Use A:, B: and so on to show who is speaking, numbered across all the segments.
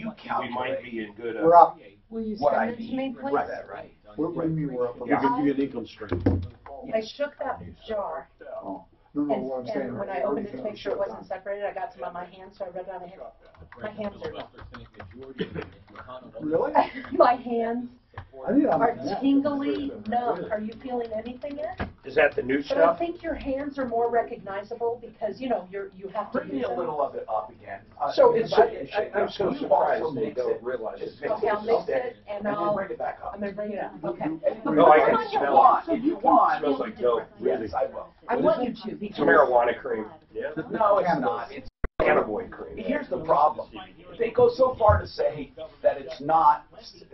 A: you calculate,
B: might be in good.
C: We're up.
D: Will you
A: what I
D: send it to
A: need.
D: me, please?
A: Right.
C: What do you mean we're up?
B: Yeah.
E: Give you an income stream.
D: I shook that jar,
C: Oh, no, what I'm saying.
D: and when I opened it to make sure it wasn't separated, I got some on my hands, so I read it on my hand. My hands are
C: Really?
D: my hands
C: I need on
D: are
C: my neck.
D: tingly numb. Are you feeling anything yet?
B: Is that the new
D: But I
B: stuff?
D: think your hands are more recognizable because, you know, you have to
A: Bring me
D: use
A: a
D: them.
A: little of it up again.
B: So
A: because
B: it's,
A: I didn't shake it
B: I'm
A: up.
B: so
A: You
B: surprised
A: also
B: they
A: mix
B: don't
A: it.
B: realize
A: Just
B: it.
A: mix
D: Okay, I'll mix it and
A: then
D: I'll,
A: bring it back up.
D: I'm gonna bring it up, okay.
B: No, I can
A: If you
B: smell
A: want, if you want,
B: It smells like dope.
A: yes, I will.
D: I want you to
B: It's
D: because.
B: marijuana cream. Yeah.
A: No, it's not. It's
B: Cannabinoid cream.
A: Here's the problem. They go so far to say that it's not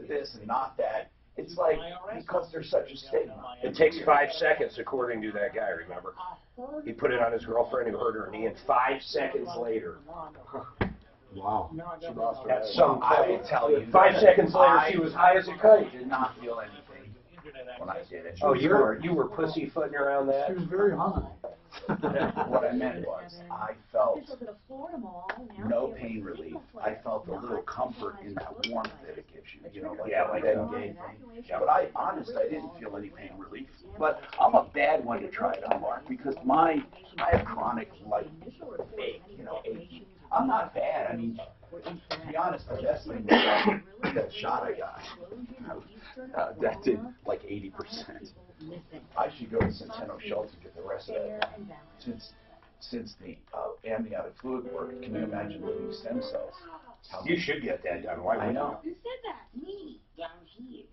A: this and not that. It's like, because there's such a stigma.
B: It takes 5 seconds, according to that guy, remember? He put it on his girlfriend who hurt her knee, and 5 seconds later.
E: Wow.
B: That's some
A: I will tell you.
B: 5 seconds later, she was high as a kite.
A: I did not feel anything when I did it.
B: Oh, you were pussyfooting around that?
C: She was very hungry.
A: What I meant was, I felt no pain relief. I felt a little comfort in that warmth that it gives you. You know, like
B: Yeah, like
A: that
B: that.
A: gave me. But I didn't feel any pain relief. But I'm a bad one to try it on, Mark, because I have chronic like ache. I'm not bad. I mean, to be honest, the best thing was that shot I got. That did like 80%. I should go to Centeno Schultz and get the rest of that. Since the amniotic fluid worked, can you imagine living stem cells?
B: You should get that done. Why
A: I
B: wouldn't
A: know.
F: Who said that? Me, down here.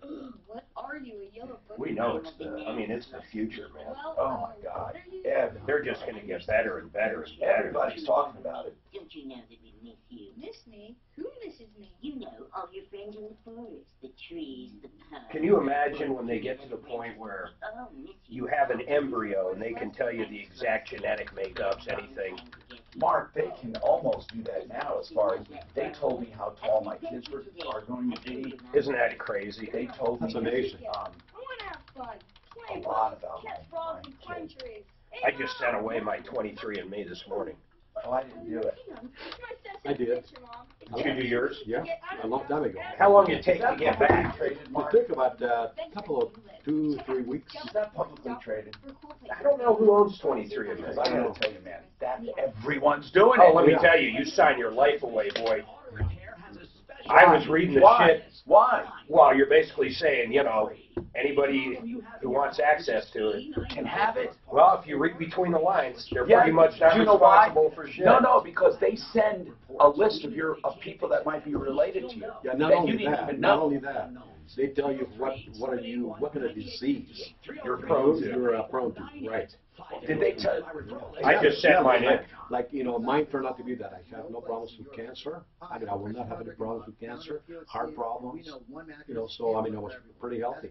F: What are you, a yellow book?
B: We know it's the future, man.
F: Well,
A: Oh my God.
B: They're just going to get better and better and better.
A: Everybody's talking about it.
F: Don't you know that we miss you?
G: Miss me? Who misses me?
F: You know, all your friends in the forest, the trees, the pines.
B: Can you imagine when they get to the point where
F: Oh, miss
B: you have an embryo and they can tell you the exact genetic makeups, anything?
A: Mark, they can almost do that now as far as they told me how tall my kids are going to be.
B: Isn't that crazy?
A: They told me
E: That's amazing.
G: I want to have fun.
A: A
G: Play
A: lot
G: ball,
A: about
G: catch
A: my
G: frogs and climb
A: kids.
G: trees.
B: I just sent away my 23andMe this morning.
A: Oh, I didn't do it.
E: I did.
B: Did you do yours?
E: Yeah, a long time ago.
B: How long did it take to get back?
A: Traded,
E: It
A: Mark?
E: took about a couple of 2-3 weeks.
A: Is that publicly traded?
B: I don't know who owns 23andMe.
A: Because I gotta tell you, man, that everyone's doing
B: Oh,
A: it.
B: let me tell you, you sign your life away, boy. I was reading the
A: Why?
B: shit.
A: Why?
B: Well, you're basically saying, anybody who wants access to it.
A: Can have it.
B: Well, if you read between the lines, they're
A: Yeah,
B: pretty much not
A: do you know why?
B: responsible for shit.
A: No, because they send a list of people that might be related to you.
E: Yeah, not
A: that
E: only
A: you didn't
E: that,
A: even
E: not
A: know.
E: only that. They tell you what kind of disease
A: You're prone to.
E: you're prone to. Right.
A: Did they tell?
B: I just sent mine in.
E: Like, mine turned out to be that I have no problems with cancer. I will not have any problems with cancer, heart problems. So I was pretty healthy.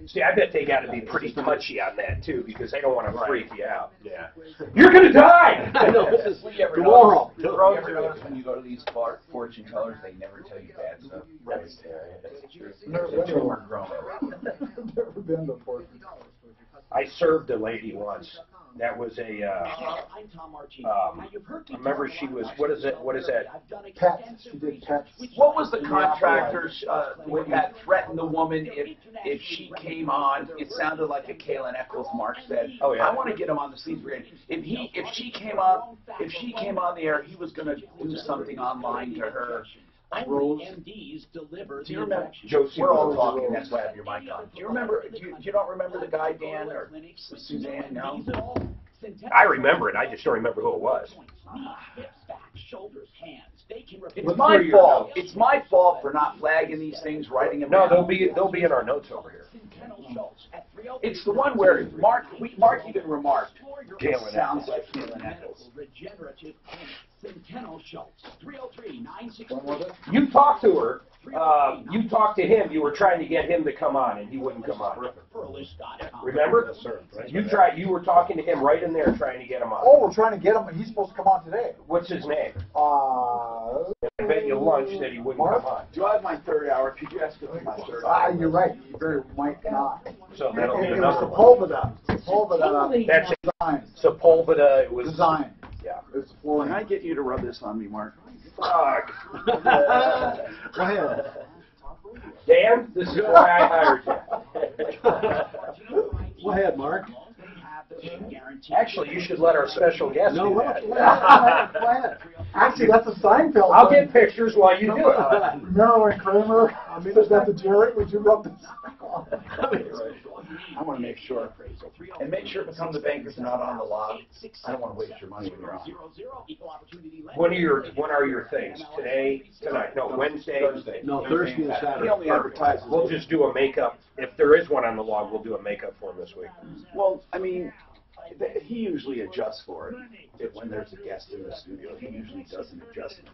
B: See, I bet they got to be pretty touchy on that too, because they don't want to freak you out. Yeah. You're gonna die.
E: I know, this is
A: You ever
E: tomorrow.
A: notice- You ever notice when you go to these fortune tellers, they never tell you bad stuff?
B: Right.
A: That's true.
C: Never
A: Until
C: been
A: we're grown up.
C: Never been before.
B: I served a lady once. That was remember she was, what is that?
C: Pets. She did pets.
A: What was the contractor's that threatened the woman if she came on? It sounded like a Kalen Eccles, Mark said.
B: Oh, yeah.
A: I want to get him on the Sleaze Brigade. If she came on the air, he was going to do something online to her.
E: Rose.
A: Do you remember?
B: Josie
A: We're all
B: Rose.
A: talking. That's why I have your mic on. Do you remember? You don't remember the guy Dan or Suzanne? No.
B: I remember it. I just don't remember who it was.
A: It's my fault. It's my fault for not flagging these things, writing them
B: No,
A: down.
B: they'll be in our notes over here.
A: It's the one where Mark even remarked.
B: Galen
A: It sounds like Kalen Eccles.
B: You talked to her. You talked to him. You were trying to get him to come on, and he wouldn't come on. Remember?
E: Yes, sir.
B: You were talking to him right in there, trying to get him on.
C: Oh, we're trying to get him. He's supposed to come on today.
B: What's his name?
C: I
B: I bet you lunch that he wouldn't
C: Mark?
B: come on.
A: Do I have my third hour? Could you ask him for my third hour?
C: You're right. You very might not.
B: So that'll be
C: It was
B: another one.
C: Sepulveda. Sepulveda
B: That's it.
C: design.
B: Sepulveda. It was
C: Design.
A: Yeah.
C: It's flooring.
A: Can I get you to rub this on me, Mark?
B: Fuck.
E: Go ahead.
B: Dan, this is why I hired you.
E: Go ahead, Mark.
B: Actually, you should let our special guest
E: No,
B: do
E: go
B: that.
E: ahead. Go ahead.
C: Actually, that's a Seinfeld.
B: I'll
C: thing.
B: get pictures while you do it.
C: Remember when Kramer said that to Jerry? Would you rub this?
A: I want to make sure. And make sure if some of the bankers are not on the lot. I don't want to waste your money when you're on.
B: When are your things? Today, tonight? No, Wednesday.
A: Thursday.
E: No, Thursday and Saturday.
A: He only advertises.
B: We'll just do a makeup. If there is one on the log, we'll do a makeup for him this week.
A: Well, I mean, he usually adjusts for it when there's a guest in the studio. He usually does an adjustment.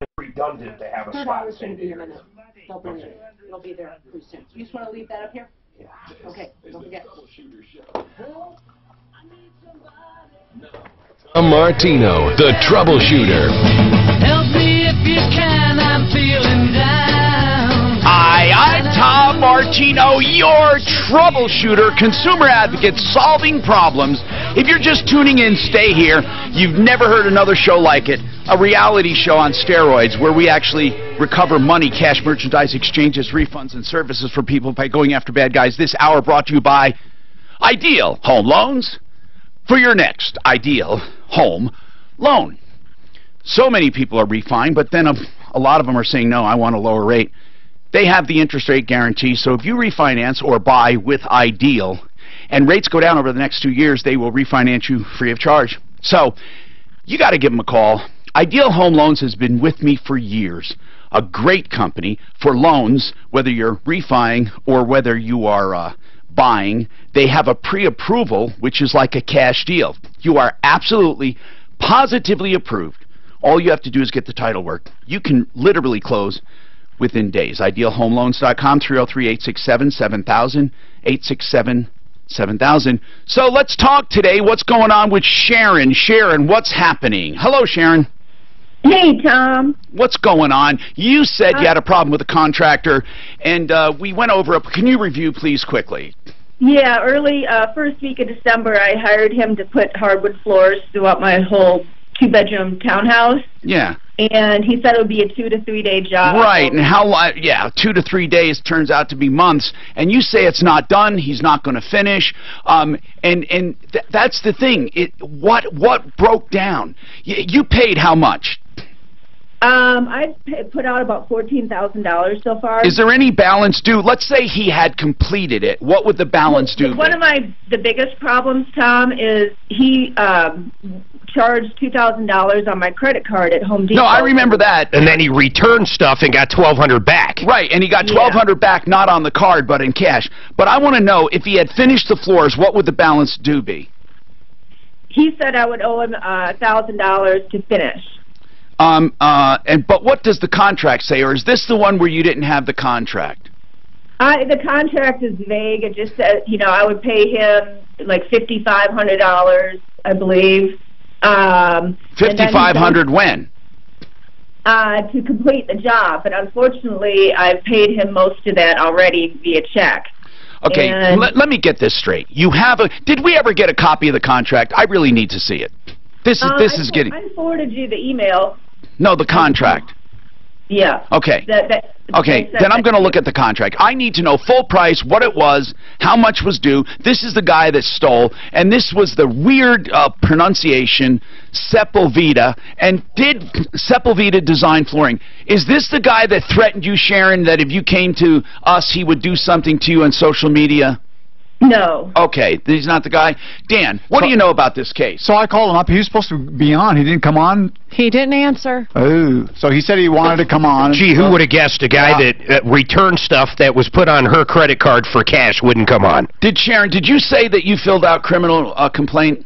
B: It's redundant to have a
D: Third
B: spot
D: hour's gonna
B: sitting
D: be in a
B: here.
D: minute. They'll bring it. It'll be there pretty soon. You just wanna leave that up here?
A: Yeah.
D: Okay, don't forget.
H: Martino, the Troubleshooter.
I: Help me if you can, I'm feeling down.
J: Hi, I'm Tom Martino, your troubleshooter, consumer advocate, solving problems. If you're just tuning in, stay here. You've never heard another show like it. A reality show on steroids where we actually recover money, cash, merchandise, exchanges, refunds, and services for people by going after bad guys. This hour brought to you by Ideal Home Loans for your next ideal home loan. So many people are refining, but then a lot of them are saying, no, I want a lower rate. They have the interest rate guarantee, so if you refinance or buy with Ideal and rates go down over the next 2 years, they will refinance you free of charge. So you got to give them a call. Ideal Home Loans has been with me for years. A great company for loans, whether you're refining or whether you are buying. They have a pre-approval, which is like a cash deal. You are absolutely, positively approved. All you have to do is get the title work. You can literally close within days. IdealHomeLoans.com, 303-867-7000, 867-7000. So let's talk today. What's going on with Sharon? Sharon, what's happening? Hello, Sharon.
K: Hey, Tom.
J: What's going on? You said you had a problem with a contractor, and we went over it. Can you review, please, quickly?
K: Yeah, first week of December, I hired him to put hardwood floors throughout my whole two-bedroom townhouse.
J: Yeah.
K: And he said it would be a 2 to 3 day job.
J: Right, and how long? Yeah, 2 to 3 days turns out to be months. And you say it's not done. He's not going to finish. That's the thing. What broke down? You paid how much?
K: I've put out about $14,000 so far.
J: Is there any balance due? Let's say he had completed it. What would the balance due be?
K: One of the biggest problems, Tom, is he charged $2,000 on my credit card at Home Depot.
J: No, I remember that.
B: And then he returned stuff and got $1,200 back.
J: Right, and he got $1,200 back, not on the card, but in cash. But I want to know, if he had finished the floors, what would the balance due be?
K: He said I would owe him $1,000 to finish.
J: But what does the contract say, or is this the one where you didn't have the contract?
K: The contract is vague. It just said, I would pay him like $5,500, I believe.
J: $5,500 when?
K: To complete the job, but unfortunately, I've paid him most of that already via check.
J: Okay, let me get this straight. Did we ever get a copy of the contract? I really need to see it.
K: I forwarded you the email.
J: No, the contract.
K: Yeah.
J: Okay. Okay, then I'm going to look at the contract. I need to know full price, what it was, how much was due. This is the guy that stole, and this was the weird pronunciation, Sepulveda. And did Sepulveda design flooring? Is this the guy that threatened you, Sharon, that if you came to us, he would do something to you on social media?
K: No.
J: Okay, he's not the guy. Dan, what do you know about this case?
C: So I called him up. He was supposed to be on. He didn't come on.
L: He didn't answer.
C: Oh, so he said he wanted to come on.
B: Gee, who would have guessed a guy that returned stuff that was put on her credit card for cash wouldn't come on?
J: Sharon, did you say that you filled out criminal complaint?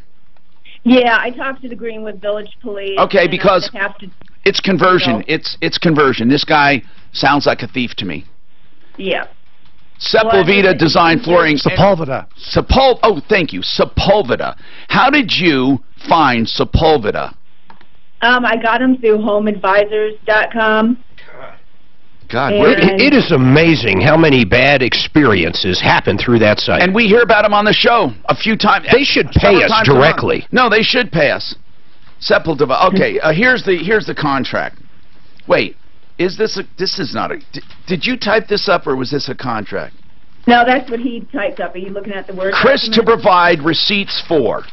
K: Yeah, I talked to the Greenwood Village Police.
J: Okay, because it's conversion. It's conversion. This guy sounds like a thief to me.
K: Yeah.
J: Sepulveda Design Flooring.
C: Sepulveda.
J: Oh, thank you. Sepulveda. How did you find Sepulveda?
K: I got him through HomeAdvisors.com.
J: God.
L: It is amazing how many bad experiences happen through that site.
J: And we hear about them on the show a few times.
L: They should pay us directly.
J: No, they should pay us. Okay, here's the contract. Wait, is this is not a... Did you type this up, or was this a contract?
K: No, that's what he typed up. Are you looking at the word
J: Chris
K: document?
J: to provide receipts for.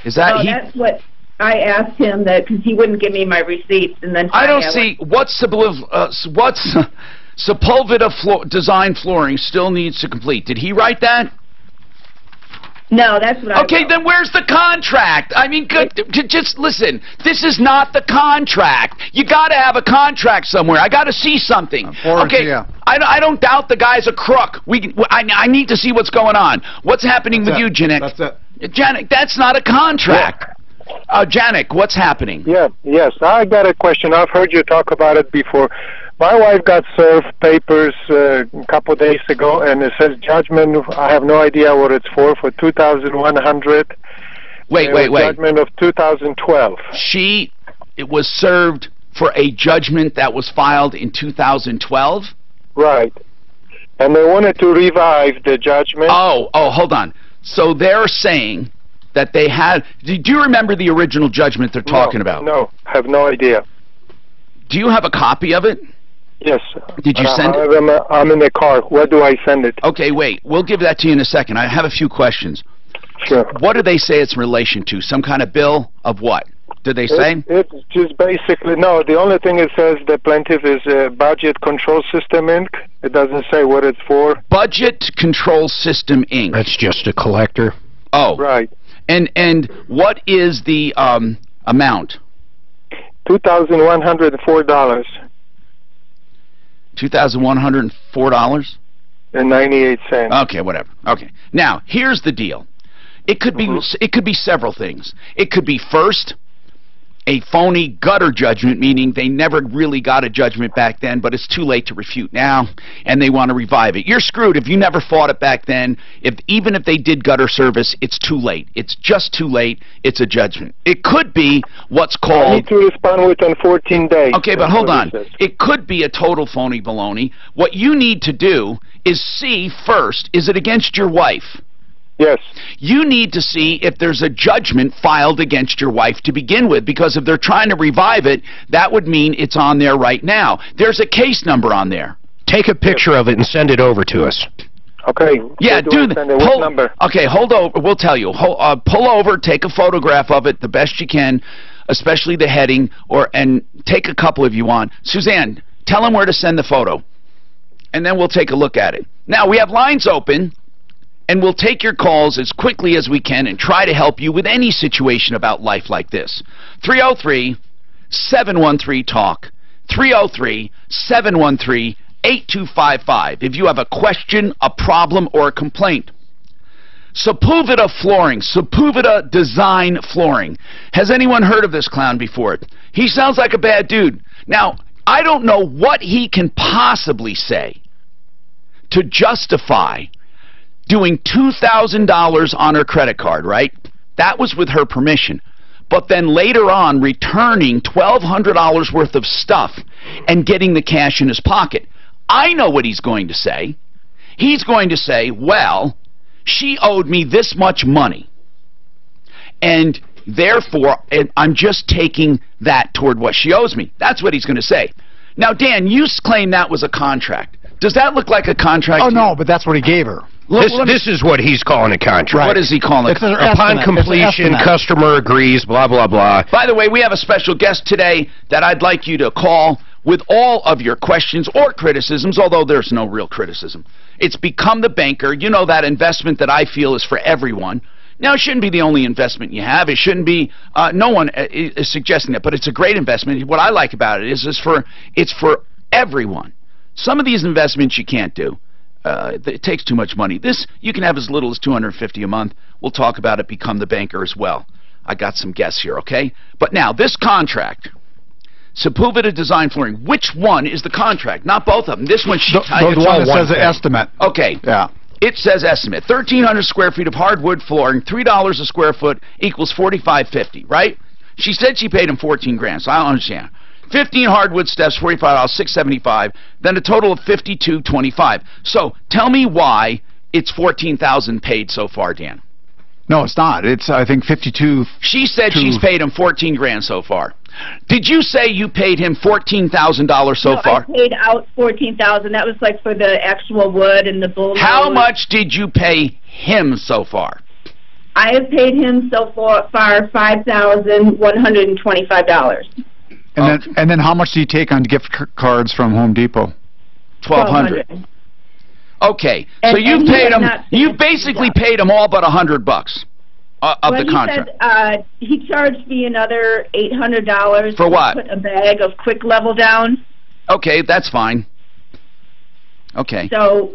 J: Is that
K: he... that's what I asked him, that because he wouldn't give me my receipts, and then...
J: I don't see... What's Sepulveda design flooring still needs to complete? Did he write that?
K: No, that's what I
J: Okay, then where's the contract? I mean, just listen. This is not the contract. You got to have a contract somewhere. I got to see something. Okay, yeah. I don't doubt the guy's a crook. I need to see what's going on. What's happening with you, Janik?
M: That's it.
J: Janik, that's not a contract. Yeah. Janik, what's happening?
M: Yes, I got a question. I've heard you talk about it before. My wife got served papers a couple days ago, and it says judgment. I have no idea what it's for $2,100.
J: Wait.
M: Judgment of 2012.
J: It was served for a judgment that was filed in 2012?
M: Right. And they wanted to revive the judgment.
J: Oh, hold on. So they're saying that they had... Do you remember the original judgment they're talking about?
M: No, have no idea.
J: Do you have a copy of it?
M: Yes.
J: Did you send it?
M: I'm in the car. Where do I send it?
J: Okay, wait. We'll give that to you in a second. I have a few questions.
M: Sure.
J: What do they say it's in relation to? Some kind of bill of what? Did they say?
M: It's just basically, no, the only thing it says the plaintiff is Budget Control System, Inc. It doesn't say what it's for.
J: Budget Control System, Inc.
L: That's just a collector.
J: Oh.
M: Right.
J: And what is the amount?
M: $2,104.
J: $2,104?
M: And 98 cents.
J: Okay, whatever. Okay. Now, here's the deal. It could be several things. It could be first a phony gutter judgment, meaning they never really got a judgment back then, but it's too late to refute now, and they want to revive it. You're screwed if you never fought it back then. Even if they did gutter service, it's too late. It's just too late. It's a judgment. It could be what's called...
M: I need to respond within 14 days.
J: Okay, but hold on. It could be a total phony baloney. What you need to do is see first, is it against your wife?
M: Yes.
J: You need to see if there's a judgment filed against your wife to begin with, because if they're trying to revive it, that would mean it's on there right now. There's a case number on there.
L: Take a picture of it and send it over to us.
M: Okay.
J: Yeah, do that.
M: What number?
J: Okay, hold over. We'll tell you. Pull over, take a photograph of it the best you can, especially the heading, and take a couple if you want. Suzanne, tell them where to send the photo, and then we'll take a look at it. Now, we have lines open, and we'll take your calls as quickly as we can and try to help you with any situation about life like this. 303-713-TALK. 303-713-8255. If you have a question, a problem, or a complaint. Sepulveda Flooring, Sepulveda Design Flooring. Has anyone heard of this clown before? He sounds like a bad dude. Now, I don't know what he can possibly say to justify doing $2,000 on her credit card, right? That was with her permission. But then later on, returning $1,200 worth of stuff and getting the cash in his pocket. I know what he's going to say. He's going to say, well, she owed me this much money, and therefore I'm just taking that toward what she owes me. That's what he's going to say. Now, Dan, you claim that was a contract. Does that look like a contract?
N: Oh, no, but that's what he gave her.
L: This is what he's calling a contract.
J: Right. What is he calling it?
L: Upon completion, customer agrees, blah, blah, blah.
J: By the way, we have a special guest today that I'd like you to call with all of your questions or criticisms, although there's no real criticism. It's Become the Banker. You know, that investment that I feel is for everyone. Now, it shouldn't be the only investment you have. It shouldn't be, no one is suggesting that, but it's a great investment. What I like about it is it's for everyone. Some of these investments you can't do. It takes too much money. This, you can have as little as $250 a month. We'll talk about it, Become the Banker as well. I got some guests here, okay? But now, this contract, Sepulveda Design Flooring, which one is the contract? Not both of them. This one,
N: the one that says estimate.
J: Okay.
N: Yeah.
J: It says estimate. 1,300 square feet of hardwood flooring, $3 a square foot equals $45.50, right? She said she paid him $14 grand, so I don't understand. 15 hardwood steps, $45, $675, then a total of $52.25. So tell me why it's $14,000 paid so far, Dan.
N: No, it's not. It's, I think, 52.
J: She said she's paid him 14 grand so far. Did you say you paid him $14,000 so far?
K: I paid out $14,000. That was like for the actual wood and the bull.
J: How much did you pay him so far?
K: I have paid him so far $5,125.
N: And then how much do you take on gift cards from Home Depot?
J: $1,200. Okay, so you paid him. You basically paid him all but $100 of the contract.
K: He said he charged me another $800
J: for what?
K: To put a bag of quick level down.
J: Okay, that's fine. Okay.
K: So,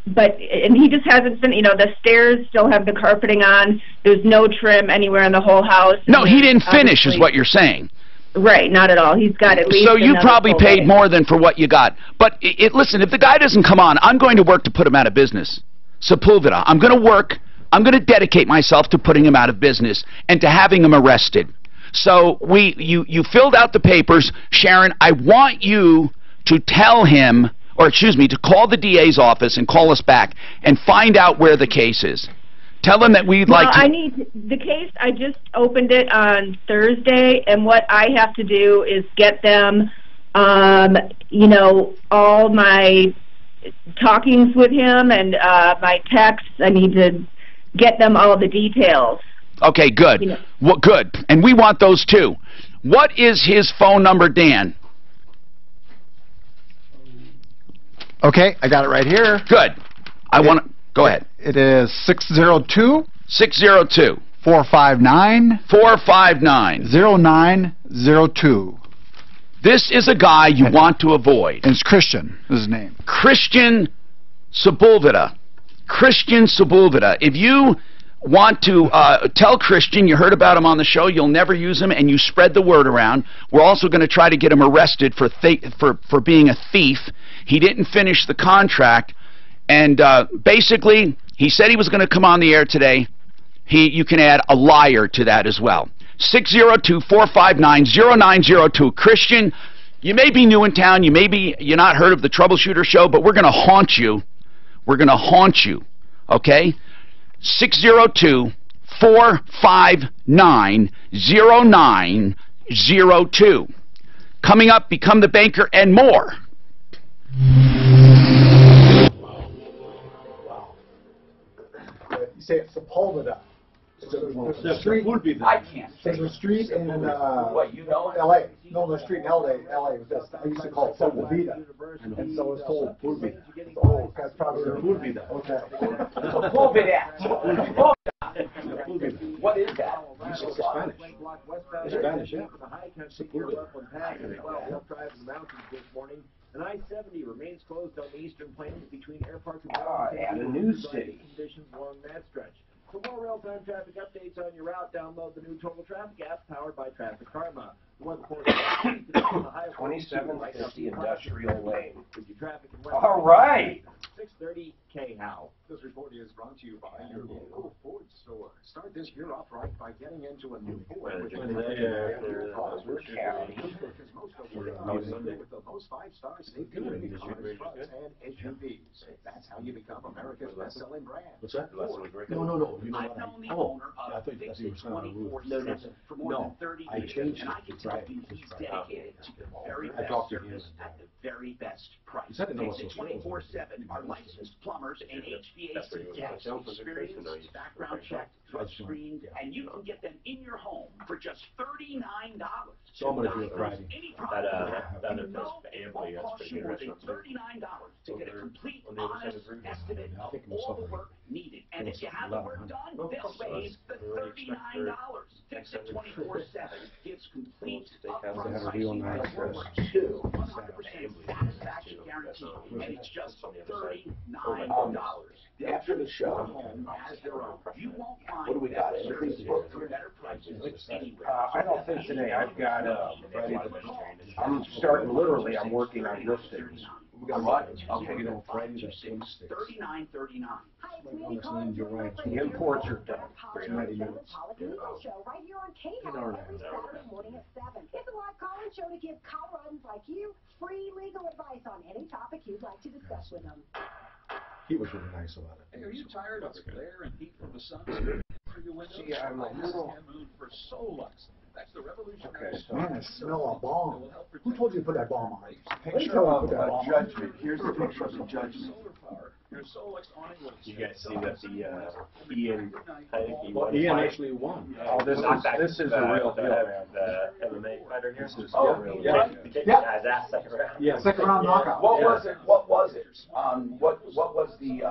K: and he just hasn't been. You know, the stairs still have the carpeting on. There's no trim anywhere in the whole house.
J: No, he didn't finish, is what you're saying.
K: Right, not at all. He's got at least.
J: So you probably paid more than for what you got. But listen, if the guy doesn't come on, I'm going to work to put him out of business. Sepulveda, I'm going to work. I'm going to dedicate myself to putting him out of business and to having him arrested. So you filled out the papers, Sharon. I want you to tell him, or excuse me, to call the DA's office and call us back and find out where the case is. Tell them that we'd like to...
K: I need the case. I just opened it on Thursday, and what I have to do is get them, you know, all my talkings with him and my texts. I need to get them all the details.
J: Okay, good. You know. Well, good. And we want those too. What is his phone number, Dan?
N: Okay, I got it right here.
J: Good. I want to... Go ahead.
N: It is 602 459 0902.
J: This is a guy you want to avoid.
N: And it's Christian, is his name.
J: Christian Sepulveda. Christian Sepulveda. If you want to tell Christian you heard about him on the show, you'll never use him, and you spread the word around. We're also going to try to get him arrested for being a thief. He didn't finish the contract. And basically, he said he was going to come on the air today. You can add a liar to that as well. 602-459-0902. Christian, you may be new in town. You're not heard of the Troubleshooter show, but we're going to haunt you. We're going to haunt you. Okay? 602-459-0902. Coming up, Become the Banker and more.
C: You say it's Sepulveda. The street would be there.
A: I can't.
C: There's a street in
A: what, you know?
C: L.A. No, the street in L.A. I used to call it Sepulveda. And so it's called Pulveda. Oh, that's probably Pulveda. Okay.
A: Sepulveda. What is that?
E: Spanish. Spanish, yeah.
O: And I-70 remains closed on the eastern plains between Airport
A: and a new city.
O: Conditions along that stretch. For more real-time traffic updates on your route, download the new Total Traffic app powered by Traffic Karma. The weather forecast today on the highway
B: 2750 Industrial Lane.
A: All right.
O: 6:30 K-How.
E: This report is brought to you by your local Ford store. Start this year off right by getting into a new Ford. With the most 5-star safety rating cars, trucks, and SUVs. That's how you become America's best-selling brand. What's that? No. You know what? I thought you were saying on the roof.
A: For more than 30
E: I
A: years,
E: changed
A: and I can tell you he's dedicated to the very best service at the very best price.
E: Is that the number?
A: Visit 24/7 our licensed plumbers and HVAC techs, experienced, background checked, drug screened, and you can get them in your home for just $39.
E: So I'm going to do it Friday.
A: Any problem, no, it won't cost you more than $39 to get a complete, honest estimate of all the work needed. And if you have the work done, they'll waive the $39. Fix it 24/7 gives complete upfront pricing for work too. 100% satisfaction guarantee, and it's just $39. After the show, home has their own. You won't find what do we got? Service for better prices anywhere.
B: I don't think today. I've got I'm starting literally. I'm working on listing. We
A: What? Okay.
E: You know, Friday the 6th.
A: 39.39.
B: The imports are done.
E: Right here
P: on KHOL every Saturday morning at 7. It's a live call-in show to give Coloradans like you free legal advice on any topic you'd like to discuss with them.
E: He was really nice about it.
O: Hey, are you tired of the glare and heat from the sun through your windows?
B: See, I'm a little...
O: Moon for Solux. That's the revolutionary.
B: Okay, so...
C: Man, I smell a bomb. Who told you to put that bomb on?
A: Picture of a judgment. Here's the picture of the judgment.
O: Your Solux awning will...
Q: You guys see that the Ian, I think he
E: Well,
Q: won.
E: Ian actually won.
B: Oh, this is a real deal, man.
Q: The MMA fighter here.
C: Yeah.
Q: He kicked the guy's ass second round.
C: Yeah, second round knockout.
A: What was it? What was it? What was the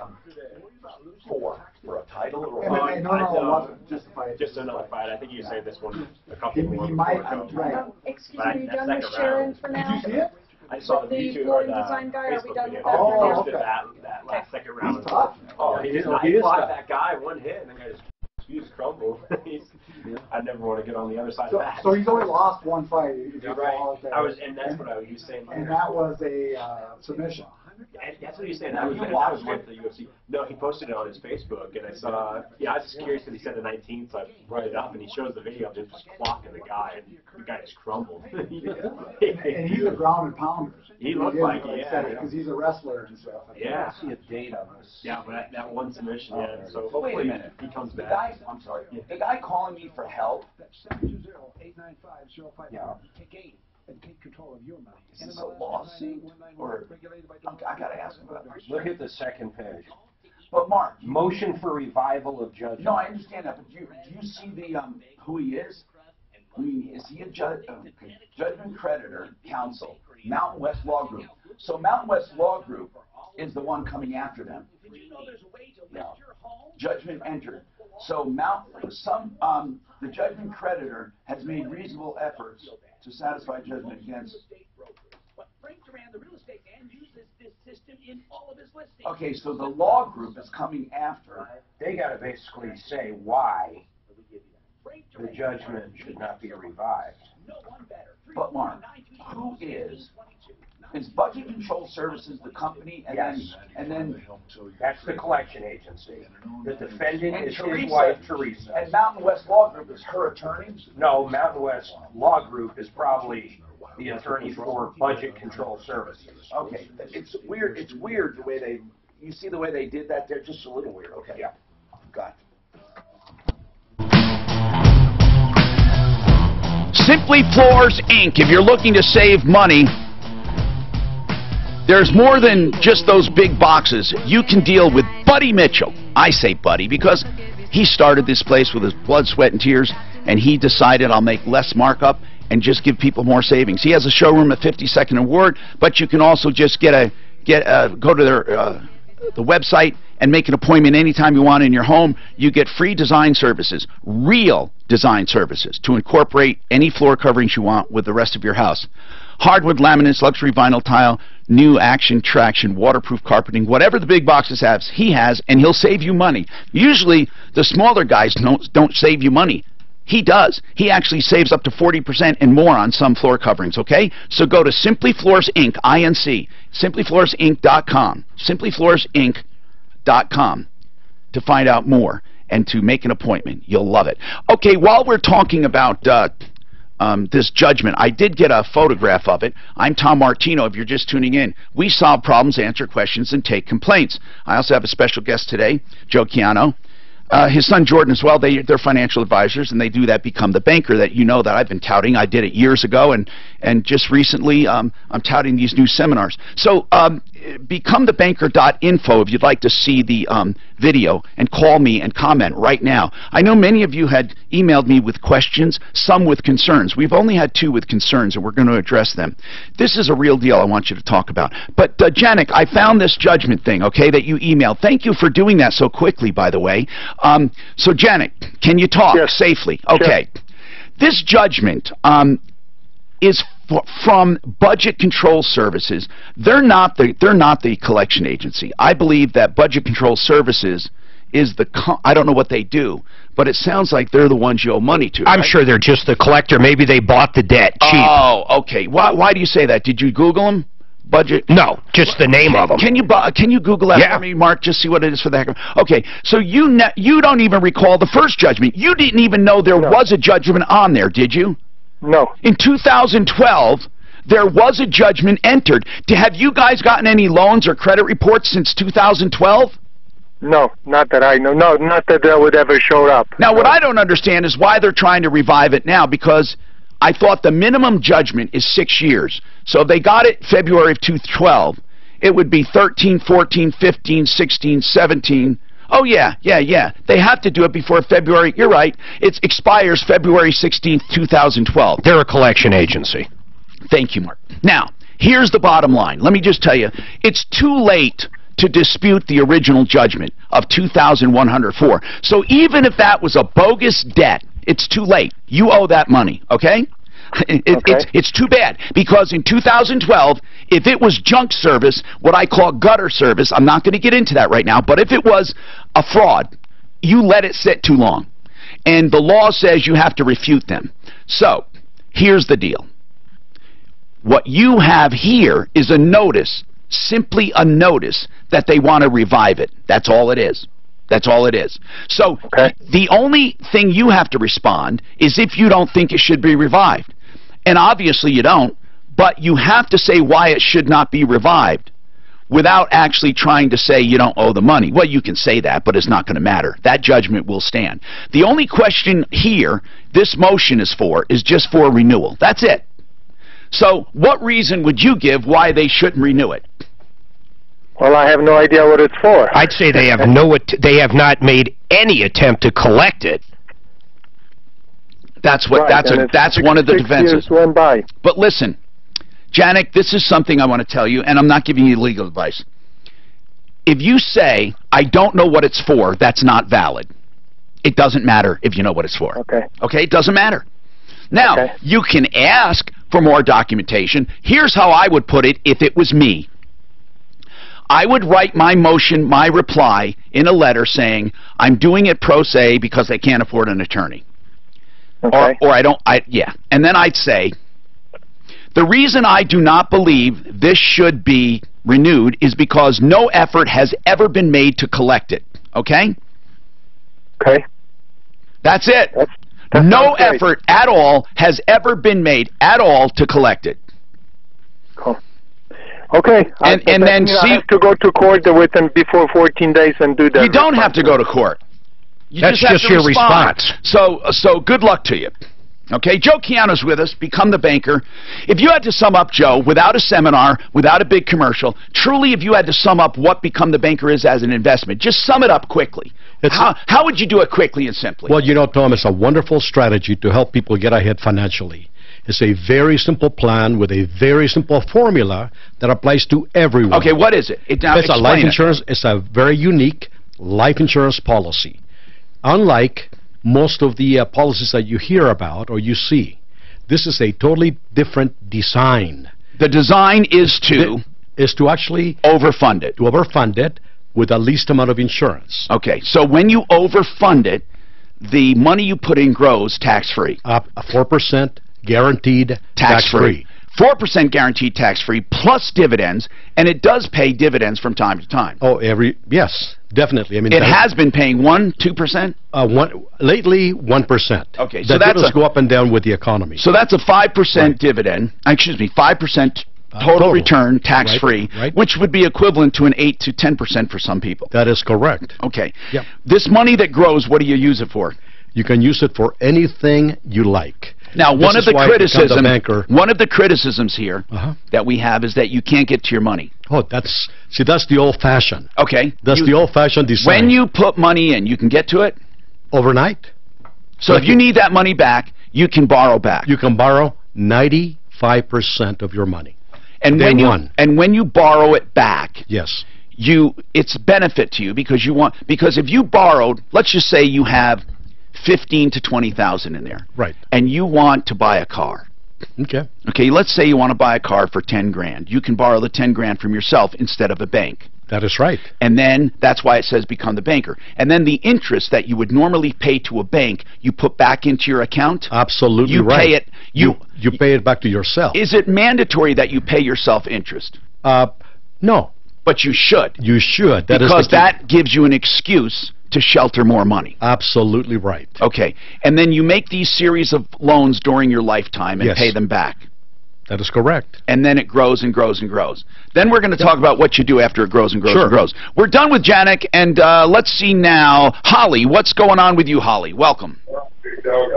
A: for a title or what?
C: No, it wasn't just a fight.
Q: Just another fight. I think you say this one a couple more.
C: He might. Right.
D: Excuse me, are you done with Sharon for now?
C: Did you see it?
Q: I saw
D: With
Q: the
D: the
Q: YouTube
D: flooring
Q: or
D: design guy, are we
Q: Facebook
D: done
Q: video.
D: with that for now?
Q: Posted that last second round.
C: He's tough.
Q: Oh, he blocked that guy one hit, and the guy's fuse crumbled. I'd never want to get on the other side of that.
C: So he's only lost one fight. If
Q: You're
C: you follow it
Q: right.
C: there.
Q: And that's what I was saying.
C: And that was a submission.
Q: And that's what he was saying. That was one for the UFC. No, he posted it on his Facebook, and I saw. Yeah, I was just curious because he said the 19th, so I brought it up, and he shows the video of him just clocking the guy, and the guy just crumbled.
C: And he's a ground and pounder.
Q: He looked like it, yeah.
C: Because he's a wrestler and stuff.
Q: Yeah.
B: I see a date on this.
Q: Yeah, but that one submission, yeah. So
A: But wait a
Q: hopefully
A: minute.
Q: he comes
A: The
Q: back.
A: guy, I'm sorry. The guy calling me for help.
O: Yeah. Take 8 and take control of your money.
A: Is this a lawsuit? Or I gotta ask him about this.
B: Look at the second page.
A: But Mark,
B: Motion for revival of judgment.
A: no, I understand that. But do you see the who he is? I mean, is he a judgment creditor counsel, Mountain West Law Group? So Mountain West Law Group is the one coming after them. Yeah. Judgment entered. So the judgment creditor has made reasonable efforts to satisfy judgment against. Okay, so the law group is coming after.
B: They got to basically say why the judgment should not be revived.
A: But Mark, who is Budget Control Services the company, and
B: Yes.
A: then
B: That's the collection agency. The defendant
A: and
B: is his
A: Teresa,
B: wife, Teresa.
A: and Mountain West Law Group is her attorney.
B: No, Mountain West Law Group is probably the attorney for Budget Control Services.
A: Okay, it's weird. It's weird the way you see the way they did that. They're just a little weird. Okay,
B: Yeah.
A: got it.
J: Simply Floors Inc. If you're looking to save money, there's more than just those big boxes. You can deal with Buddy Mitchell. I say Buddy because he started this place with his blood, sweat, and tears, and he decided I'll make less markup and just give people more savings. He has a showroom at 52nd and Ward, but you can also just go to their the website and make an appointment anytime you want in your home. You get free design services, real design services, to incorporate any floor coverings you want with the rest of your house. Hardwood laminates, luxury vinyl tile, new action, traction, waterproof carpeting, whatever the big boxes have, he has, and he'll save you money. Usually, the smaller guys don't save you money. He does. He actually saves up to 40% and more on some floor coverings, okay? So go to Simply Floors Inc., I-N-C, simplyfloorsinc.com, simplyfloorsinc.com to find out more and to make an appointment. You'll love it. Okay, while we're talking about this judgment, I did get a photograph of it. I'm Tom Martino. If you're just tuning in, we solve problems, answer questions, and take complaints. I also have a special guest today, Joe Chiano. His son Jordan as well. They're financial advisors, and they do that Become the Banker that you know that I've been touting. I did it years ago, and just recently I'm touting these new seminars. So becomethebanker.info if you'd like to see the video, and call me and comment right now. I know many of you had emailed me with questions, some with concerns. We've only had 2 with concerns, and we're going to address them. This is a real deal I want you to talk about. But Janik, I found this judgment thing, okay, that you emailed. Thank you for doing that so quickly, by the way. So Janik, can you talk safely? Okay. Sure. This judgment is from Budget Control Services. They're not the collection agency. I believe that Budget Control Services is I don't know what they do, but it sounds like they're the ones you owe money to.
L: I'm sure they're just the collector. Maybe they bought the debt cheap.
J: Oh, okay. Why do you say that? Did you Google them? budget?
L: No, just the name of them.
J: Can you Google that for me, Mark? Just see what it is for the heck of it. Okay, so you don't even recall the first judgment. You didn't even know there was a judgment on there, did you?
M: No.
J: In 2012, there was a judgment entered. Have you guys gotten any loans or credit reports since 2012?
M: No, not that I know. No, not that would ever show up.
J: Now, what I don't understand is why they're trying to revive it now, because I thought the minimum judgment is 6 years. So if they got it February of 2012, it would be 13, 14, 15, 16, 17. Oh, yeah. They have to do it before February. You're right. It expires February 16th, 2012.
L: They're a collection agency.
J: Thank you, Mark. Now, here's the bottom line. Let me just tell you, it's too late to dispute the original judgment of $2,104. So even if that was a bogus debt, it's too late. You owe that money, okay? It's too bad, because in 2012, if it was junk service, what I call gutter service, I'm not going to get into that right now, but if it was a fraud, you let it sit too long. And the law says you have to refute them. So, here's the deal. What you have here is a notice, simply a notice that they want to revive it. That's all it is. That's all it is. So the only thing you have to respond is if you don't think it should be revived. And obviously you don't, but you have to say why it should not be revived without actually trying to say you don't owe the money. Well, you can say that, but it's not going to matter. That judgment will stand. The only question here this motion is for is just for renewal. That's it. So what reason would you give why they shouldn't renew it?
M: Well, I have no idea what it's for.
L: I'd say they have not made any attempt to collect it.
J: That's what that's one of the defenses.
M: 6 years went by.
J: But listen, Janik, this is something I want to tell you, and I'm not giving you legal advice. If you say I don't know what it's for, that's not valid. It doesn't matter if you know what it's for. Okay, it doesn't matter. Now, you can ask for more documentation. Here's how I would put it if it was me. I would write my motion, my reply, in a letter saying, I'm doing it pro se because I can't afford an attorney. Or and then I'd say, the reason I do not believe this should be renewed is because no effort has ever been made to collect it. Okay?
M: Okay.
J: That's it. No effort at all has ever been made at all to collect it.
M: Cool. Okay.
J: And then
M: I have to go to court within before 14 days and do that.
J: You don't have to go to court.
L: That's just your response.
J: So good luck to you. Okay, Joe Keanu's with us, Become the Banker. If you had to sum up, Joe, without a seminar, without a big commercial, truly if you had to sum up what Become the Banker is as an investment, just sum it up quickly. How would you do it quickly and simply?
R: Well, you know, Tom, it's a wonderful strategy to help people get ahead financially. It's a very simple plan with a very simple formula that applies to everyone.
J: Okay, what is it?
R: It's a life insurance. It's a very unique life insurance policy. Unlike most of the policies that you hear about or you see, this is a totally different design.
J: The design is to
R: actually
J: overfund it.
R: To overfund it with the least amount of insurance.
J: Okay, so when you overfund it, the money you put in grows tax-free.
R: 4% guaranteed tax-free.
J: 4% guaranteed tax-free plus dividends, and it does pay dividends from time to time.
R: Oh, yes, definitely. I mean,
J: it has been paying 2%?
R: Lately, 1%.
J: Okay, so
R: that's go up and down with the economy.
J: So that's a 5% dividend. Excuse me, 5% total return, tax-free, which would be equivalent to an 8 to 10% for some people.
R: That is correct.
J: Okay. Yep. This money that grows, what do you use it for?
R: You can use it for anything you like.
J: Now, one of the criticisms here that we have is that you can't get to your money.
R: Oh, that's the old-fashioned.
J: Okay.
R: That's the old-fashioned design.
J: When you put money in, you can get to it?
R: Overnight.
J: So if you need that money back, you can borrow back.
R: You can borrow 95% of your money.
J: And when you borrow it back,
R: yes,
J: it's benefit to you because if you borrowed, let's just say you have 15 to 20,000 in there.
R: Right.
J: And you want to buy a car.
R: Okay.
J: Okay, let's say you want to buy a car for 10 grand. You can borrow the 10 grand from yourself instead of a bank.
R: That is right.
J: And then that's why it says Become the Banker. And then the interest that you would normally pay to a bank, you put back into your account.
R: Absolutely
J: right.
R: You pay it back to yourself.
J: Is it mandatory that you pay yourself interest?
R: No.
J: But you should.
R: You should.
J: Because that gives you an excuse to shelter more money.
R: Absolutely right.
J: Okay. And then you make these series of loans during your lifetime and
R: Yes.
J: pay them back.
R: That is correct.
J: And then it grows and grows and grows. Then we're going to talk about what you do after it grows and grows
R: Sure.
J: and grows. We're done with Janik, and let's see now. Holly, what's going on with you, Holly? Welcome.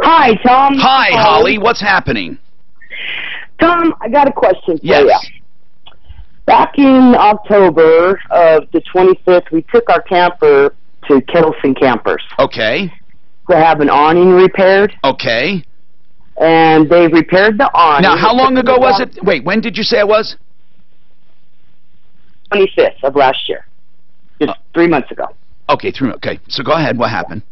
S: Hi, Tom.
J: Hi, Holly. What's happening?
S: Tom, I got a question for
J: Yes.
S: you. Back in October of the 25th, we took our camper to Kettleson Campers
J: Okay.
S: to have an awning repaired,
J: Okay.
S: and they repaired the awning.
J: Now, how long ago was it? Wait, when did you say it was?
S: 25th of last year, just 3 months ago.
J: Okay, okay. So go ahead. What happened?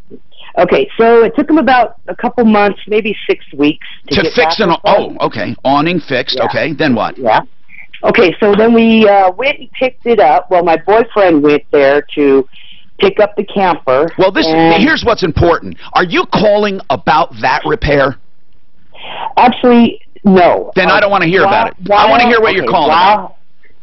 S: Okay, so it took them about a couple months, maybe 6 weeks
J: To
S: get
J: fix
S: back
J: an...
S: with us.
J: Oh, okay. Awning fixed.
S: Yeah.
J: Okay. Then what?
S: Yeah. Okay, so then we went and picked it up. Well, my boyfriend went there to pick up the camper.
J: Well, here's what's important. Are you calling about that repair?
S: Actually, no.
J: Then I don't want to hear about it. I want to hear what you're calling about.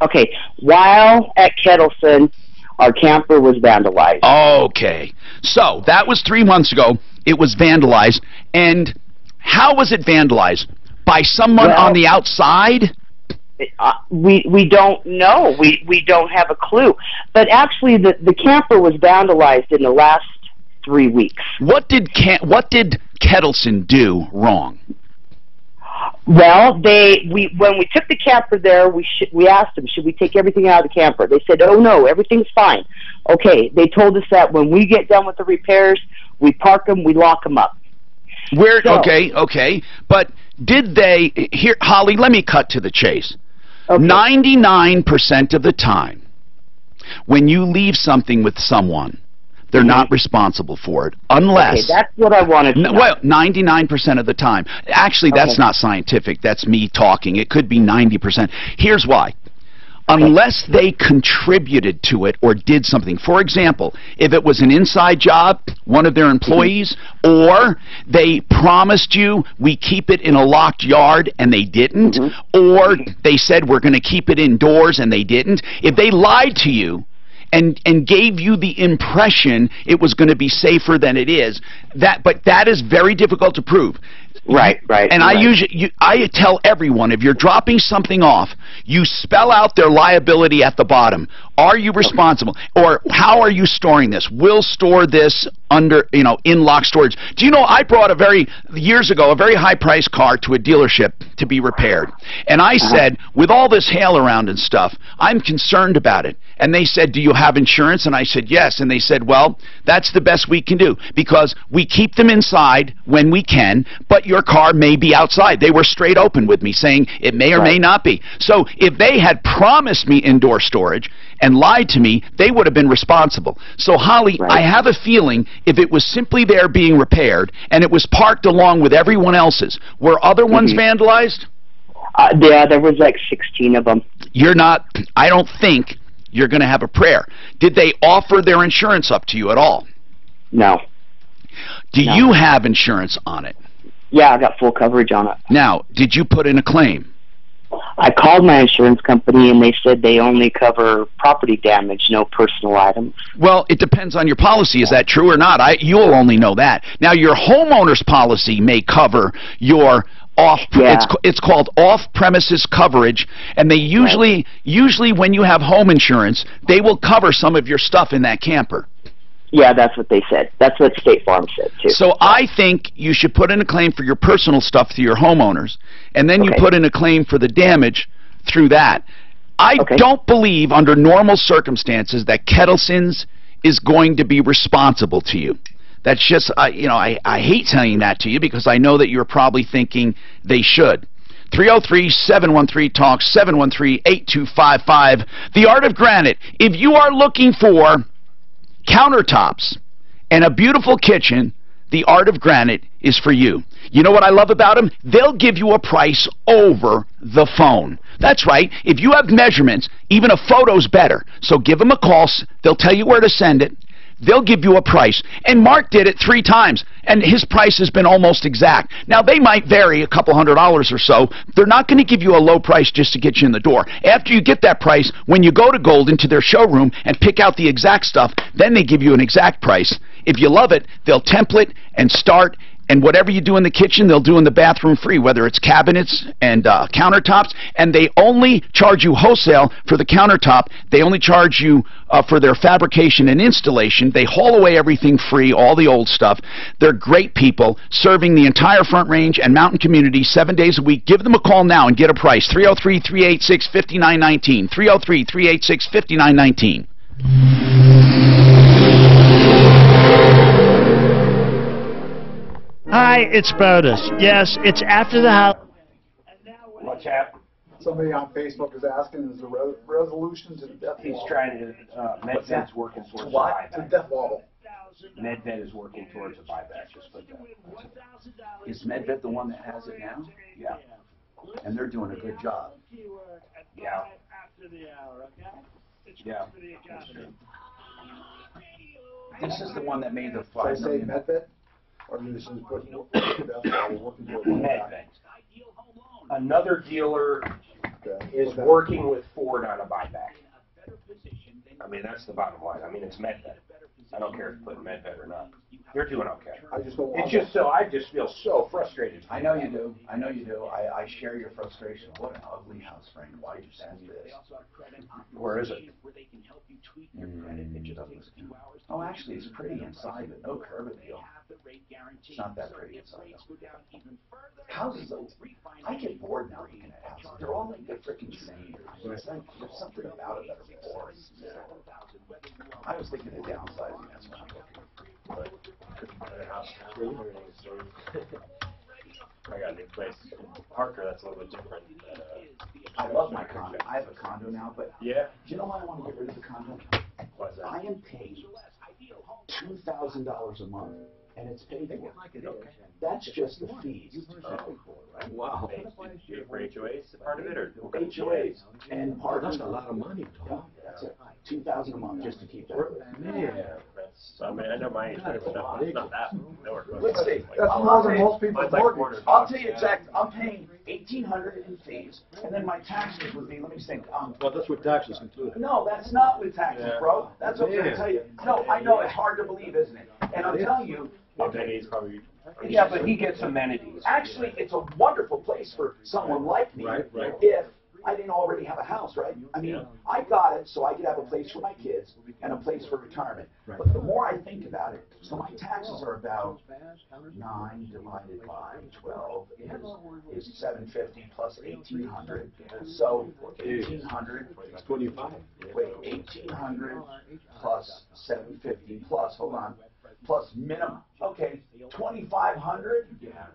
S: Okay, while at Kettleson, our camper was vandalized.
J: Okay. So, that was 3 months ago. It was vandalized. And how was it vandalized? By someone on the outside?
S: We don't know. We don't have a clue. But actually, the camper was vandalized in the last 3 weeks.
J: What did Kettleson do wrong?
S: Well, when we took the camper there, we asked them, should we take everything out of the camper? They said, oh no, everything's fine. Okay, they told us that when we get done with the repairs, we park them, we lock them up.
J: Okay. But did they... Here, Holly, let me cut to the chase. Okay. 99% of the time, when you leave something with someone, they're not responsible for it, unless...
S: Okay, that's what I wanted to know.
J: Well, 99% of the time. Actually, that's not scientific. That's me talking. It could be 90%. Here's why. Unless they contributed to it or did something. For example, if it was an inside job, one of their employees, or they promised you, we keep it in a locked yard, and they didn't, or they said we're going to keep it indoors, and they didn't. If they lied to you, and gave you the impression it was going to be safer than it is, but that is very difficult to prove.
S: Right.
J: And I tell everyone, if you're dropping something off, you spell out their liability at the bottom. Are you responsible? Or how are you storing this? We'll store this under, in lock storage. Do you know, I brought years ago, a very high-priced car to a dealership to be repaired. And I said, with all this hail around and stuff, I'm concerned about it. And they said, do you have insurance? And I said, yes. And they said, well, that's the best we can do, because we keep them inside when we can, but your car may be outside. They were straight open with me, saying it may or may not be. So if they had promised me indoor storage and lied to me, they would have been responsible. So, Holly, I have a feeling if it was simply there being repaired and it was parked along with everyone else's, were other ones vandalized?
S: Yeah, there was like 16 of them.
J: I don't think you're going to have a prayer. Did they offer their insurance up to you at all?
S: No.
J: Do you have insurance on it?
S: Yeah, I got full coverage on it.
J: Now, did you put in a claim?
S: I called my insurance company, and they said they only cover property damage, no personal items.
J: Well, it depends on your policy. Is that true or not? You'll only know that. Now, your homeowner's policy may cover your it's called off-premises coverage, and they usually when you have home insurance, they will cover some of your stuff in that camper.
S: Yeah, that's what they said. That's what State Farm said, too.
J: So I think you should put in a claim for your personal stuff through your homeowners, and then you put in a claim for the damage through that. I don't believe, under normal circumstances, that Kettleson's is going to be responsible to you. That's just, I hate telling that to you, because I know that you're probably thinking they should. 303-713-TALK, 713-8255. The Art of Granite. If you are looking for countertops and a beautiful kitchen, the Art of Granite is for you. You know what I love about them? They'll give you a price over the phone. That's right. If you have measurements, even a photo's better. So give them a call. They'll tell you where to send it. they'll give you a price. And Mark did it 3 times, and his price has been almost exact. Now, they might vary a couple $100 or so. They're not going to give you a low price just to get you in the door. After you get that price, when you go to Golden to their showroom and pick out the exact stuff, then they give you an exact price. If you love it, they'll template and start, and whatever you do in the kitchen, they'll do in the bathroom free, whether it's cabinets and countertops, and they only charge you wholesale for the countertop. They only charge you for their fabrication and installation. They haul away everything free, all the old stuff. They're great people, serving the entire Front Range and mountain community 7 days a week. Give them a call now and get a price. 303-386-5919. 303-386-5919.
T: Hi, it's Botus. Yes, it's after the house.
B: What's happening?
C: Somebody on Facebook is asking, is the resolution to the death
B: He's
C: wall?
B: trying to, MedVet's working towards a
C: What? To
B: buyback.
C: death wall.
B: MedVet is working towards a buyback, just put that.
A: Is MedVet the one that has it now?
B: Yeah.
A: And they're doing a good job.
B: Yeah. Yeah.
A: This is the one that made the
C: Should I
A: $5
C: say
A: million.
C: MedVet? Or do you just put death wall, working for a
B: MedVet. Another dealer is working with Ford on a buyback. I mean, that's the bottom line. I mean, it's MedVet. I don't care if you put MedVet or not. They're doing okay.
C: I just don't want
B: It's just so, I just feel so frustrated.
A: I know you do. I know you do. I share your frustration. What an ugly house, Frank. Why'd you send me this?
B: Where is it?
A: Oh, actually, it's pretty inside, but no curb appeal. It's not that pretty inside. Houses, though, I get bored now looking at houses. They're all like the freaking same. It's like there's something about it that are boring. I was thinking of downsizing. That's what I'm looking for.
Q: I got a new place in Parker that's a little bit different.
A: I love my condo. I have a condo now, but
Q: Yeah.
A: do you know why I want to get rid of the condo?
Q: Why's that?
A: I am paying $2,000 a month, and it's paid for. That's just the fees.
Q: Wow. For HOAs, part of it, or?
A: HOAs and parking.
E: That's a lot of money, Tom.
A: That's it. $2,000 a month just to keep that.
Q: Yeah. That's, I mean, I know my HOA, but it's not that nowhere close.
A: Let's see.
C: That's more than most people's
Q: Mine's like
C: mortgage.
A: I'll tell you exactly. I'm paying $1,800 in fees, and then my taxes would be. Let me think.
E: Well, that's what taxes include.
A: No, that's not with taxes,
Q: Yeah.
A: bro. That's what I'm going to tell you. No, I know it's hard to believe, isn't it? And I'm telling you.
Q: Amenities probably.
B: Yeah, but he gets amenities.
A: Actually, it's a wonderful place for someone like me.
E: Right.
A: If I didn't already have a house, right? I mean, I got it so I could have a place for my kids and a place for retirement.
E: Right.
A: But the more I think about it, so my taxes are about 9 divided by 12 is 750 plus 1,800. So 1,800.
E: It's 25.
A: Wait, 1,800 plus 750 plus, hold on, plus minimum. Okay, 2,500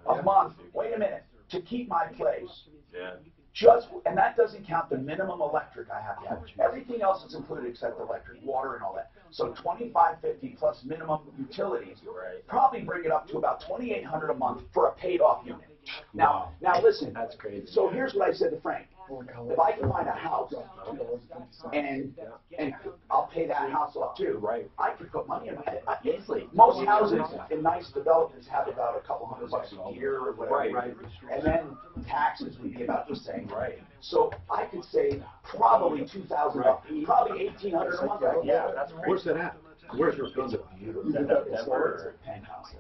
A: a month. Wait a minute, to keep my place.
Q: Yeah.
A: Just, and that doesn't count the minimum electric I have to have. Everything else is included except electric, water, and all that. So $2,550 plus minimum utilities probably bring it up to about $2,800 a month for a paid-off unit. Now, listen.
Q: That's crazy.
A: So here's what I said to Frank. If I can find a house and I'll pay that house off too, right? I could put money in it easily. Most houses in nice developments have about a couple $100 a year or whatever, right? And then taxes would be about the same, right? So I could save probably $2,000, probably $1,800 a month.
Q: Yeah, that's great.
E: Where's that at? Where's your condo?
A: Denver. Penthouse.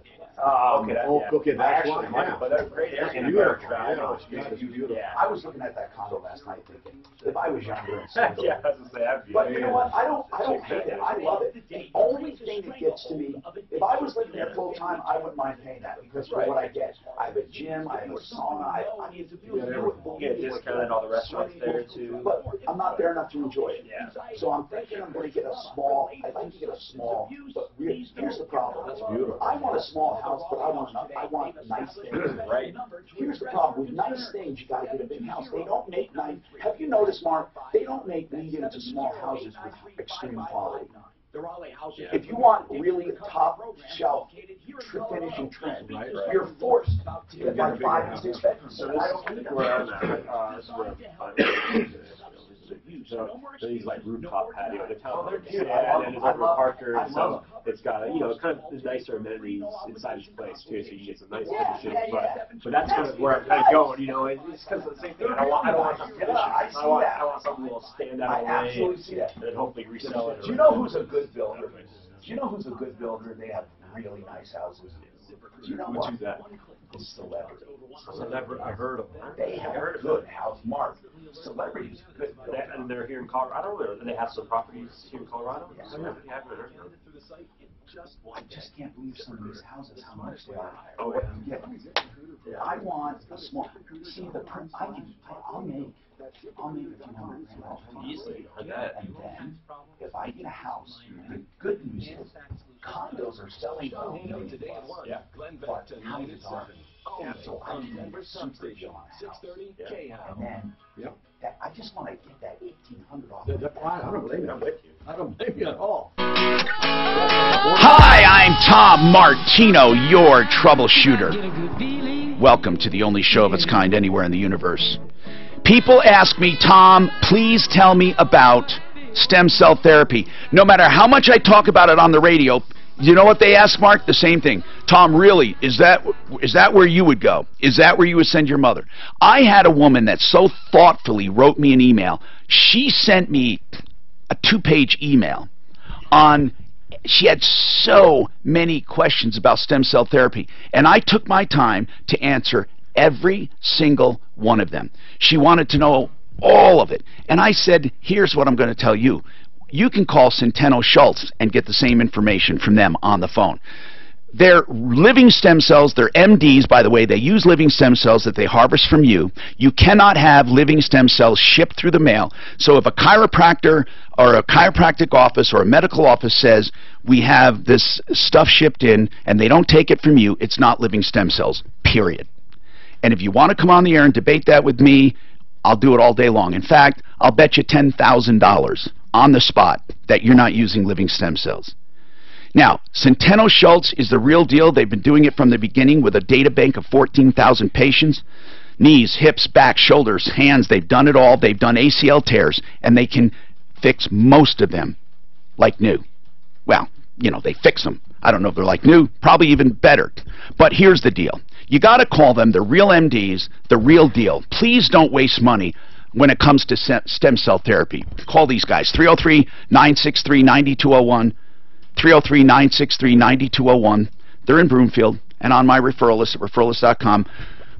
B: Oh, okay.
E: Okay, that's why.
A: Yeah.
Q: But that's great.
E: That's
Q: In
E: beautiful.
Q: America.
E: It's beautiful.
Q: Yeah.
A: I was looking at that condo last night thinking, if I was younger and single.
Q: Yeah, I was gonna say, that'd be
A: But you know what? I don't hate it. I love it. The only thing that gets to me, if I was living there full time, I wouldn't mind paying that because for what I get, I have a gym, I have a sauna, I mean,
Q: You get discounted all the restaurants there too.
A: But I'm not there enough to enjoy it.
Q: Yeah.
A: So I'm thinking I'm going to get a small. I'd like to get a small. But here's the problem.
E: That's beautiful.
A: I want a small house, but I want nice things.
Q: Right.
A: Here's the problem. With nice things, you got to get a big house. They don't make nice. Have you noticed, Mark? They don't make medium to small houses with extreme quality. If you want really top shelf finishing trim, you're forced to get like 5 and 6 bedrooms.
Q: So
A: I don't need them.
Q: where I'm at, this is where I'm So these like rooftop patio. They're kind of
A: cute.
Q: and there's like a Parker,
A: I
Q: so
A: love
Q: it's got kind of nicer amenities inside its place too. So you get some nice finishes. But that's kind of where I'm kind of going. It's because of the same thing. I don't want some finishes. I want something that will stand out
A: I
Q: of the
A: absolutely
Q: way,
A: see that.
Q: and then hopefully resell it.
A: Do you know who's a good builder? Do you know who's a good builder? They have really nice houses. Do you know
Q: Who's
A: what?
Q: that?
A: It's Celebrity.
Q: I heard of them.
A: They have a good house. Mark, Celebrity's a good builder.
Q: And they're here in Colorado, or do they have some properties here in Colorado?
A: Yeah.
Q: I haven't heard of them.
A: I just can't believe some of these houses, how much they are.
Q: Oh,
A: yeah. I want a small. See the I'll make a few $100,000 off easily. And then if I get a house, the good news is condos are selling for $1 million.
Q: Yeah.
A: But houses aren't. So I can make a super deal on a house. And then I just want to get that $1,800 off.
E: I don't blame you. I'm with you. I don't blame you at all.
J: Hi, I'm Tom Martino, your troubleshooter. Welcome to the only show of its kind anywhere in the universe. People ask me, Tom, please tell me about stem cell therapy. No matter how much I talk about it on the radio, you know what they ask, Mark? The same thing. Tom, really, is that where you would go? Is that where you would send your mother? I had a woman that so thoughtfully wrote me an email. She sent me a 2-page email on, she had so many questions about stem cell therapy, and I took my time to answer every single one of them. She wanted to know all of it, and I said, here's what I'm going to tell you. You can call Centeno Schultz and get the same information from them on the phone. They're living stem cells. They're MDs, by the way. They use living stem cells that they harvest from you. You cannot have living stem cells shipped through the mail. So if a chiropractor or a chiropractic office or a medical office says, we have this stuff shipped in, and they don't take it from you, it's not living stem cells, period. And if you want to come on the air and debate that with me, I'll do it all day long. In fact, I'll bet you $10,000 on the spot that you're not using living stem cells. Now, Centeno Schultz is the real deal. They've been doing it from the beginning with a data bank of 14,000 patients. Knees, hips, back, shoulders, hands, they've done it all. They've done ACL tears, and they can fix most of them like new. Well, they fix them. I don't know if they're like new, probably even better. But here's the deal. You got to call them the real MDs, the real deal. Please don't waste money when it comes to stem cell therapy. Call these guys, 303-963-9201, 303-963-9201. They're in Broomfield and on my referral list at referralist.com.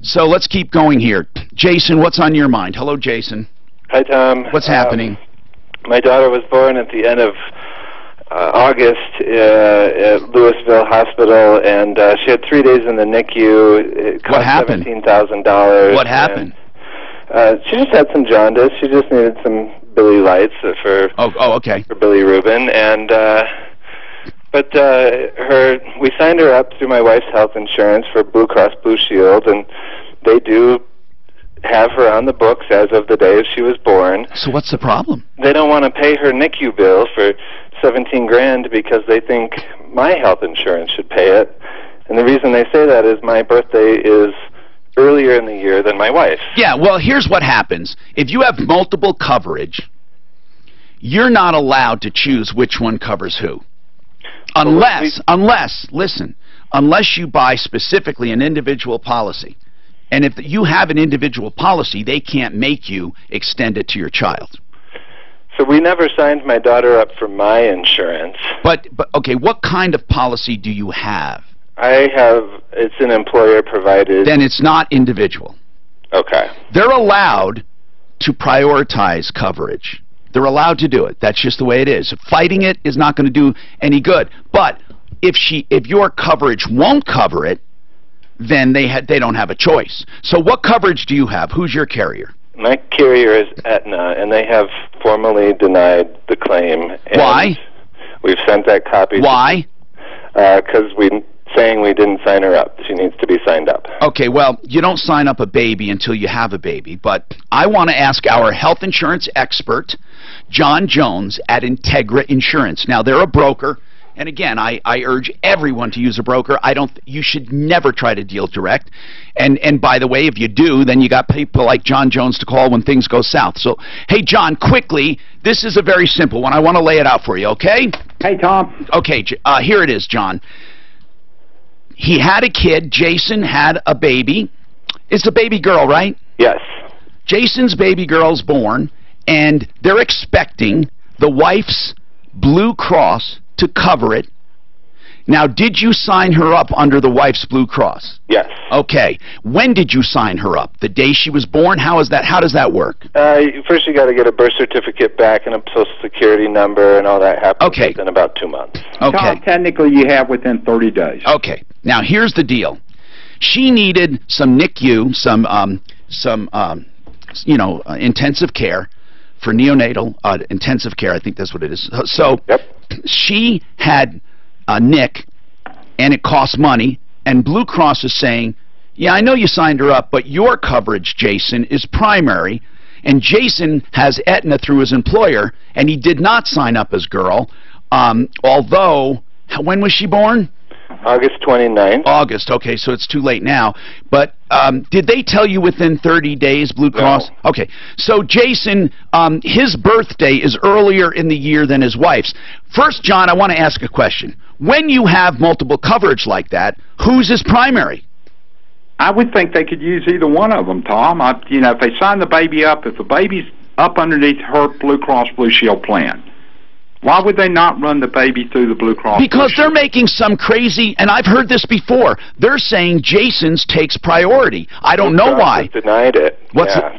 J: So let's keep going here. Jason, what's on your mind? Hello, Jason.
U: Hi, Tom.
J: What's happening?
U: My daughter was born at the end of August at Louisville Hospital, and she had 3 days in the NICU. It cost
J: What happened?
U: $17,000.
J: What happened?
U: She just had some jaundice. She just needed some Billy Lights for Billy Rubin, and we signed her up through my wife's health insurance for Blue Cross Blue Shield, and they do have her on the books as of the day she was born.
J: So what's the problem?
U: They don't want to pay her NICU bill for $17,000 because they think my health insurance should pay it. And the reason they say that is my birthday is earlier in the year than my wife's.
J: Yeah, well, here's what happens. If you have multiple coverage, you're not allowed to choose which one covers who. Unless you buy specifically an individual policy. And if you have an individual policy, they can't make you extend it to your child.
U: So we never signed my daughter up for my insurance.
J: But okay, what kind of policy do you have?
U: It's an employer provided.
J: Then it's not individual.
U: Okay.
J: They're allowed to prioritize coverage. They're allowed to do it. That's just the way it is. Fighting it is not going to do any good. But if your coverage won't cover it, then they don't have a choice. So what coverage do you have? Who's your carrier?
U: My carrier is Aetna, and they have formally denied the claim. And
J: why?
U: We've sent that copy.
J: Why?
U: Because we're saying we didn't sign her up. She needs to be signed up.
J: Okay, well, you don't sign up a baby until you have a baby, but I want to ask our health insurance expert, John Jones, at Integra Insurance. Now, they're a broker. And again, I urge everyone to use a broker. You should never try to deal direct. And by the way, if you do, then you got people like John Jones to call when things go south. So, hey, John, quickly, this is a very simple one. I want to lay it out for you, okay?
F: Hey, Tom.
J: Okay, here it is, John. He had a kid. Jason had a baby. It's a baby girl, right?
U: Yes.
J: Jason's baby girl's born, and they're expecting the wife's Blue Cross to cover it. Now, did you sign her up under the wife's Blue Cross?
U: Yes.
J: Okay. When did you sign her up? The day she was born? How does that work?
U: First, you got to get a birth certificate back and a social security number, and all that happens within about 2 months.
J: Okay.
F: Tom, technically, you have within 30 days.
J: Okay. Now, here's the deal. She needed some NICU, intensive care for neonatal intensive care. I think that's what it is. So she had a NIC, and it costs money, and Blue Cross is saying, yeah, I know you signed her up, but your coverage, Jason, is primary, and Jason has Aetna through his employer, and he did not sign up as girl, although, when was she born?
U: August 29th.
J: August, okay, so it's too late now. But did they tell you within 30 days, Blue Cross?
U: No.
J: Okay, so Jason, his birthday is earlier in the year than his wife's. First, John, I want to ask a question. When you have multiple coverage like that, who's his primary?
F: I would think they could use either one of them, Tom. If they sign the baby up, if the baby's up underneath her Blue Cross Blue Shield plan, why would they not run the baby through the Blue Cross?
J: Because they're making some crazy, and I've heard this before, they're saying Jason's takes priority. I don't know why.
U: Blue Cross has denied it.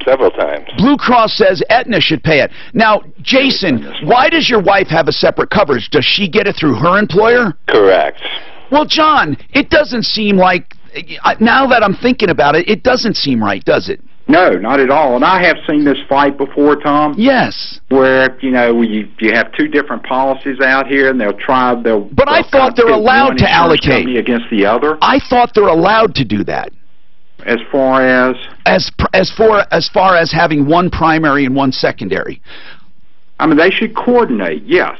U: Several times.
J: Blue Cross says Aetna should pay it. Now, Jason, why does your wife have a separate coverage? Does she get it through her employer?
U: Correct.
J: Well, John, it doesn't seem like, now that I'm thinking about it, it doesn't seem right, does it?
F: No, not at all. And I have seen this fight before, Tom.
J: Yes.
F: Where, you have two different policies out here, and
J: But I thought they're allowed to allocate
F: against the other.
J: I thought they're allowed to do that.
F: As far as?
J: As far as having one primary and one secondary.
F: I mean, they should coordinate, yes.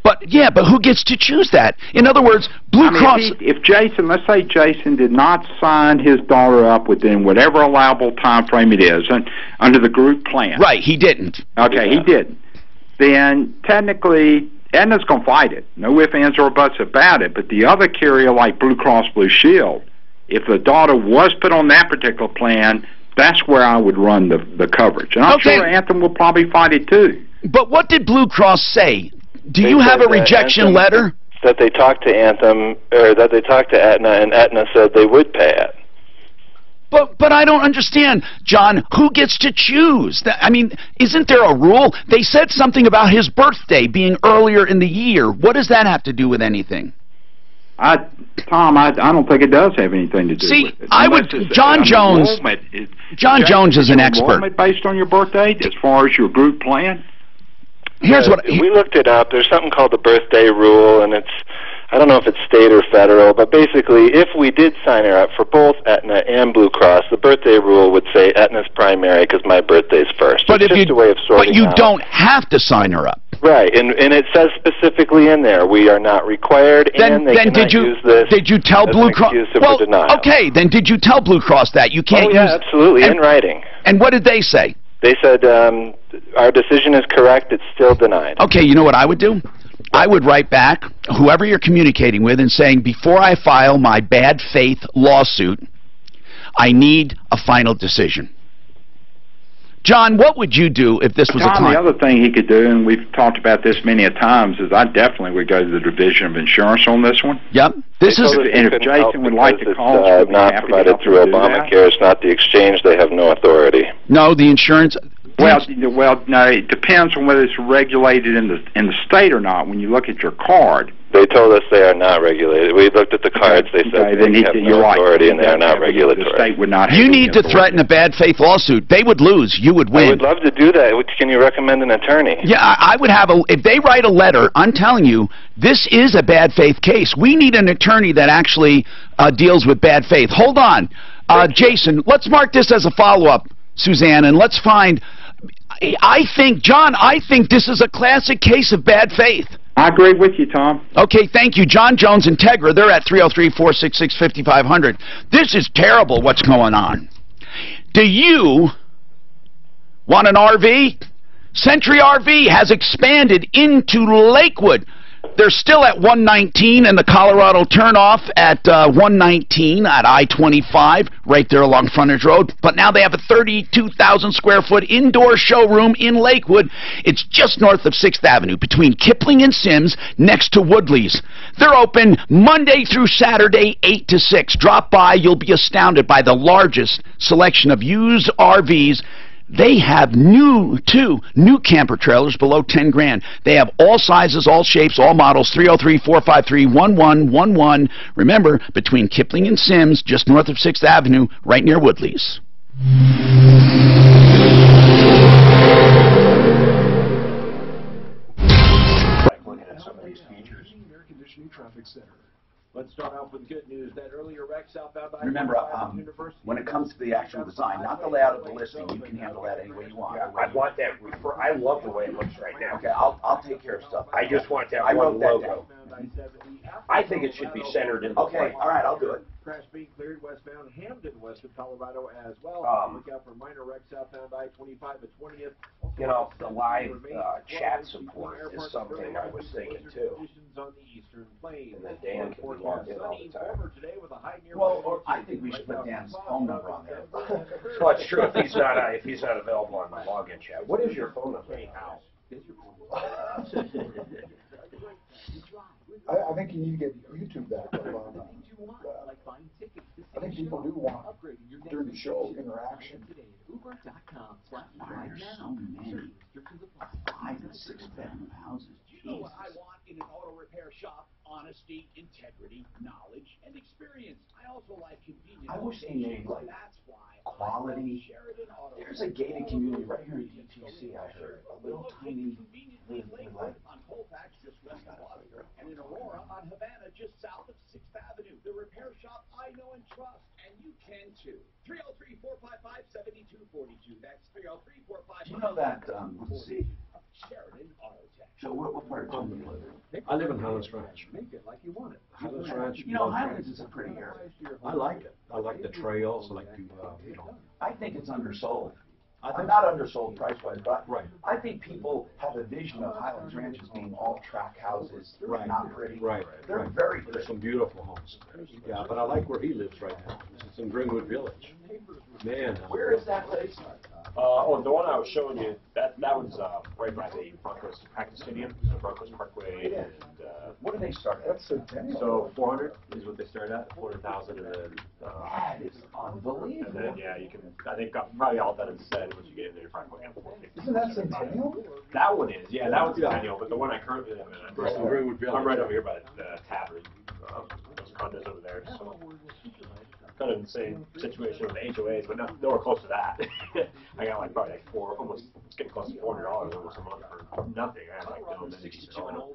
J: But who gets to choose that? In other words, Blue Cross...
F: If Jason, let's say Jason did not sign his daughter up within whatever allowable time frame it is, under the group plan.
J: Right, he didn't.
F: Okay, he didn't. Then, technically, Aetna's going to fight it. No ifs, ands, or buts about it. But the other carrier, like Blue Cross Blue Shield, if the daughter was put on that particular plan, that's where I would run the coverage. And I'm sure Anthem will probably fight it, too.
J: But what did Blue Cross say? Do you have a rejection letter?
U: That they talked to Anthem, or that they talked to Aetna, and Aetna said they would pay it.
J: But I don't understand, John, who gets to choose? I mean, isn't there a rule? They said something about his birthday being earlier in the year. What does that have to do with anything?
F: Tom, I don't think it does have anything to do with it.
J: John Jones is an expert.
F: Based on your birthday, as far as your group plan?
J: Here's what
U: we looked it up. There's something called the birthday rule, and I don't know if it's state or federal, but basically, if we did sign her up for both Aetna and Blue Cross, the birthday rule would say Aetna's primary because my birthday's first.
J: But
U: it's just a way of sorting out.
J: Don't have to sign her up.
U: Right, and it says specifically in there, we are not required, and they cannot use this.
J: Did you tell Blue Cross?
U: Well,
J: okay, then did you tell Blue Cross that you can't use?
U: Absolutely, in writing.
J: And what did they say?
U: They said, our decision is correct, it's still denied.
J: Okay, you know what I would do? I would write back, whoever you're communicating with, and saying, before I file my bad faith lawsuit, I need a final decision. John, what would you do if this was a client?
F: The other thing he could do, and we've talked about this many a times, is I definitely would go to the Division of Insurance on this one.
J: Yep.
F: And if Jason would like to call us,
U: it's not provided through Obamacare. It's not the exchange. They have no authority.
J: No, the insurance...
F: Well, no, it depends on whether it's regulated in the state or not. When you look at your card,
U: they told us they are not regulated. We looked at the cards. They said they have no authority and they are not regulatory.
F: The state would not have
J: you need to threaten a bad faith lawsuit. They would lose. You would win.
U: I would love to do that. Can you recommend an attorney?
J: Yeah, I would have if they write a letter, I'm telling you, this is a bad faith case. We need an attorney that actually deals with bad faith. Hold on. Jason, let's mark this as a follow-up, Suzanne, and let's find... I think, John, this is a classic case of bad faith.
F: I agree with you, Tom.
J: Okay, thank you. John Jones, Integra, they're at 303-466-5500. This is terrible what's going on. Do you want an RV? Century RV has expanded into Lakewood. They're still at 119 and the Colorado turnoff at 119 at I-25, right there along Frontage Road. But now they have a 32,000 square foot indoor showroom in Lakewood. It's just north of 6th Avenue between Kipling and Sims next to Woodley's. They're open Monday through Saturday, 8 to 6. Drop by. You'll be astounded by the largest selection of used RVs. They have two new camper trailers below 10 grand. They have all sizes, all shapes, all models. 303-453-1111. Remember, between Kipling and Sims, just north of 6th Avenue, right near Woodley's.
B: Looking at some of these features.
O: Air Conditioning Traffic Center. Let's start off with good news. That earlier wreck southbound by
A: Remember, when it comes to the actual design, not the layout of the listing, you can handle that any way you want.
B: Yeah, I want that. I love the way it looks right now.
A: Okay, I'll take care of stuff.
B: I just want that one logo. I think it should be centered in the plate.
A: All right, I'll do it.
O: Crash being cleared westbound Hamden, west of Colorado as well. Look out for minor wreck southbound I-25 at 20th.
B: You know, the live chat support is something I was thinking too.
O: On the eastern plains.
B: And then Dan can be logged in all the time.
A: Well, I think we should put Dan's phone number on there.
B: Well, it's true if he's not available on the login chat. What is your phone number?
C: I think you need to get YouTube back up on I think people do want, during the show, interaction.
A: Why are so many 5 and 6 bedroom houses?
G: You know what I want in an auto repair shop? Honesty, integrity, knowledge, and experience. I also like convenience.
A: I wish they made like quality. There's a gated community right here in DTC. I heard a little tiny, like
G: on Colfax, just west of Water, and in Aurora on Havana, just south of 6th Avenue. The repair shop I know and trust, and you can too. 303-455-7242. That's 303-455.
A: Do you know that? Let's see.
G: Sheridan Auto Tech.
A: So what part of town do you live in?
E: I live in Highlands Ranch.
O: Make it like you want it.
E: Highlands Ranch.
A: You know, Highlands is a pretty area.
E: I like it. I like the trails. I like the, you know.
A: I think it's undersold. I'm not undersold price-wise, but
E: right.
A: I think people have a vision of Highlands Ranch as being all track houses, not pretty.
E: Right.
A: They're very pretty.
E: There's some beautiful homes. Yeah, but I like where he lives right now. It's in Greenwood Village. Man.
A: Where is that place?
Q: The one I was showing you, that one's right by the Broncos practice stadium, the Broncos Parkway, and
A: what do they start at?
C: That's Centennial.
Q: So 400 is what they start at, 400,000, and then
A: that is unbelievable.
Q: And then yeah, you can I think probably all that is said once you get in there, you're probably going to 450.
C: Isn't that Centennial?
Q: That one is, yeah, that one's Centennial, but the one I currently live in, I'm right over here by the tavern, those condos over there. So kind of the same situation with the HOAs, but nowhere close to that. I got like probably like almost it's getting close to $400 almost a month for nothing. I had like no amenities at all.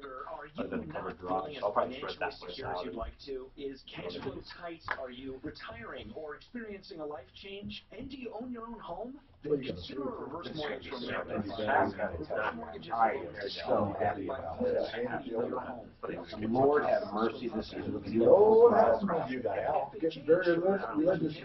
Q: Other than covered garage. I'll probably spread that place out.
G: You'd like to. Is cash flow tight? Are you retiring or experiencing a life change? And do you own your own home? Then consider a reverse mortgage from American
A: I am so happy about this. Lord have mercy, this is a beautiful.
C: Lord have mercy. You got help. Getting very religious.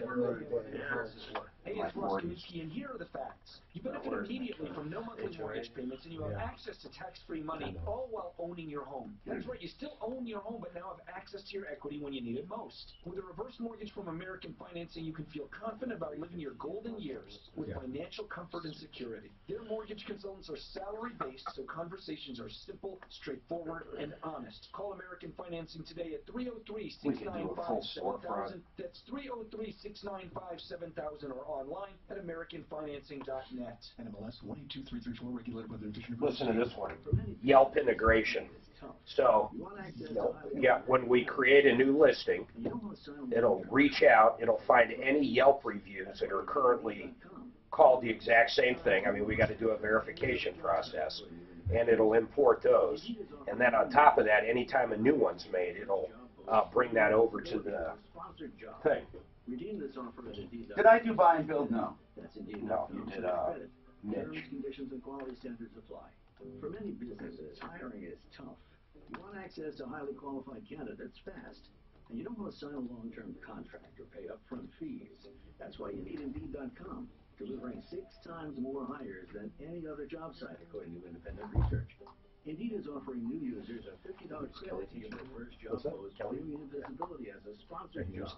G: Hey, it's Ross Kaminsky, and here are the facts. You benefit immediately from no monthly mortgage payments, and you have access to tax-free money, all while owning your home. That's right, you still own your home, but now have access to your equity when you need it most. With a reverse mortgage from American Financing, you can feel confident about living your golden years with financial comfort and security. Their mortgage consultants are salary-based, so conversations are simple, straightforward, and honest. Call American Financing today at 303-695-7000. That's 303-695-7000 or online at AmericanFinancing.net. NMLS 182334, regulated by the Division of
B: Listen to this one. Yelp integration. So, yeah, when we create a new listing, it'll reach out, it'll find any Yelp reviews that are currently called the exact same thing. I mean, we got to do a verification process, and it'll import those. And then on top of that, anytime a new one's made, it'll bring that over to the thing.
A: Did I do buy and build? No.
B: No, you did Mitch.
G: Conditions and quality standards apply. For many businesses, hiring is tough.
E: You want access to highly qualified candidates fast, and you don't want to sign a long-term contract or pay upfront fees. That's why you need Indeed.com, delivering 6 times more hires than any other job site, according to independent research. Indeed is offering new users a $50 credit to get their first job post, giving you visibility as a sponsored job.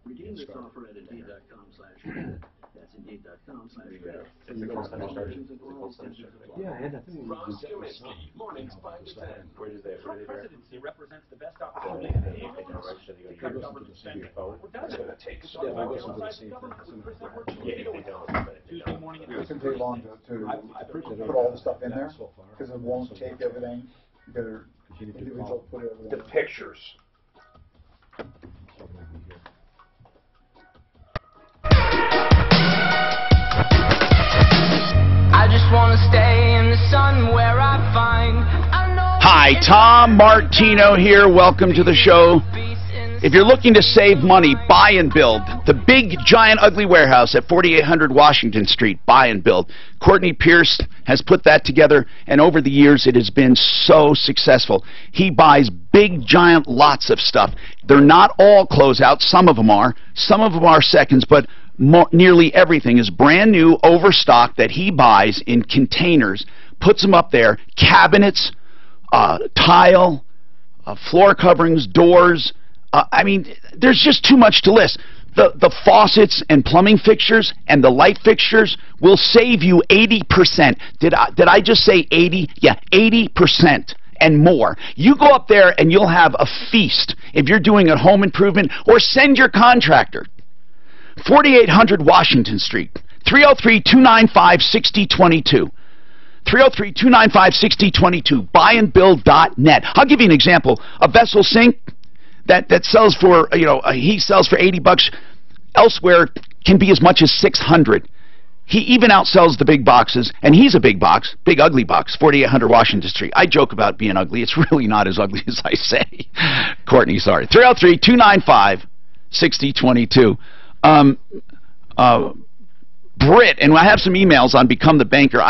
E: Redeem this offer at Indeed.com/credit. That's Indeed.com/credit. Yeah, and I think
G: Ross Kaminsky, mornings 5 to 10.
Q: Where does that?
G: Trump presidency represents the best opportunity to cut government spending. Or does it? Tuesday morning at
C: It can take long to put all the stuff in there, because it won't take everything. You gotta individual put everything.
B: The pictures.
I: I just want to stay in the sun where I find.
J: Hi, Tom Martino here. Welcome to the show. If you're looking to save money, buy and build. The big, giant, ugly warehouse at 4800 Washington Street. Buy and build. Courtney Pierce has put that together, and over the years it has been so successful. He buys big, giant lots of stuff. They're not all closeouts. Some of them are. Some of them are seconds, but nearly everything is brand new, overstock that he buys in containers, puts them up there, cabinets, tile, floor coverings, doors. I mean, there's just too much to list. The faucets and plumbing fixtures and the light fixtures will save you 80%. Did I just say 80? Yeah, 80% and more. You go up there and you'll have a feast if you're doing a home improvement, or send your contractor. 4800 Washington Street, 303-295-6022. 303-295-6022. Buyandbuild.net. I'll give you an example. A vessel sink that sells for, he sells for $80. Elsewhere can be as much as $600. He even outsells the big boxes, and he's a big box, big ugly box, 4800 Washington Street. I joke about being ugly. It's really not as ugly as I say. Courtney, sorry. 303-295-6022. Britt, and I have some emails on Become the Banker.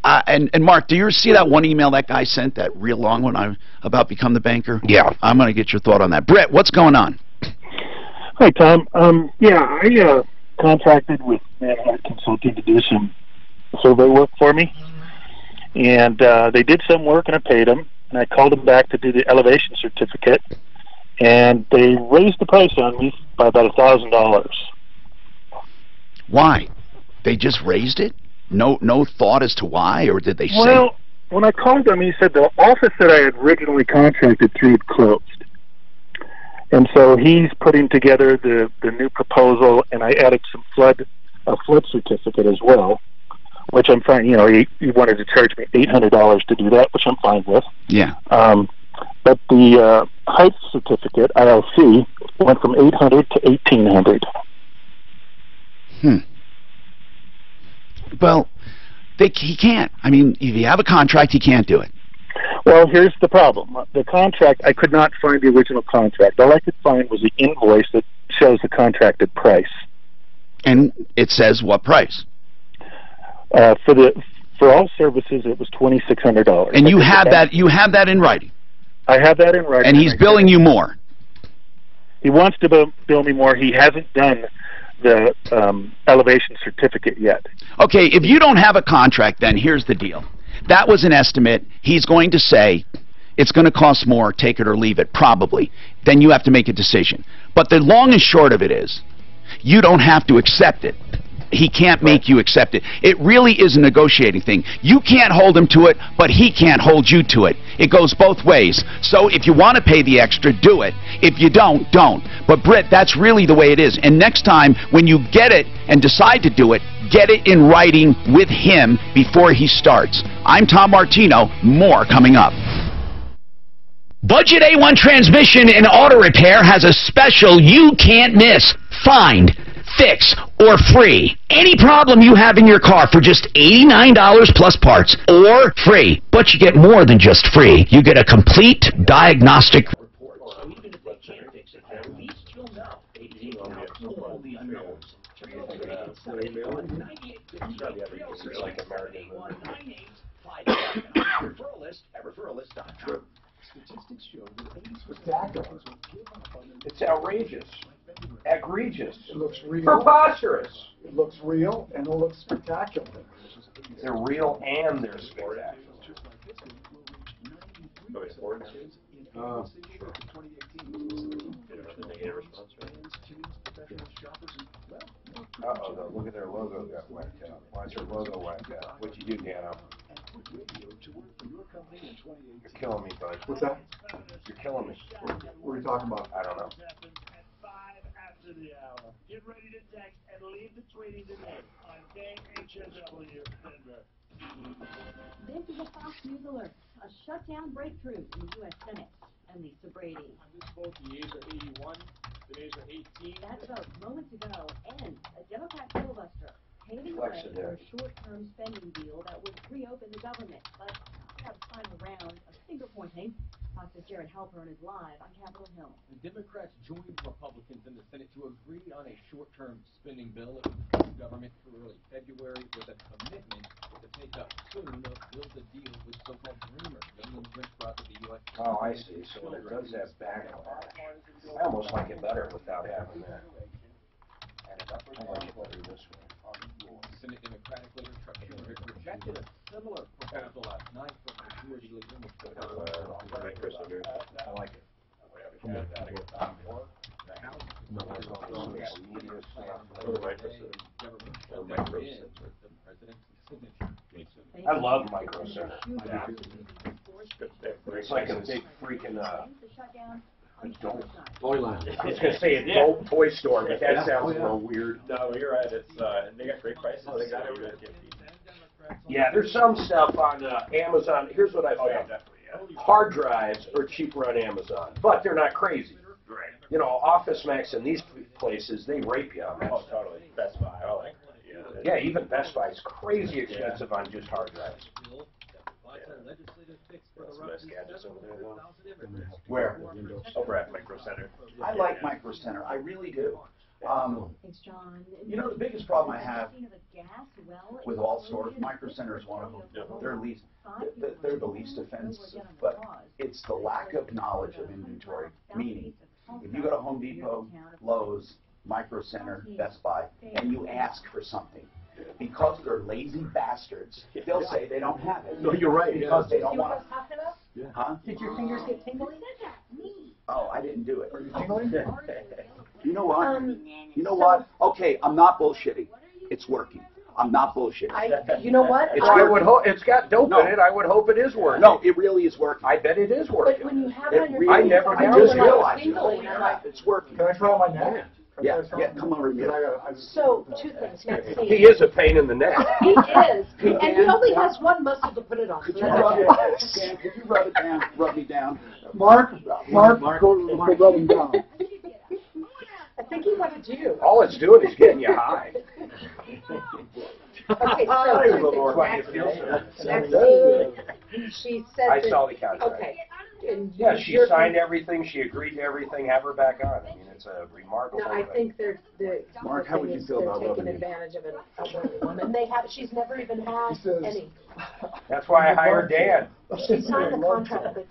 J: And Mark, do you see that one email that guy sent, that real long one about Become the Banker?
L: Yeah.
J: I'm going to get your thought on that. Britt, what's going on?
M: Hi, Tom. I contracted with Manhattan Consulting to do some survey work for me, and they did some work, and I paid them, and I called them back to do the elevation certificate, and they raised the price on me by about $1,000.
J: Why? They just raised it? No thought as to why, or did they say?
M: Well, when I called him, he said the office that I had originally contracted through had closed. And so he's putting together the new proposal, and I added a flood certificate as well, which I'm fine. He wanted to charge me $800 to do that, which I'm fine with.
J: Yeah.
M: But the height certificate, ILC, went from $800 to $1,800.
J: Well, he can't. I mean, if you have a contract, he can't do it.
M: Well, here's the problem. The contract, I could not find the original contract. All I could find was the invoice that shows the contracted price.
J: And it says what price?
M: For all services, it was $2,600.
J: And you have that in writing?
M: I have that in writing.
J: And he's billing you more?
M: He wants to bill me more. He hasn't done the elevation certificate yet.
J: Okay, if you don't have a contract, then here's the deal. That was an estimate. He's going to say it's going to cost more, take it or leave it, probably. Then you have to make a decision. But the long and short of it is, you don't have to accept it. He can't make you accept it. It really is a negotiating thing. You can't hold him to it, but he can't hold you to it. It goes both ways. So if you want to pay the extra, do it. If you don't, don't. But Britt, that's really the way it is. And next time, when you get it and decide to do it, get it in writing with him before he starts. I'm Tom Martino. More coming up.
L: Budget A1 Transmission and Auto Repair has a special you can't miss. Find, fix, or free any problem you have in your car for just $89 plus parts, or free. But you get more than just free. You get a complete diagnostic report.
G: So even if they can't fix it, at least you'll know. They take out all the unknowns. 303-9858-303-681-9857. Referral list at referrallist.com. Statistics show that 80%
C: Spectacular.
B: It's outrageous. Egregious.
C: It looks real.
B: Preposterous.
C: It looks real and it looks spectacular.
B: They're real and they're spectacular. Uh-oh, look at their logo got whacked out. Why's their logo whacked out? What'd you do, Dano? You're killing me, bud.
C: What's that?
B: You're killing me.
C: What are you talking about?
B: I don't know.
T: Get ready to text and leave the tweeting today on KHSW Denver.
H: This is a Fox News alert. A shutdown breakthrough in the U.S. Senate. And Lisa Brady.
Q: On this vote, the yeas are 81, the nays are 18.
H: That vote moments ago, and a Democrat filibuster paving the way for a short-term spending deal that would reopen the government. But we have a final round of finger-pointing. Fox's Jared Halpern is live on Capitol Hill.
Q: The Democrats joined Republicans in the Senate to agree on a short-term spending bill that would cut the government through early February with a commitment to take up soon a build a deal with so-called dreamers, young immigrants brought to the U.S.
B: Oh, I see. So it does have backlash. I almost like it better without having that. I like it better this way.
Q: Senate Democratic leader Chuck Schumer rejected a similar proposal last night from Majority Leader Mitch McConnell.
B: I like it. I love Micro Center. It's like a big freaking adult
Q: toy line.
B: I was gonna say adult toy store, but that sounds a little weird.
Q: No, you're right. It's they got great prices. They got everything.
B: Yeah, there's some stuff on Amazon. Here's what I found. Hard drives are cheaper on Amazon, but they're not crazy.
Q: Right.
B: You know, Office Max and these places, they rape you on that.
Q: Oh, totally. Best Buy. I like that.
B: Yeah, even Best Buy is crazy expensive on just hard drives.
Q: Some nice gadgets over there, though.
A: Where?
Q: Over at Micro Center.
A: I like Micro Center. I really do.
H: Thanks, John.
A: You know, the biggest problem I have with all stores, Micro Center is one of them. They're the least offensive, but it's the lack of knowledge of inventory. Meaning, if you go to Home Depot, Lowe's, Micro Center, Best Buy, and you ask for something, because they're lazy bastards, they'll say they don't have it.
C: No, you're right.
A: Because they don't want
D: to.
A: to. Huh?
D: Did your fingers get tingly?
A: Oh, I didn't do it.
C: Are you tingling?
A: You know what? You know what? Okay, I'm not bullshitting. It's working. I'm not bullshitting.
D: You know what?
B: It's got dope in it. I would hope it is working.
A: No, it really is working.
B: I bet it is working.
D: But when you have it on your
A: really,
D: fingers,
A: I just realized it's working.
C: Can I try on my neck?
A: Yeah, come over here.
D: So, two things.
B: He is a pain in the neck.
D: He is. And he only has one muscle to put it on.
A: Could you rub it down? Rub me down.
C: Mark, go rub him down.
D: I think he wanted you.
B: All it's doing is getting you high.
D: Okay, so Maxine, she said
B: I saw the contract.
D: Okay.
B: Yeah, she signed everything. She agreed to everything. Have her back on. I mean, it's a remarkable
D: No, I think they're
A: Mark, how would you feel about
D: taking
A: rubbing
D: advantage of a woman. They have. She's never even had any.
B: That's why I hired Dan.
D: She signed the contract with.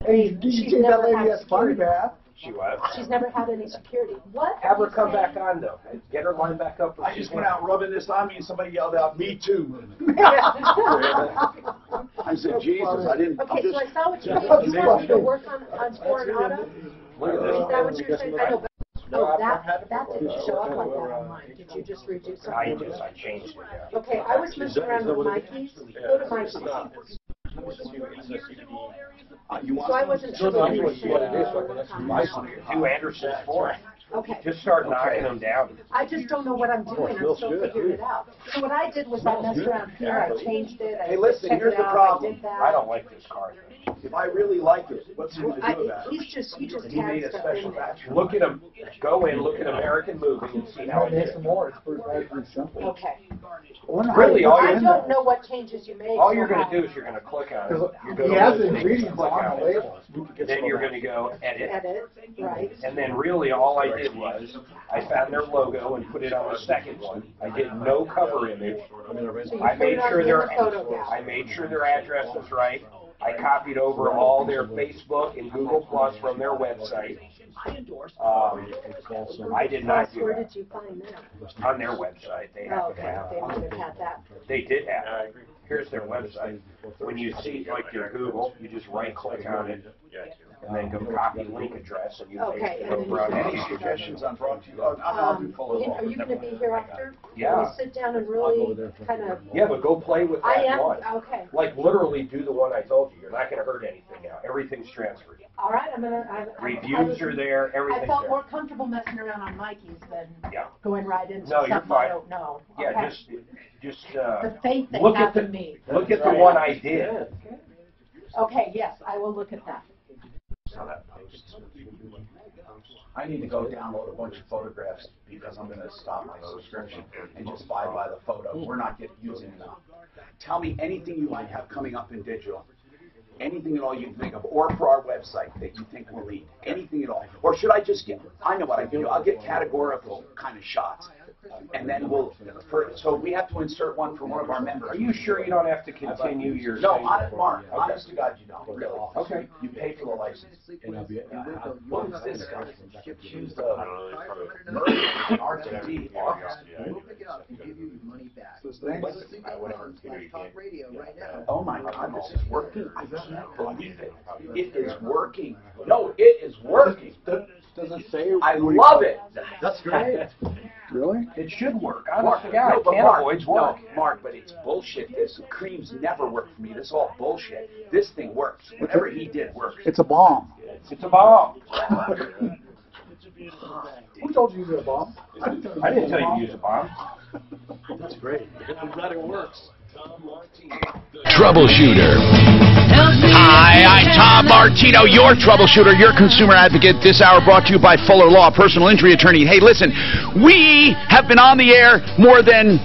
C: Hey, did you take that lady at Party Bath?
B: She was.
D: She's never had any security. What?
B: Have her come back on, though. Get her lined back up.
A: I just went out rubbing this on me and somebody yelled out, "Me too." I said, Jesus, I didn't.
D: Okay, so I saw what you did. You want me to work on Sport and Auto? Is that what you're saying? I know. No, that didn't show up like that online. Did you just redo something?
B: I changed it, yeah.
D: Okay, I was messing around with Mikey's. Go to Mikey's. So I wasn't sure what you were saying.
B: Do Anderson's for it.
D: Okay.
B: Just start knocking them down.
D: I just don't know what I'm doing. I'm still figuring it out. So what I did was I messed around here. I changed it.
A: Hey, listen, here's the problem.
B: I don't like this car.
A: If I really like it, what's he going to do about it?
D: He just
A: He made a special batch.
B: Look at him. Go in, look at American Movie, and see how it is.
C: Some more. It's pretty simple.
D: Okay.
B: Really,
D: I don't know what changes you made.
B: All you're going to do is you're going to click on it.
C: He has the ingredients on the label.
B: Then you're going to go edit.
D: Edit, right.
B: And then really all I did was I found their logo and put it on the second one. I did no cover image. I made sure their address was right. I copied over all their Facebook and Google Plus from their website. I did not do
D: Where
B: that.
D: did you find that?
B: On their website, they have
D: Oh,
B: to
D: okay,
B: have.
D: they would have had that.
B: They did have it. Here's their website. When you see like your Google, you just right click on it and then go copy link address and you
D: Okay,
B: paste it
D: and then
B: over on
D: you-
B: any
A: Suggestions on brought to you. I'll do full
D: Are you gonna be here after?
B: Yeah.
D: Can we sit down and really kind of?
B: Yeah, but go play with that
D: I am,
B: one.
D: okay.
B: Like literally do the one I told you. You're not going to hurt anything now. Everything's transferred.
D: All right,
B: Reviews are there.
D: I
B: Everything's
D: felt
B: there.
D: more comfortable messing around on Mikey's than
B: Yeah.
D: going right into
B: No, you're
D: something I
B: fine.
D: don't know.
B: Yeah,
D: Okay.
B: just
D: The faith that
B: look
D: you
B: at
D: have
B: the
D: in me.
B: look at the one I did.
D: Okay, yes, I will look at that.
A: I need to go download a bunch of photographs because I'm going to stop my subscription and just buy by the photo. We're not using enough. Tell me anything you might have coming up in digital. Anything at all you can think of, or for our website that you think we'll need. Anything at all. Or should I just get, I know what I can do. I'll get categorical kind of shots. And then so we have to insert one for one of our members.
B: Are you sure you don't have to continue your?
A: No,
B: thing?
A: Mark,
B: Okay.
A: honest to God, you don't, really.
B: Okay.
A: You pay for the license. What is this guy? She's the RTD. Oh my God, this is working. I can't believe it. It is working. No, it is working.
C: Does it say?
A: I love it.
C: That's great. Really?
B: It should work.
A: Mark,
B: Honest to God,
A: but
B: cannabinoids
A: Mark,
B: work.
A: no, Mark, but it's bullshit. This creams never work for me. This is all bullshit. This thing works. Whatever he did works.
C: It's a bomb.
B: It's a bomb.
C: Who told you to use a bomb?
B: I didn't tell you to use a bomb.
C: That's great.
O: I'm glad it works.
J: Troubleshooter. Hi, I'm Tom Martino, your troubleshooter, your consumer advocate. This hour brought to you by Fuller Law, personal injury attorney. Hey, listen, we have been on the air more than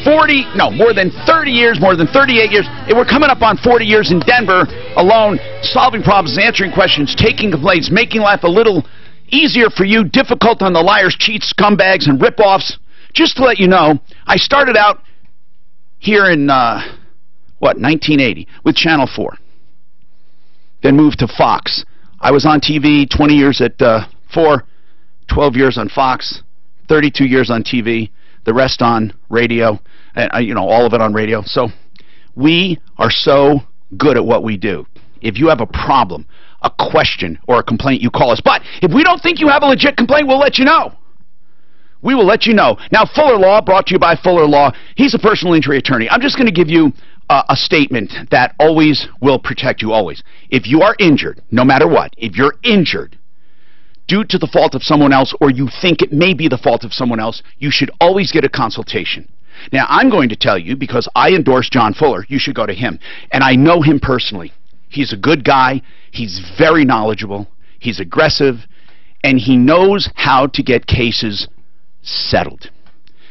J: 30 years, more than 38 years. We're coming up on 40 years in Denver alone, solving problems, answering questions, taking complaints, making life a little easier for you, difficult on the liars, cheats, scumbags, and rip-offs. Just to let you know, I started out here in, 1980 with Channel 4. Then moved to Fox. I was on TV 20 years at 4, 12 years on Fox, 32 years on TV, the rest on radio, and all of it on radio. So we are so good at what we do. If you have a problem, a question, or a complaint, you call us. But if we don't think you have a legit complaint, we'll let you know. We will let you know. Now, Fuller Law, brought to you by Fuller Law. He's a personal injury attorney. I'm just going to give you a statement that always will protect you, always. If you are injured, no matter what, if you're injured due to the fault of someone else, or you think it may be the fault of someone else, you should always get a consultation. Now, I'm going to tell you, because I endorse John Fuller, you should go to him. And I know him personally. He's a good guy. He's very knowledgeable. He's aggressive. And he knows how to get cases settled.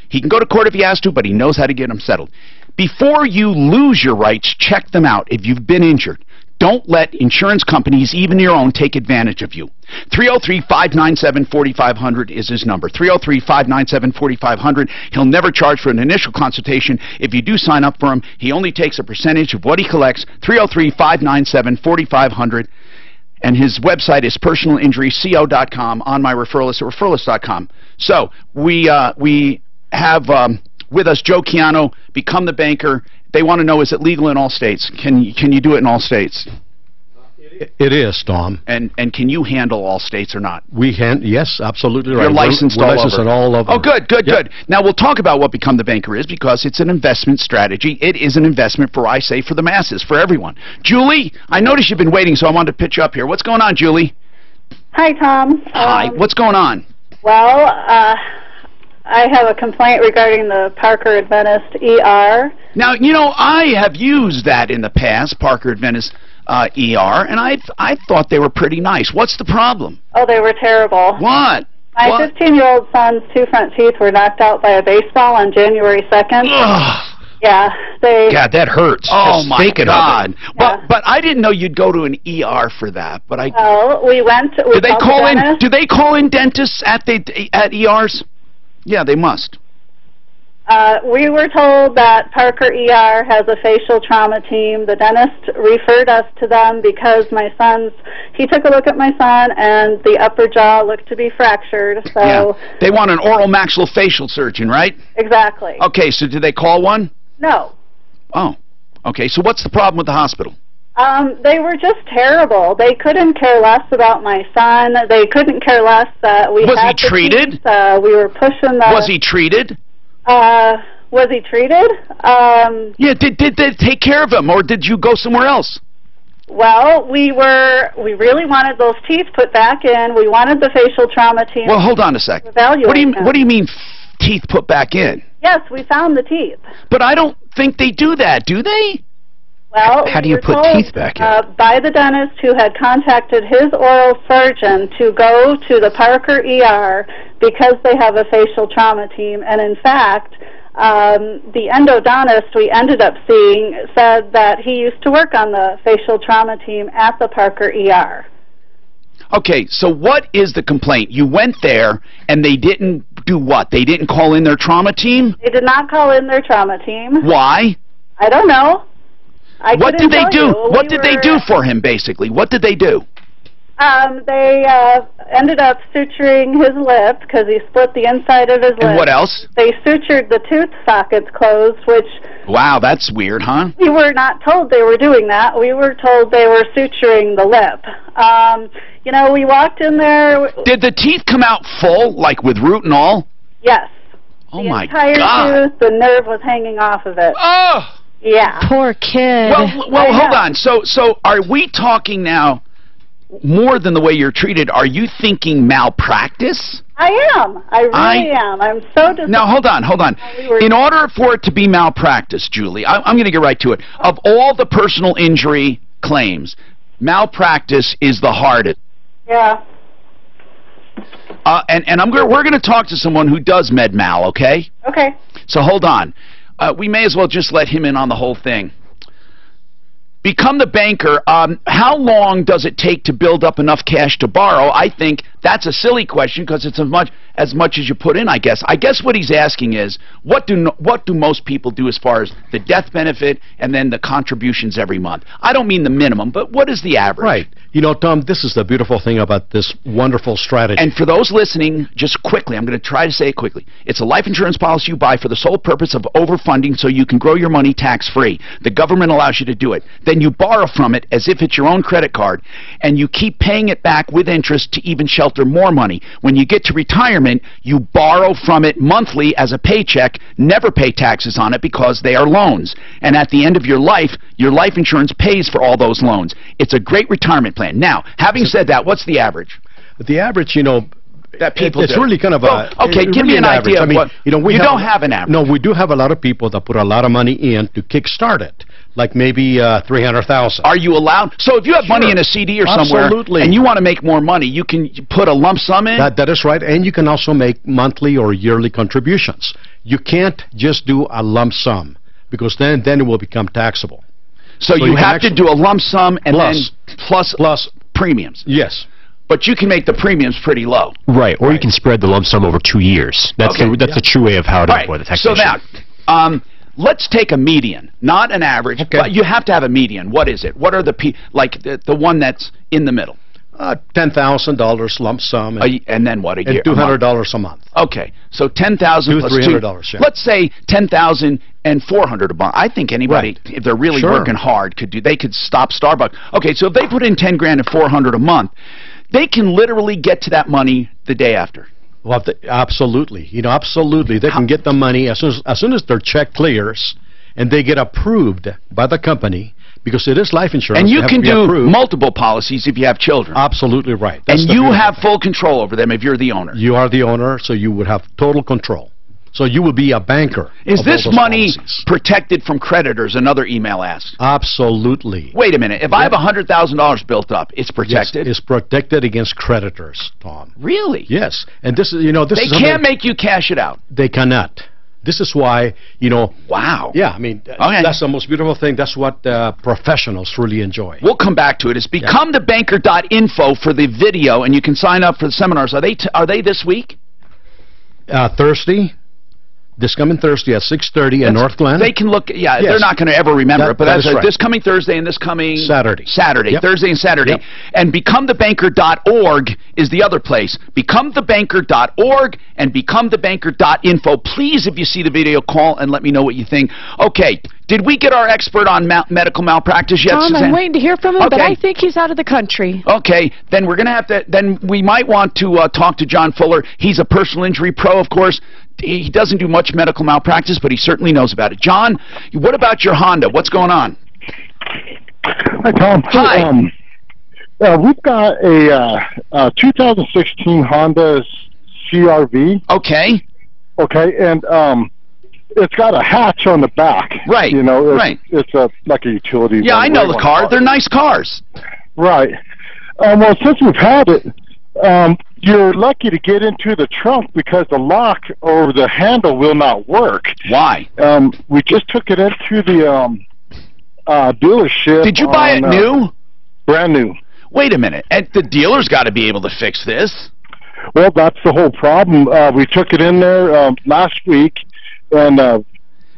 J: He can go to court if he has to, but he knows how to get them settled. Before you lose your rights, check them out if you've been injured. Don't let insurance companies, even your own, take advantage of you. 303-597-4500 is his number. 303-597-4500. He'll never charge for an initial consultation. If you do sign up for him, he only takes a percentage of what he collects. 303-597-4500. And his website is personalinjuryco.com, on my referral list at referralist.com. So we have with us Joe Chiano, Become the Banker. They want to know, is it legal in all states? Can you do it in all states?
R: It is, Tom.
J: And can you handle all states or not?
R: Yes, absolutely right.
J: You're licensed
R: we're
J: all
R: licensed
J: over.
R: in all over.
J: Oh, good. Now, we'll talk about what Become the Banker is, because it's an investment strategy. It is an investment for the masses, for everyone. Julie, I noticed you've been waiting, so I wanted to pitch you up here. What's going on, Julie?
K: Hi, Tom.
J: Hi. What's going on?
K: Well, I have a complaint regarding the Parker Adventist ER.
J: Now, I have used that in the past, Parker Adventist ER, and I thought they were pretty nice. What's the problem?
K: Oh, they were terrible.
J: What?
K: My 15-year-old son's 2 front teeth were knocked out by a baseball on January 2nd.
J: Ugh.
K: Yeah,
J: God, that hurts. Oh,
K: Just
J: my
K: thinking of
J: God.
K: it.
J: But I didn't know you'd go to an ER for that. But
K: Well, we went.
J: Do they call in dentists at ERs? Yeah, they must.
K: We were told that Parker ER has a facial trauma team. The dentist referred us to them because he took a look at my son and the upper jaw looked to be fractured. So
J: yeah. They want an oral maxillofacial surgeon, right?
K: Exactly.
J: Okay, so did they call one?
K: No.
J: Oh, okay. So what's the problem with the hospital?
K: They were just terrible. They couldn't care less about my son. They couldn't care less that we
J: Was
K: had
J: he treated?
K: Teeth. We were pushing the...
J: Was he treated?
K: Was he treated?
J: Yeah, did they take care of him, or did you go somewhere else?
K: Well, we really wanted those teeth put back in. We wanted the facial trauma team.
J: Well, hold on a sec.
K: What
J: do you mean teeth put back in?
K: Yes, we found the teeth.
J: But I don't think they do that, do they?
K: Well,
J: how do you
K: we were
J: put
K: told,
J: teeth back in?
K: By the dentist who had contacted his oral surgeon to go to the Parker ER because they have a facial trauma team. And in fact, the endodontist we ended up seeing said that he used to work on the facial trauma team at the Parker ER.
J: Okay, so what is the complaint? You went there and they didn't do what? They didn't call in their trauma team?
K: They did not call in their trauma team.
J: Why?
K: I don't know.
J: What did they do? What did they do for him, basically? What did they do?
K: They ended up suturing his lip because he split the inside of his lip.
J: And what else?
K: They sutured the tooth sockets closed, which...
J: Wow, that's weird, huh?
K: We were not told they were doing that. We were told they were suturing the lip. You know, we walked in there...
J: Did the teeth come out full, like with root and all?
K: Yes.
J: Oh, my God.
K: The entire tooth, the nerve was hanging off of it.
J: Oh!
K: Yeah.
N: Poor kid.
J: Well, hold on. So are we talking now more than the way you're treated? Are you thinking malpractice?
K: I am. I really am. I'm so disappointed.
J: Now, hold on. In order for it to be malpractice, Julie, I'm going to get right to it. Of all the personal injury claims, malpractice is the hardest.
K: Yeah.
J: And we're going to talk to someone who does med mal, okay?
K: Okay.
J: So hold on. We may as well just let him in on the whole thing. Become the banker. How long does it take to build up enough cash to borrow? I think that's a silly question because it's as much as you put in, I guess. I guess what he's asking is, what do most people do as far as the death benefit and then the contributions every month? I don't mean the minimum, but what is the average?
R: Right. You know, Tom, this is the beautiful thing about this wonderful strategy.
J: And for those listening, just quickly, I'm going to try to say it quickly. It's a life insurance policy you buy for the sole purpose of overfunding so you can grow your money tax-free. The government allows you to do it. Then you borrow from it as if it's your own credit card, and you keep paying it back with interest to even shelter more money. When you get to retirement, you borrow from it monthly as a paycheck, never pay taxes on it because they are loans. And at the end of your life insurance pays for all those loans. It's a great retirement plan. Now, having said that, what's the average?
R: The average, you know,
J: that people
R: it's
J: do.
R: really kind of a...
J: Okay, give me an idea of what...
R: You know,
J: you don't have an average.
R: No, we do have a lot of people that put a lot of money in to kickstart it, like maybe $300,000.
J: Are you allowed? So if you have money in a CD or somewhere and you want to make more money, you can put a lump sum in?
R: That is right, and you can also make monthly or yearly contributions. You can't just do a lump sum because then it will become taxable.
J: So you have to do a lump sum and then plus premiums.
R: Yes.
J: But you can make the premiums pretty low.
Q: Right, or you can spread the lump sum over 2 years. That's the true way of how to avoid the taxation.
J: So now, let's take a median, not an average, but you have to have a median. What is it? What are the one that's in the middle?
R: $10,000 lump sum.
J: And then what, a year?
R: And $200 a month.
J: Okay, so $10,000 plus
R: $300, yeah.
J: Let's say $10,400 a month. I think anybody, if they're really working hard, they could stop Starbucks. Okay, so if they put in $10,000 and $400 a month, they can literally get to that money the day after.
R: Well, absolutely. You know, absolutely. They can get the money as soon as their check clears and they get approved by the company, because it is life insurance.
J: And you can do multiple policies if you have children.
R: Absolutely right.
J: And you have full control over them if you're the owner.
R: You are the owner, so you would have total control. So you will be a banker.
J: Is this money protected from creditors? Another email asks.
R: Absolutely.
J: Wait a minute. If I have $100,000 built up, it's protected?
R: Yes, it's protected against creditors, Tom.
J: Really?
R: Yes. And this is, you know, this is...
J: They can't make you cash it out.
R: They cannot. This is why, you know...
J: Wow.
R: Yeah, I mean, that's the most beautiful thing. That's what professionals really enjoy.
J: We'll come back to it. It's becomethebanker.info for the video, and you can sign up for the seminars. Are they this week?
R: Thursday. This coming Thursday at 6:30 at North Glen.
J: They can look,
R: Yes.
J: they're not going to ever remember it, but
R: that
J: that's
R: is right.
J: this coming Thursday and this coming
R: Saturday. Yep.
J: Thursday and Saturday.
R: Yep.
J: And becomethebanker.org is the other place. Becomethebanker.org and becomethebanker.info. Please, if you see the video, call and let me know what you think. Okay, did we get our expert on medical malpractice yet,
N: Tom,
J: Suzanne?
N: I'm waiting to hear from him, but
J: Okay.
N: I think he's out of the country.
J: Okay, then we're going to have to, then we might want to talk to John Fuller. He's a personal injury pro, of course. He doesn't do much medical malpractice, but he certainly knows about it. John, what about your Honda? What's going on?
M: Hi, Tom.
J: Hi.
M: We've got a 2016 Honda CRV.
J: Okay.
M: Okay, and it's got a hatch on the back.
J: Right.
M: You know,
J: right.
M: It's like a utility.
J: Yeah, I know the car. They're nice cars.
M: Right. Well, since we've had it, you're lucky to get into the trunk because the lock or the handle will not work.
J: Why?
M: We just took it into the dealership.
J: Did you buy it new?
M: Brand new.
J: Wait a minute. And the dealer's got to be able to fix this.
M: Well, that's the whole problem. We took it in there last week, and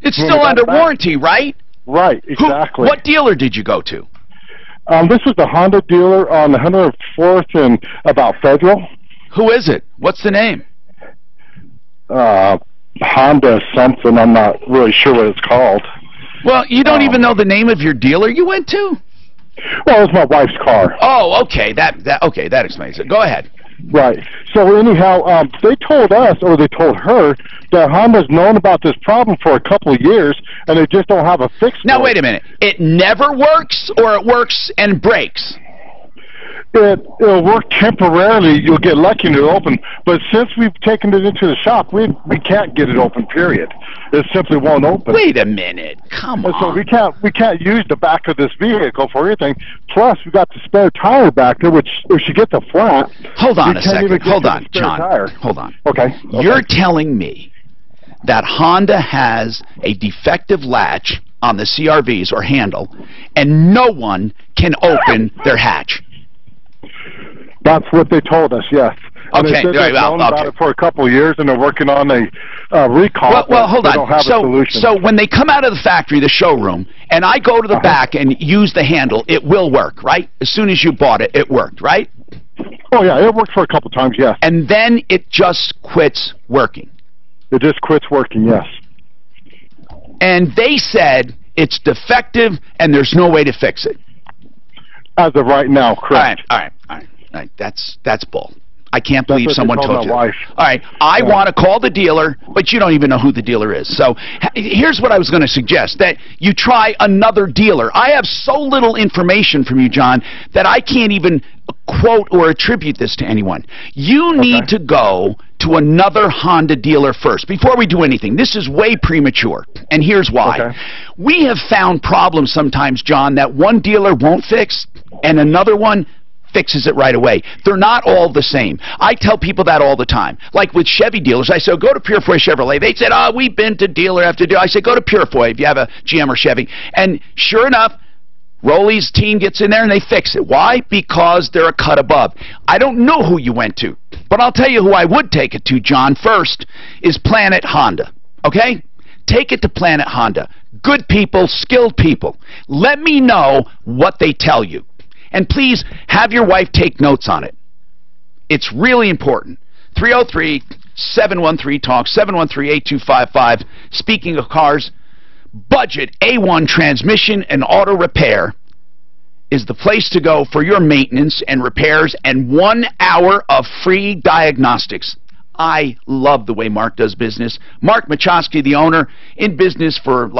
J: it's still under warranty, right?
M: Right, exactly.
J: What dealer did you go to?
M: This is the Honda dealer on 104th and about Federal.
J: Who is it? What's the name?
M: Honda something. I'm not really sure what it's called.
J: Well, you don't even know the name of your dealer you went to?
M: Well, it's my wife's car.
J: Oh, okay. That explains it. Go ahead.
M: Right. So anyhow, they told us, or they told her, that Honda's known about this problem for a couple of years, and they just don't have a fix for
J: Now,
M: it.
J: wait a minute. It never works, or it works and breaks?
M: It'll work temporarily. You'll get lucky and it'll open. But since we've taken it into the shop, we can't get it open, period. It simply won't open.
J: Wait a minute. Come on.
M: So we can't use the back of this vehicle for anything. Plus, we got the spare tire back there, which if she gets a flat...
J: Hold on a
M: you can't even
J: second.
M: get
J: Hold
M: to the
J: on,
M: spare
J: John.
M: tire.
J: Hold on.
M: Okay.
J: You're telling me that Honda has a defective latch on the CRVs or handle, and no one can open their hatch?
M: That's what they told us, yes. And
J: Okay,
M: they said they've known about it for a couple of years, and they're working on a recall.
J: Well, hold
M: they
J: on.
M: Don't have a solution.
J: So when they come out of the factory, the showroom, and I go to the back and use the handle, it will work, right? As soon as you bought it, it worked, right?
M: Oh, yeah, it worked for a couple times, yes.
J: And then it just quits working.
M: It just quits working, yes.
J: And they said it's defective and there's no way to fix it.
M: As of right now, correct.
J: All right. That's bull. I can't believe
M: what
J: someone
M: they
J: told you.
M: my wife.
J: All right, I want to call the dealer, but you don't even know who the dealer is. So here's what I was going to suggest, that you try another dealer. I have so little information from you, John, that I can't even quote or attribute this to anyone. You need to go to another Honda dealer first before we do anything. This is way premature, and here's why. We have found problems sometimes, John, that one dealer won't fix and another one fixes it right away. They're not all the same. I tell people that all the time. Like with Chevy dealers, I say, go to Purefoy Chevrolet. They said, we've been to dealer after dealer. I say, go to Purefoy if you have a GM or Chevy. And sure enough, Rolly's team gets in there and they fix it. Why? Because they're a cut above. I don't know who you went to, but I'll tell you who I would take it to, John, first, is Planet Honda. Okay? Take it to Planet Honda. Good people, skilled people. Let me know what they tell you. And please have your wife take notes on it. It's really important. 303-713-TALK, 713-8255. Speaking of cars, Budget A1 Transmission and Auto Repair is the place to go for your maintenance and repairs and 1 hour of free diagnostics. I love the way Mark does business. Mark Machowski, the owner, in business for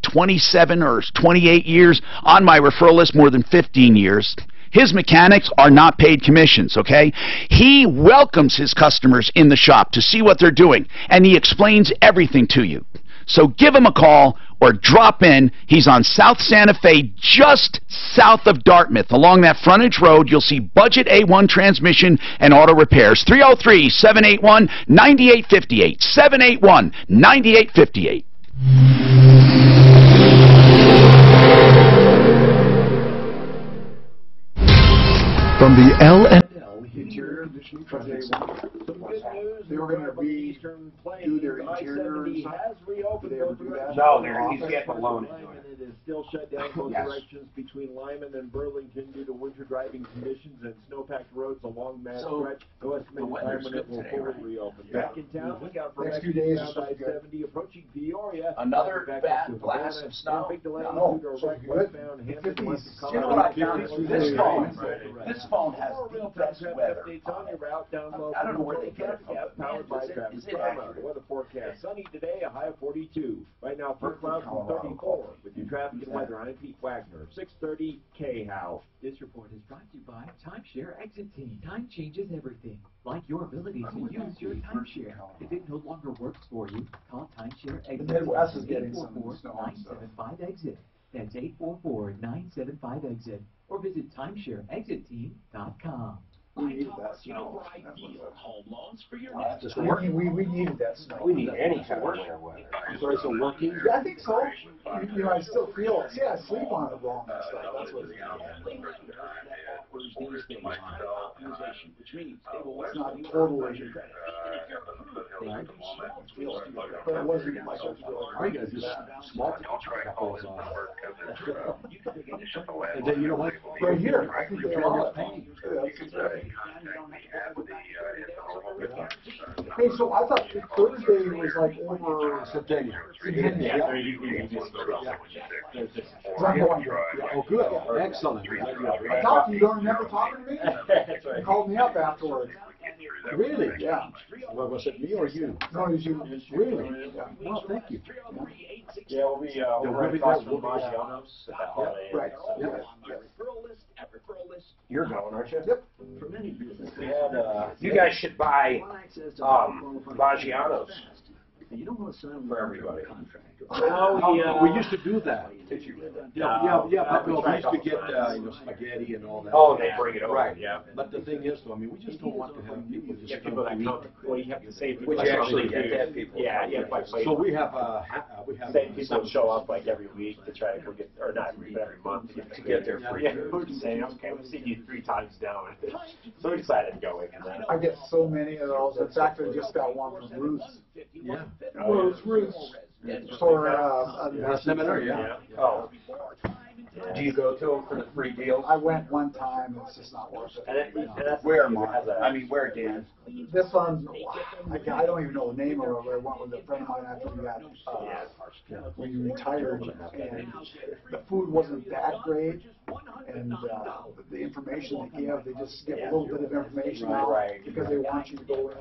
J: 27 or 28 years, on my referral list more than 15 years. His mechanics are not paid commissions, okay? He welcomes his customers in the shop to see what they're doing, and he explains everything to you. So give him a call or drop in. He's on South Santa Fe, just south of Dartmouth. Along that frontage road, you'll see Budget A1 Transmission and Auto Repairs. 303-781-9858. 781-9858.
V: From the L&L
C: interior, because they were gonna redo their interior and stuff. Did they ever do that?
B: No, he's getting a loan into it.
O: It is still shut down both directions between Lyman and Burlington due to winter driving conditions and snow-packed roads along that stretch. No estimated time when it will fully reopen. Back in town, look out for
C: next few days
O: bound I-70 approaching Peoria.
A: Another bad blast of snow.
O: Big delay
C: No,
O: due to
C: so
O: a
C: good.
O: westbound
A: You know what I found? This phone has the best weather.
O: On your route, download
A: I don't know where they get it from.
O: powered by Traffic
A: Is it
O: Karma.
A: accurate?
O: Weather forecast. Sunny today, a high of 42. Right now, first clouds from 34. With your traffic and weather, I'm Pete Wagner. 6:30 K-How.
P: This report is brought to you by Timeshare Exit Team. Time changes everything, like your ability to use your timeshare. If it no longer works for you, call Timeshare Exit Team.
C: Midwest is getting some snow.
P: 844-975-EXIT. That's 844-975-EXIT. Or visit timeshareexitteam.com.
C: We needed that snow.
E: Home loans for your
C: We needed that snow.
B: We need any kind of winter weather.
C: So it's working? Yeah, I think so. You know, I still feel it. See, I sleep on it wrong and stuff. That's what it is.
E: which means they will
C: It's not totally. But it wasn't my
E: Are you going to just small calls on
C: and then you know what? Right here, I think they're all paying. Hey, so I thought Thursday was like over September.
R: Oh, good. Excellent.
C: I talked to you, don't remember talking to me?
B: That's right.
C: You called me up afterwards.
R: Really?
C: Yeah.
R: Well, was it me or you?
C: No, it was you.
R: Really?
C: Yeah.
R: Well, thank you.
B: Yeah, we'll be right across from Maggiano's at that holiday.
C: Right. Yeah.
B: You're going, aren't you?
C: Yep.
E: For many businesses,
B: We had, you guys should buy Maggiano's
E: you don't want to sign
B: for everybody.
R: We used to do that.
B: Did you?
R: Yeah, but no, we used to get spaghetti and all that.
B: Oh, they bring it over.
R: Right.
B: Yeah.
R: But the thing is, though, I mean, we just don't want to have people just
B: Get
R: come
B: people
R: to
B: that
R: eat.
B: come. Well, you have to save people.
R: Which
B: that
R: actually
B: come to
R: get
B: eat.
R: people.
B: Yeah, you have like
R: So we have
B: same people show up like every week to try to go get, or not every month to get their free food. We're just saying, okay, we've seen you 3 times now. So we decided going.
C: I get so many of those. In fact, I just got one from Ruth's.
R: Yeah.
C: Well, it's Ruth's for
R: a seminar, yeah.
B: Oh. Do you go to them for the free deals?
C: I went one time. It's just not worth it.
A: Where, Mark? I mean, where, Dan?
C: This one, I don't even know the name of it. I went with a friend of mine after we got when we retired, and the food wasn't that great, and the information they give, they just give a little bit of information out because they want you to go in.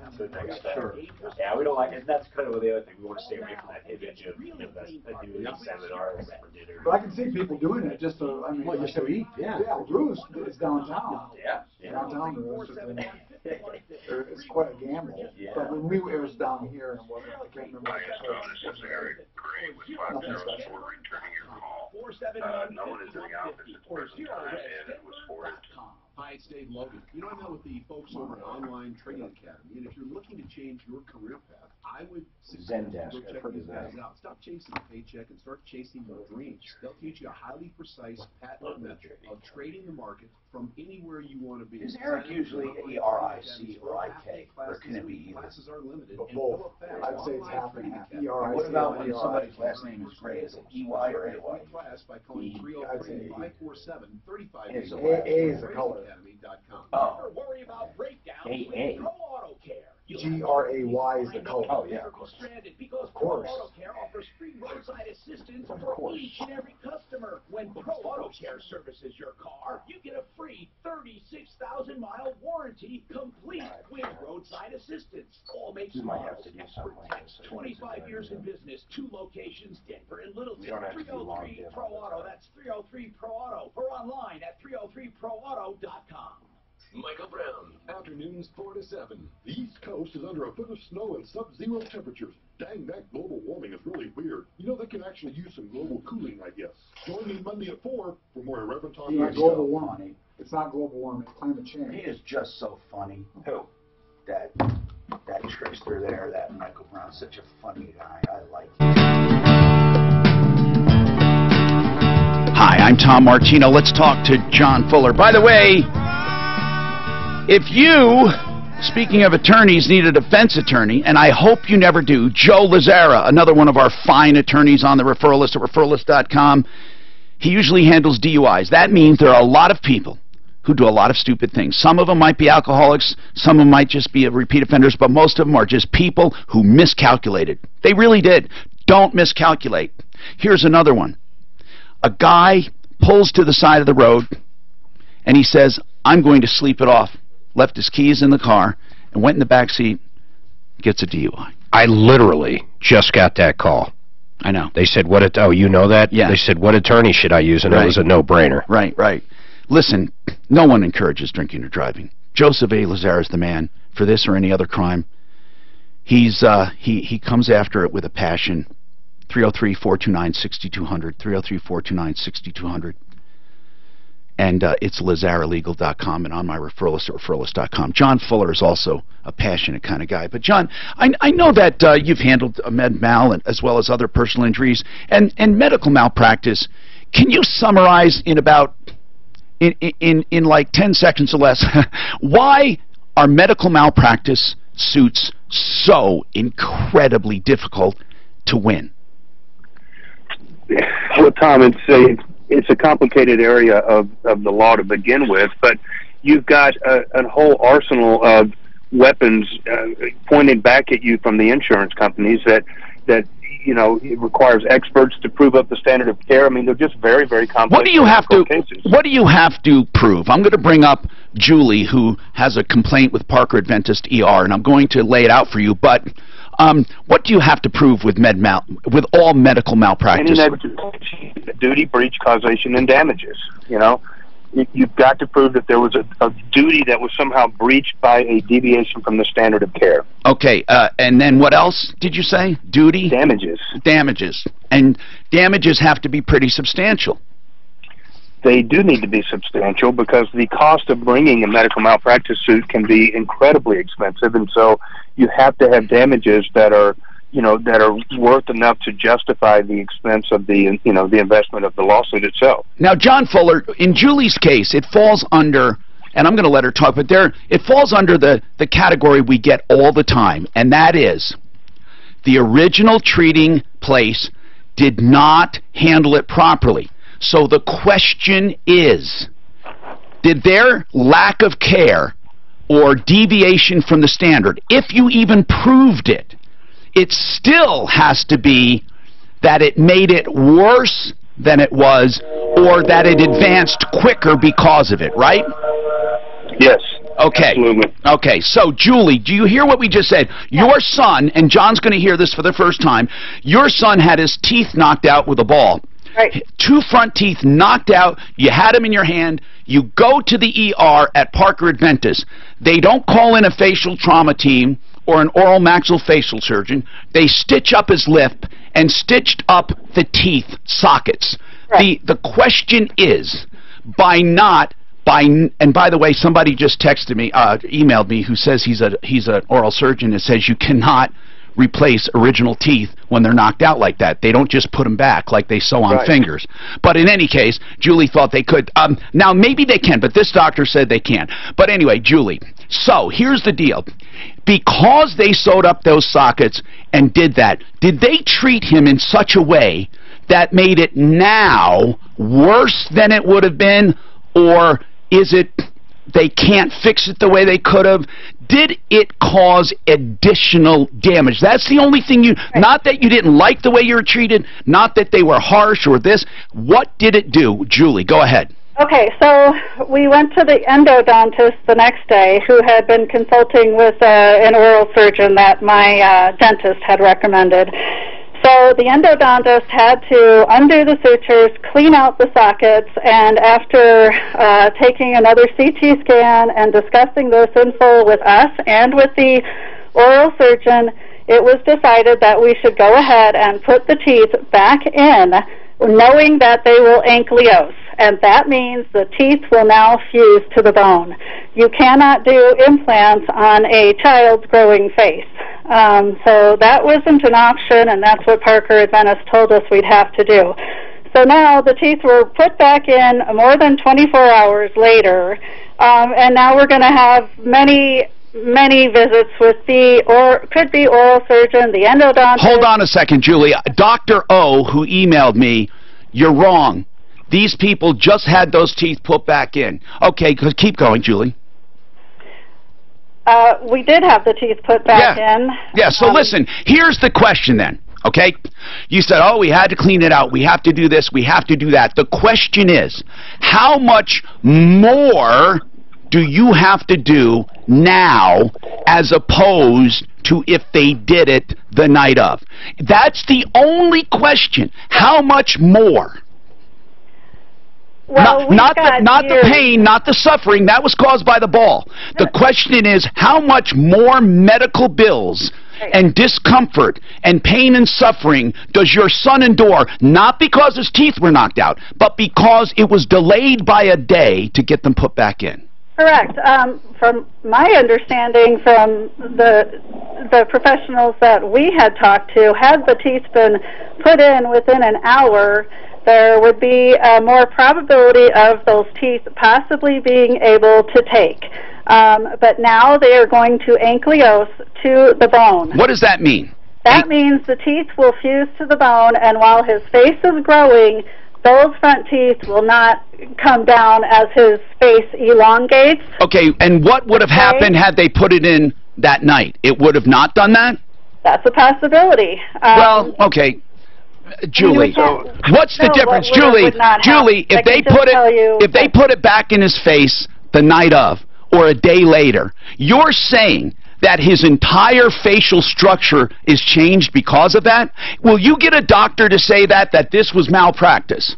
B: Sure. Yeah, we don't like it. That's kind of the other thing. We want to stay away from that image of that seminars for dinner.
C: But I can see people doing it just to, I mean,
R: well, just to eat, yeah.
C: Yeah, Bruce is downtown.
B: Yeah.
C: Downtown Bruce. It's quite a gamble.
B: Yeah.
C: But when it was down here, and it wasn't, I can't remember. Nothing special.
V: No one is in the office at the present time, and it was for it.
W: Hi, it's Dave Logan. You know, I met with the folks over at Online Trading Academy, and if you're looking to change your career path, I would suggest
B: Zendesk,
W: go
B: I've
W: check
B: heard
W: these
B: of
W: guys
B: that.
W: out. Stop chasing the paycheck and start chasing your dreams. They'll teach you a highly precise patent method of trading the market from anywhere you want to be.
A: Is Eric usually E-R-I-C or I-K, or can it be either?
W: Classes are limited.
C: Both. I'd say it's half and half. E-R-I-C.
A: What about when somebody's last name is Gray? Is it E-Y or A-Y?
W: Class by calling
C: I'd say
W: 303-547-3580.
C: A is the color.
A: Oh.
E: Worry about breakdowns
A: A-A.
E: with Pro Auto Care.
C: G-R-A-Y is the color.
A: Oh, yeah, of
E: You'll be
A: course.
E: stranded because
C: Of course.
E: Pro Auto Care offers free roadside assistance
C: Of
E: for
C: course.
E: each and every customer. When Pro Auto Care services your car, you get a free 36,000-mile warranty complete with roadside assistance. All makes
A: You might have to do
E: expert
A: something like
E: techs.
A: this.
E: 25 years in business, 2 locations, Denver and Littleton.
A: You don't have to be logged
E: 303
A: in
E: Pro
A: all the
E: Auto.
A: time.
E: That's 303 Pro Auto. Or online at 303proauto.com.
X: Michael Brown. Afternoons 4 to 7. The East Coast is under a foot of snow and sub-zero temperatures. Dang, that global warming is really weird. You know, they can actually use some global cooling, I guess. Join me Monday at 4 for more irreverent talk.
C: Yeah, global warming. It's not global warming, it's climate change.
A: He is just so funny. Who? That trickster there, that Michael Brown, such a funny guy. I like him.
J: Hi, I'm Tom Martino. Let's talk to John Fuller. By the way, If you, speaking of attorneys, need a defense attorney, and I hope you never do, Joe Lazzara, another one of our fine attorneys on the referral list at referralist.com, he usually handles DUIs. That means there are a lot of people who do a lot of stupid things. Some of them might be alcoholics, some of them might just be repeat offenders, but most of them are just people who miscalculated. They really did. Don't miscalculate. Here's another one. A guy pulls to the side of the road, and he says, I'm going to sleep it off. Left his keys in the car, and went in the back seat, gets a DUI.
B: I literally just got that call.
J: I know.
B: They said, oh, you know that?
J: Yeah.
B: They said, what attorney should I use? And it was a no-brainer.
J: Right, right. Listen, no one encourages drinking or driving. Joseph A. Lazzara is the man for this or any other crime. He comes after it with a passion. 303-429-6200, 303-429-6200. And it's LazzaraLegal.com and on my referral list at referralist.com. John Fuller is also a passionate kind of guy. But John, I know that you've handled med mal as well as other personal injuries and medical malpractice. Can you summarize in about in like 10 seconds or less why are medical malpractice suits so incredibly difficult to win?
F: Well, Tom, it's a complicated area of the law to begin with, but you've got a whole arsenal of weapons pointed back at you from the insurance companies that you know, it requires experts to prove up the standard of care. I mean, they're just very, very complex.
J: What do you have to prove? I'm going to bring up Julie, who has a complaint with Parker Adventist ER, and I'm going to lay it out for you. But what do you have to prove with with all medical malpractice?
F: Any negligence, duty, breach, causation, and damages. You know, you've got to prove that there was a duty that was somehow breached by a deviation from the standard of care.
J: Okay, and then what else did you say? Duty?
F: Damages.
J: Damages. And damages have to be pretty substantial.
F: They do need to be substantial because the cost of bringing a medical malpractice suit can be incredibly expensive, and so you have to have damages that are, you know, that are worth enough to justify the expense of the, you know, the investment of the lawsuit itself.
J: Now, John Fuller, in Julie's case, it falls under, and I'm going to let her talk, but it falls under the category we get all the time, and that is the original treating place did not handle it properly. So the question is, did their lack of care or deviation from the standard, if you even proved it, it still has to be that it made it worse than it was or that it advanced quicker because of it, right?
F: Yes.
J: Okay.
F: Absolutely.
J: Okay, so Julie, do you hear what we just said? Yeah. Your son, and John's going to hear this for the first time, your son had his teeth knocked out with a ball.
K: Right.
J: 2 front teeth knocked out. You had them in your hand. You go to the ER at Parker Adventist. They don't call in a facial trauma team or an oral maxillofacial surgeon. They stitch up his lip and stitched up the teeth sockets. Right. The question is, and by the way, somebody just texted me, emailed me, who says he's an oral surgeon and says you cannot replace original teeth when they're knocked out like that. They don't just put them back like they sew on fingers. But in any case, Julie thought they could. Now, maybe they can, but this doctor said they can't. But anyway, Julie, so here's the deal. Because they sewed up those sockets and did that, did they treat him in such a way that made it now worse than it would have been, or is it they can't fix it the way they could have? Did it cause additional damage? That's the only thing not that you didn't like the way you were treated, not that they were harsh or this. What did it do? Julie, go ahead.
K: Okay, so we went to the endodontist the next day, who had been consulting with an oral surgeon that my dentist had recommended. So the endodontist had to undo the sutures, clean out the sockets, and after taking another CT scan and discussing this in full with us and with the oral surgeon, it was decided that we should go ahead and put the teeth back in, knowing that they will ankylose. And that means the teeth will now fuse to the bone. You cannot do implants on a child's growing face. So that wasn't an option, and that's what Parker Adventist told us we'd have to do. So now the teeth were put back in more than 24 hours later, and now we're going to have many visits with could be oral surgeon, the endodontist.
J: Hold on a second, Julie. Dr. O, who emailed me, you're wrong. These people just had those teeth put back in. Okay, keep going, Julie.
K: We did have the teeth put back in.
J: Yeah, so listen, here's the question then, okay? You said, oh, we had to clean it out, we have to do this, we have to do that. The question is, how much more do you have to do now as opposed to if they did it the night of? That's the only question. How much more?
K: Well,
J: not the pain, not the suffering. That was caused by the ball. The question is, how much more medical bills and discomfort and pain and suffering does your son endure, not because his teeth were knocked out, but because it was delayed by a day to get them put back in?
K: Correct. From my understanding from the professionals that we had talked to, had the teeth been put in within an hour, there would be more probability of those teeth possibly being able to take. But now they are going to ankyliose to the bone.
J: What does that mean?
K: That means the teeth will fuse to the bone, and while his face is growing, those front teeth will not come down as his face elongates.
J: Okay, and what would have happened had they put it in that night? It would have not done that?
K: That's a possibility.
J: Well, okay. Julie, what's the difference? Julie, if they put it back in his face the night of or a day later, you're saying that his entire facial structure is changed because of that? Will you get a doctor to say that this was malpractice?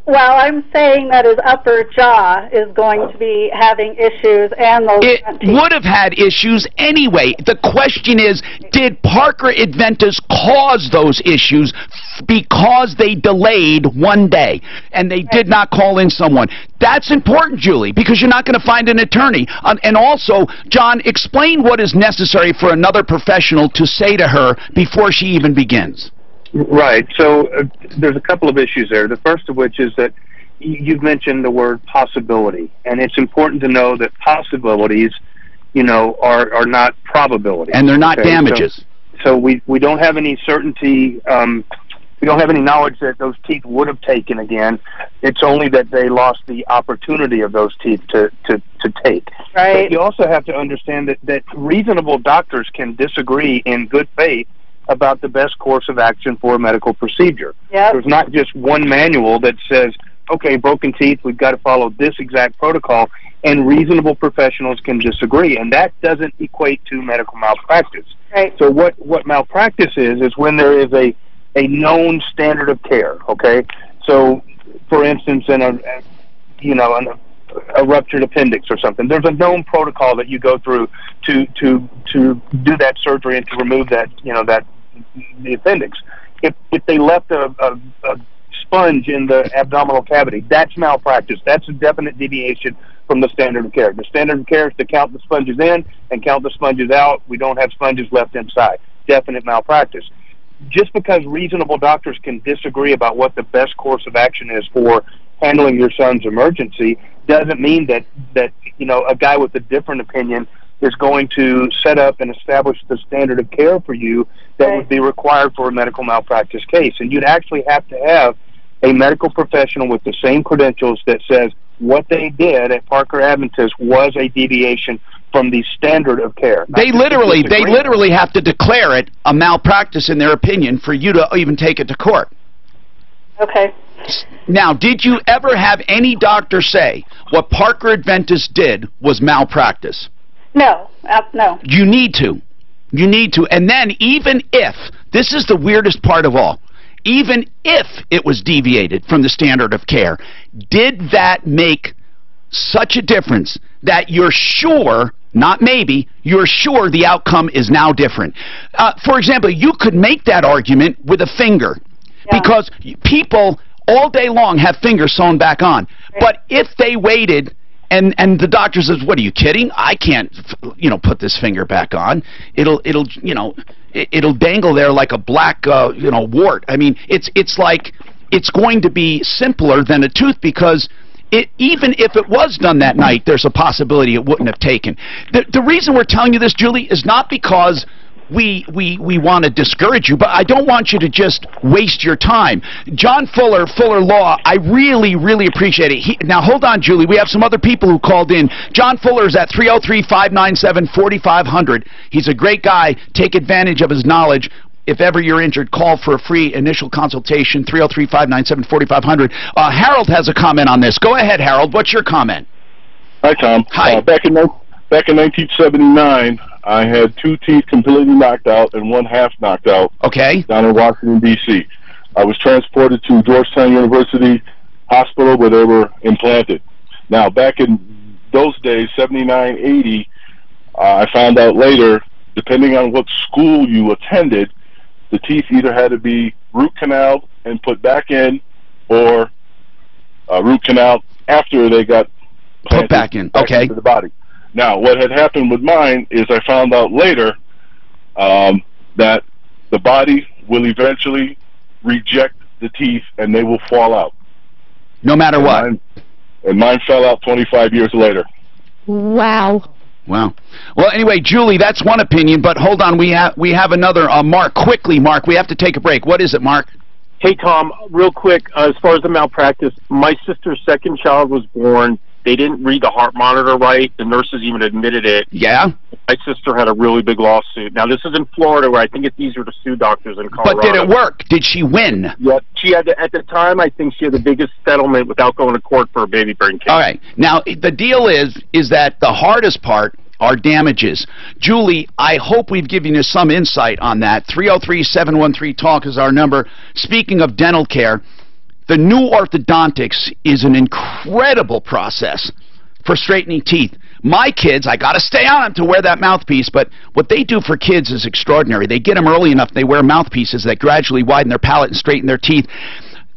K: Well, I'm saying that his upper jaw is going to be having issues, and those front teeth.
J: It would have had issues anyway. The question is, did Parker Adventus cause those issues because they delayed one day and they did not call in someone? That's important, Julie, because you're not going to find an attorney. And also, John, explain what is necessary for another professional to say to her before she even begins.
F: Right. So there's a couple of issues there. The first of which is that you've mentioned the word possibility, and it's important to know that possibilities, are not probabilities.
J: And they're not damages.
F: So we don't have any certainty. We don't have any knowledge that those teeth would have taken again. It's only that they lost the opportunity of those teeth to take.
K: Right.
F: But you also have to understand that reasonable doctors can disagree in good faith about the best course of action for a medical procedure.
K: Yep.
F: There's not just one manual that says, okay, broken teeth, we've got to follow this exact protocol, and reasonable professionals can disagree, and that doesn't equate to medical malpractice.
K: Right.
F: So what malpractice is when there is a known standard of care, okay? So, for instance, in a ruptured appendix or something, there's a known protocol that you go through to do that surgery and to remove the appendix. If they left a sponge in the abdominal cavity, that's malpractice. That's a definite deviation from the standard of care. The standard of care is to count the sponges in and count the sponges out. We don't have sponges left inside. Definite malpractice. Just because reasonable doctors can disagree about what the best course of action is for handling your son's emergency doesn't mean that a guy with a different opinion is going to set up and establish the standard of care for you that would be required for a medical malpractice case. And you'd actually have to have a medical professional with the same credentials that says what they did at Parker Adventus was a deviation from the standard of care.
J: They literally have to declare it a malpractice in their opinion for you to even take it to court.
K: Okay.
J: Now, did you ever have any doctor say what Parker Adventus did was malpractice?
K: No, no.
J: You need to. You need to. And then even if, this is the weirdest part of all, even if it was deviated from the standard of care, did that make such a difference that you're sure, not maybe, you're sure the outcome is now different? For example, you could make that argument with a finger, because people all day long have fingers sewn back on. Right. But if they waited And the doctor says, what, are you kidding? I can't, put this finger back on. It'll dangle there like a black, wart. I mean, it's like, it's going to be simpler than a tooth because even if it was done that night, there's a possibility it wouldn't have taken. The reason we're telling you this, Julie, is not because we want to discourage you, but I don't want you to just waste your time. John Fuller Law, I really, really appreciate it. Now, hold on, Julie. We have some other people who called in. John Fuller is at 303-597-4500. He's a great guy. Take advantage of his knowledge. If ever you're injured, call for a free initial consultation, 303-597-4500. Harold has a comment on this. Go ahead, Harold. What's your comment?
I: Hi, Tom.
J: Hi.
I: Back in 1979, I had 2 teeth completely knocked out and 1 half knocked out.
J: Okay.
I: Down in Washington, D.C. I was transported to Georgetown University Hospital where they were implanted. Now, back in those days, 79, 80, I found out later, depending on what school you attended, the teeth either had to be root canal and put back in, or root canal after they got
J: put back in. Okay.
I: Into the body. Now, what had happened with mine is I found out later that the body will eventually reject the teeth and they will fall out.
J: No matter what.
I: Mine fell out 25 years later.
N: Wow.
J: Wow. Well, anyway, Julie, that's one opinion, but hold on. We have another. Mark, quickly, Mark. We have to take a break. What is it, Mark?
L: Hey, Tom, real quick, as far as the malpractice, my sister's second child was born. They didn't read the heart monitor right. The nurses even admitted it.
J: Yeah?
L: My sister had a really big lawsuit. Now, this is in Florida, where I think it's easier to sue doctors in Colorado.
J: But did it work? Did she win?
L: Yeah, she had at the time, I think she had the biggest settlement without going to court for a baby brain case.
J: All right. Now, the deal is that the hardest part are damages. Julie, I hope we've given you some insight on that. 303-713-TALK is our number. Speaking of dental care, the new orthodontics is an incredible process for straightening teeth. My kids, I got to stay on them to wear that mouthpiece, but what they do for kids is extraordinary. They get them early enough, they wear mouthpieces that gradually widen their palate and straighten their teeth.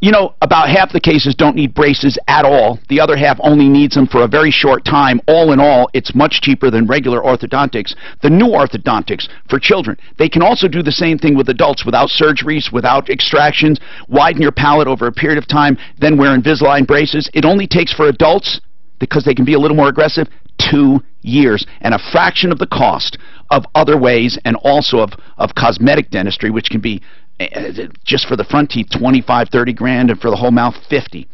J: You know, about half the cases don't need braces at all. The other half only needs them for a very short time. All in all, it's much cheaper than regular orthodontics. The new orthodontics for children, they can also do the same thing with adults without surgeries, without extractions, widen your palate over a period of time, then wear Invisalign braces. It only takes for adults, because they can be a little more aggressive, 2 years and a fraction of the cost of other ways, and also of cosmetic dentistry, which can be just for the front teeth, 25, 30 grand, and for the whole mouth, 50.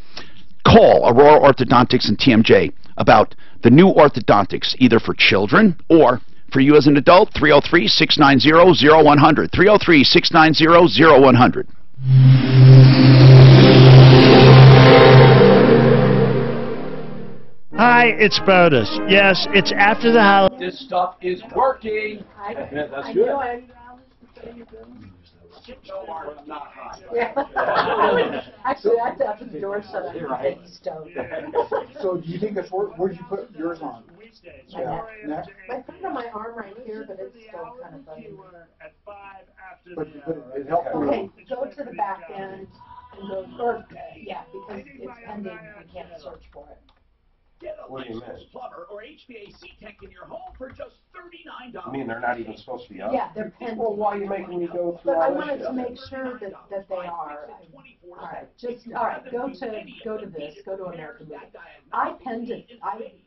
J: Call Aurora Orthodontics and TMJ about the new orthodontics, either for children or for you as an adult. 303-690-0100. 303-690-0100.
W: Hi, it's Botus. Yes, it's after the holiday.
A: This stuff is working.
W: That's good.
D: Yeah. Actually, I thought the door shut on the stove.
C: So do you think that's where'd you put yours on?
D: Yeah. I put it on my arm right here, but it's still kind of funny.
C: But it helped.
D: Okay, go to the back end and go, or, yeah, because it's pending, we can't search for it.
B: Get a licensed plumber or HVAC tech in your home for just $39. I mean, they're not even supposed to be on.
D: Yeah, they're pending.
B: Well, why are you making me go through
D: But
B: all
D: I
B: this
D: wanted
B: shit?
D: to make sure that they are. All right, go to this, go to American Movie. I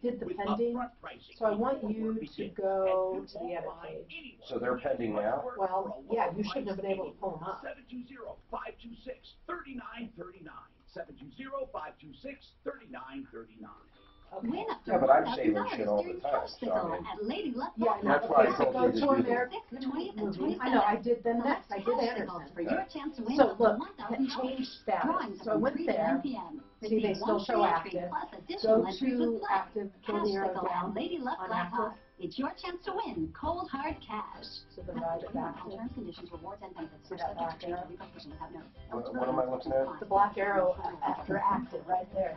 D: did the pending, so I want you to go to the edit page.
B: So they're pending now?
D: Well, yeah, you shouldn't have been able to pull them up.
B: 720-526-3939. 720-526-3939.
D: Okay.
B: Yeah, but I'm saving shit all the time. So I mean,
D: Yeah,
B: that's why I
D: so
B: told
D: go
B: you
D: to
B: to do
D: American Movie. I know, I did them next. I did Anderson. So look, it changed status. So I went there. See, they still show active. Go to active, go the arrow down on active.
S: It's your chance to win cold hard cash.
D: So the right is active.
S: Terms, conditions, rewards, and benefits.
D: See that black arrow?
B: what am I looking at?
D: The black arrow after active, right there.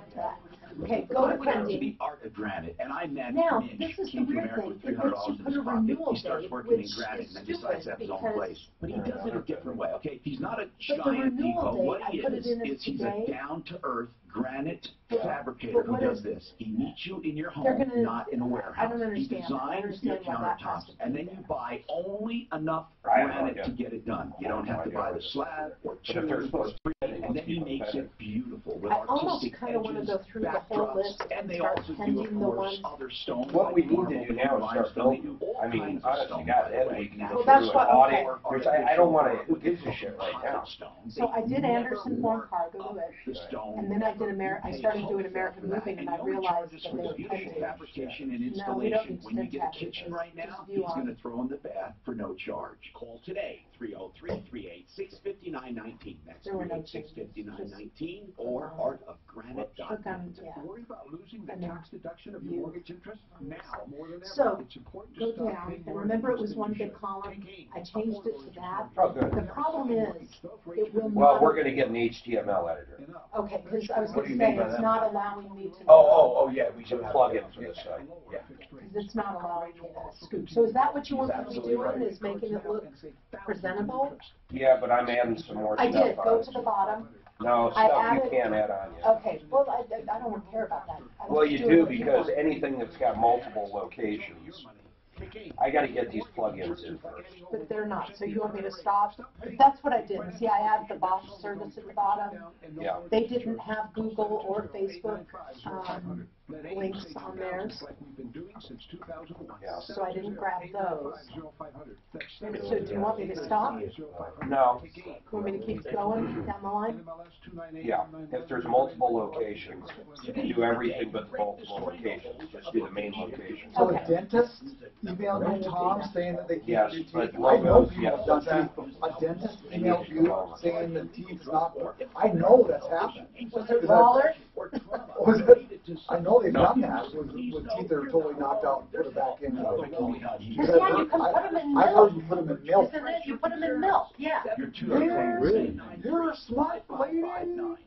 D: Okay, go to pending.
A: The art of granite, and I managed
D: Now,
A: to
D: this is the
A: came to
D: weird
A: America
D: thing.
A: with $300 in
D: It lets you
A: his
D: put a
A: pocket.
D: renewal
A: He starts
D: date,
A: working in
D: which
A: granite
D: is
A: and then decides to have his own
D: stupid
A: place. But he does it a different way, okay? He's He's not a
D: But the
A: giant
D: renewal
A: depot.
D: date,
A: What
D: I
A: he
D: put it in as
A: is he's a
D: today.
A: down-to-earth granite
D: Yeah.
A: fabricator
D: But
A: who
D: what
A: does
D: is-
A: this. He meets you in your
D: They're
A: home,
D: gonna-
A: not in a warehouse.
D: I don't understand.
A: He
D: I
A: designs
D: understand
A: your
D: why that has
A: countertops,
D: to be
A: and then you buy only enough
B: I have no
A: granite
B: idea.
A: to get it done. You don't have to buy the slab or
B: But
A: two
B: if they're
A: or
B: supposed to
A: three,
B: be,
A: and then he makes it beautiful with
D: I almost
A: artistic
D: kind of want to
A: edges,
D: go through the whole
A: backdrops,
D: list
A: and
D: and
A: they
D: start
A: also do, of
D: pending the
A: course,
D: ones.
A: other stones.
B: What we
A: like
B: need to
A: marble
B: do now is start
A: limestone. They
B: building.
A: do all
B: I mean,
A: kinds of
B: honest to
A: stones,
B: God,
A: by the
B: Ed,
A: way.
B: we can
A: Now,
B: go
D: Well, that's
B: through
D: what-
B: an audit,
D: okay.
B: which I don't want to, who gives a shit right now?
D: So I did Anderson Form Cargo to it, and then I did I started doing American Moving, and I realized that they were
A: beautiful
D: pending.
A: fabrication and
D: No, we don't
A: installation.
D: need
A: When you get a
D: syntax.
A: kitchen right now,
D: Just
A: he's
D: view on
A: going to
D: it.
A: throw in the bath for no charge. Call today, 303-386-5919. That's
D: There were no
A: 386-5919 or artofgranite.com.
D: Click on, yeah.
W: Worry about losing the
D: And then
W: tax deduction of your mortgage interest? Now, more than ever,
D: So,
W: it's important
D: go
W: to start
D: down,
W: paying
D: and
W: more
D: remember it was
W: attention
D: one
W: than you
D: big
W: should.
D: column, I changed it to that.
B: Oh, good.
D: The problem is, it will
B: Well,
D: not.
B: we're going to get an HTML editor.
D: Okay, because I was
B: What
D: going
B: do you
D: to say,
B: mean by
D: it's
B: that?
D: not allowing me to.
B: Oh, yeah, we should plug in for this site. Yeah.
D: Because it's not allowing me to scoop. So is that what you want me to be doing, is making it look presentable?
B: Yeah, but I'm adding some more
D: I
B: stuff
D: did,
B: on
D: go
B: it.
D: to the bottom.
B: No,
D: I
B: stuff you
D: added-
B: can't add on yet.
D: Okay, well, I don't care about that. I
B: Well,
D: was
B: you
D: doing
B: do
D: what you
B: because
D: want.
B: anything that's got multiple locations, I got to get these plugins in first.
D: But they're not, so you want me to stop? That's what I did. See, I added the Bosch service at the bottom.
B: Yeah.
D: They didn't have Google or Facebook links on theirs,
B: Yeah.
D: so I didn't grab those. So do you want me to stop?
B: No.
D: You want me to keep going down the line?
B: Yeah. If there's multiple locations, you can do everything but the multiple locations. Just do the main locations.
C: So a dentist emailed you, Tom, saying that they
B: Yes,
C: can't do teeth.
B: but
C: I know
B: logos,
C: people
B: yes.
C: have done that. A dentist emailed you saying the teeth's not, I know that's happened.
D: Was it Waller?
C: Was it? I know they've done that with teeth that are totally knocked out and put it back in.
D: Because yeah, you can put them in
C: I heard
D: milk.
C: you put them in milk.
D: Isn't it? You put them in milk, yeah.
C: You're a smart lady.
D: No,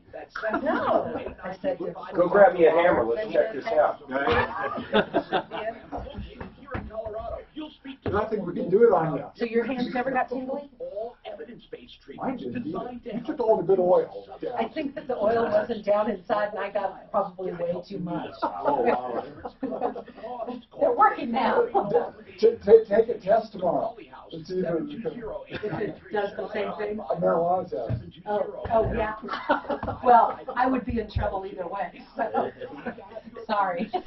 D: I said.
B: Go grab me a hammer. Let's check this out.
C: Nothing, we can do it on you.
D: So your hands never got tingly?
C: Mine didn't either. You took all the good oil.
D: I think that the oil wasn't down inside and I got probably way too much.
C: Oh, wow.
D: They're working now.
C: Take a test tomorrow. And see if
D: It does the same thing?
C: a marijuana test.
D: Oh, yeah. Well, I would be in trouble either way. Sorry.
A: Do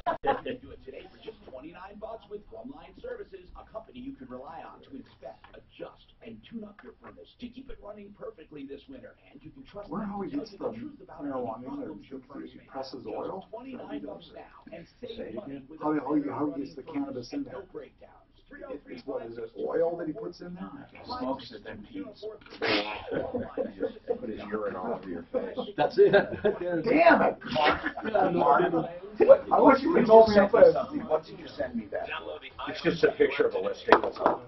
A: it today for just $29 with Drumline Services, a company you can rely on to inspect, adjust, and tune up your furnace to keep it running perfectly this winter. And you can trust
C: Wonder
A: them
C: how he
A: to tell
C: gets
A: you
C: the
A: the truth about
C: marijuana
A: any
C: in there.
A: problems your furnace
C: He
A: may have.
C: presses oil.
A: $29 now and save money with
C: How he gets the cannabis in there?
A: no breakdowns.
C: It's what is it, oil that he puts in there?
A: Smokes it, then pees.
B: Put his urine all over your face.
W: That's it.
C: Damn it!
A: Mark,
C: I wish you could told me up there.
A: what did you send me that?
B: It's just a picture of a listing. That's all.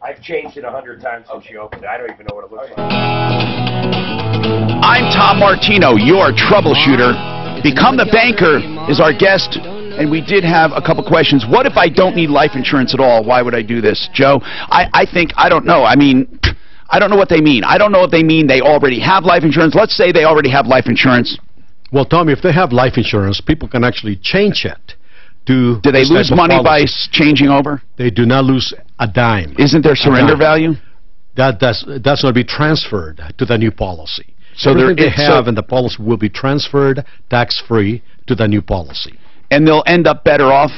B: I've changed it 100 times since you opened it. I don't even know what it looks like.
J: I'm Tom Martino, your troubleshooter. Become the Banker is our guest, and we did have a couple questions. What if I don't need life insurance at all? Why would I do this? Joe, I think, I don't know. I mean, I don't know what they mean. I don't know what they mean they already have life insurance. Let's say they already have life insurance.
R: Well, Tommy, if they have life insurance, people can actually change it to.
J: Do they
R: this
J: lose
R: type of
J: money by
R: policy.
J: changing over?
R: They do not lose a dime.
J: Isn't there surrender value?
R: That's going to be transferred to the new policy.
J: So
R: everything
J: there-
R: they have in the policy will be transferred tax-free to the new policy.
J: And they'll end up better off?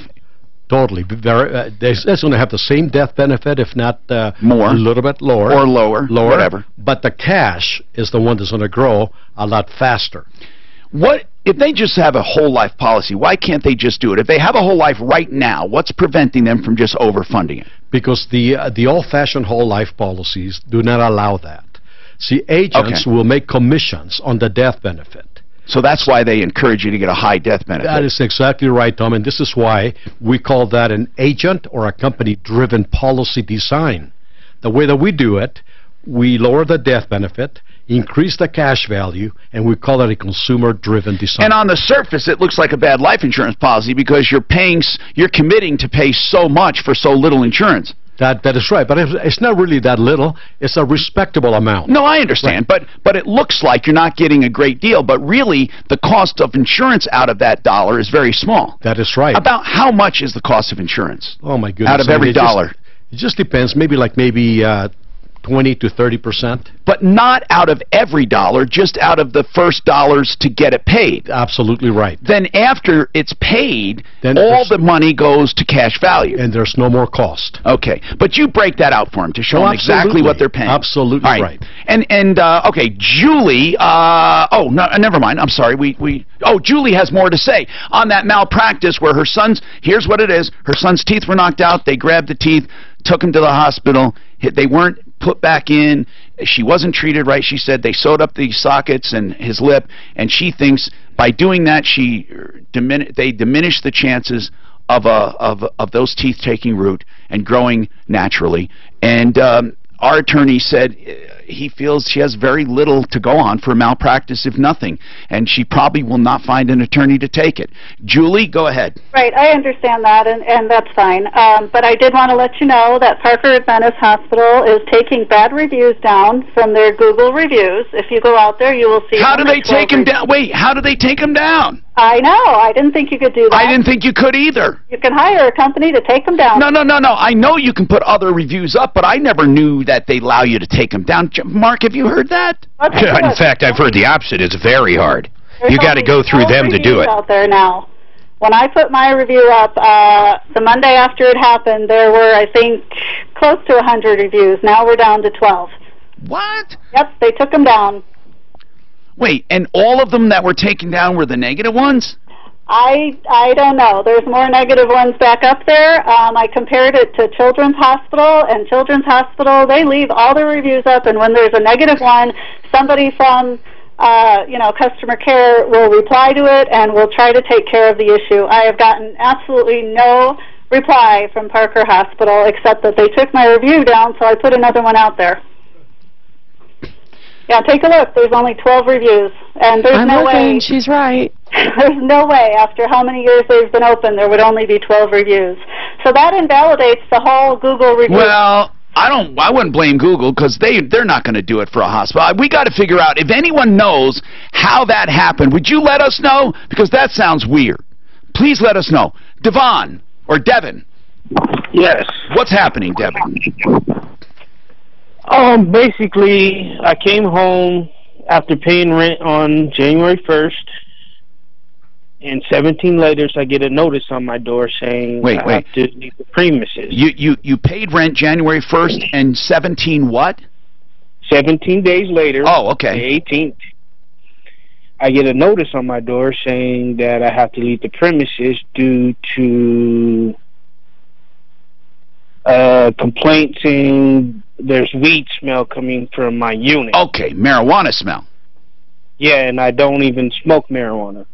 R: Totally. They're going to have the same death benefit, if not
J: More.
R: a little bit lower.
J: Or lower, whatever.
R: But the cash is the one that's going to grow a lot faster.
J: What if they just have a whole life policy? Why can't they just do it? If they have a whole life right now, what's preventing them from just overfunding it?
R: Because the old-fashioned whole life policies do not allow that. See, agents
J: Okay.
R: will make commissions on the death benefit.
J: So that's why they encourage you to get a high death benefit.
R: That is exactly right, Tom, and this is why we call that an agent or a company-driven policy design. The way that we do it, we lower the death benefit, increase the cash value, and we call it a consumer-driven design.
J: And on the surface, it looks like a bad life insurance policy because you're committing to pay so much for so little insurance.
R: That is right, but it's not really that little. It's a respectable amount.
J: No, I understand, but it looks like you're not getting a great deal, but really the cost of insurance out of that dollar is very small.
R: That is right.
J: About how much is the cost of insurance?
R: Oh my goodness.
J: Out of every dollar?
R: It just depends, maybe 20 to 30%.
J: But not out of every dollar, just out of the first dollars to get it paid.
R: Absolutely right.
J: Then after it's paid, then all the money goes to cash value.
R: And there's no more cost.
J: Okay. But you break that out for them to show them exactly what they're paying.
R: Absolutely right.
J: And okay, Julie, oh, no, never mind. I'm sorry. Julie has more to say on that malpractice where her son's, here's what it is. Her son's teeth were knocked out. They grabbed the teeth, took him to the hospital. They weren't put back in. She wasn't treated right. She said they sewed up the sockets and his lip, and she thinks by doing that they diminish the chances of those teeth taking root and growing naturally. And our attorney said he feels she has very little to go on for malpractice, if nothing, and she probably will not find an attorney to take it. Julie, go ahead.
K: Right, I understand that, and that's fine. But I did want to let you know that Parker Adventist Hospital is taking bad reviews down from their Google reviews. If you go out there, you will see.
J: How do they take them down? Wait, how do they take them down?
K: I know. I didn't think you could do that.
J: I didn't think you could either.
K: You can hire a company to take them down.
J: No. I know you can put other reviews up, but I never knew that they allow you to take them down. Mark, have you heard that?
G: In fact, I've heard the opposite. It's very hard. You got to go through them to do it.
K: Out there now. When I put my review up, the Monday after it happened, there were, I think, close to 100 reviews. Now we're down to 12.
J: What?
K: Yep, they took them down.
J: Wait, and all of them that were taken down were the negative ones?
K: I don't know. There's more negative ones back up there. I compared it to Children's Hospital, and Children's Hospital, they leave all their reviews up, and when there's a negative one, somebody from customer care will reply to it, and will try to take care of the issue. I have gotten absolutely no reply from Parker Hospital, except that they took my review down, so I put another one out there. Yeah, take a look. There's only 12 reviews, and there's no way.
N: She's right.
K: There's no way, after how many years they've been open, there would only be 12 reviews. So that invalidates the whole Google review.
J: Well, I wouldn't blame Google, because they're not going to do it for a hospital. We got to figure out, if anyone knows how that happened, would you let us know? Because that sounds weird. Please let us know. Devon, or Devin.
L: Yes.
J: What's happening, Devin?
L: Basically, I came home after paying rent on January 1st, and 17 later, I get a notice on my door saying I have to leave the premises.
J: You paid rent January 1st, and 17 what?
L: 17 days later.
J: Oh, okay.
L: The 18th. I get a notice on my door saying that I have to leave the premises due to complaints saying there's weed smell coming from my unit.
J: Okay, marijuana smell.
L: Yeah, and I don't even smoke marijuana.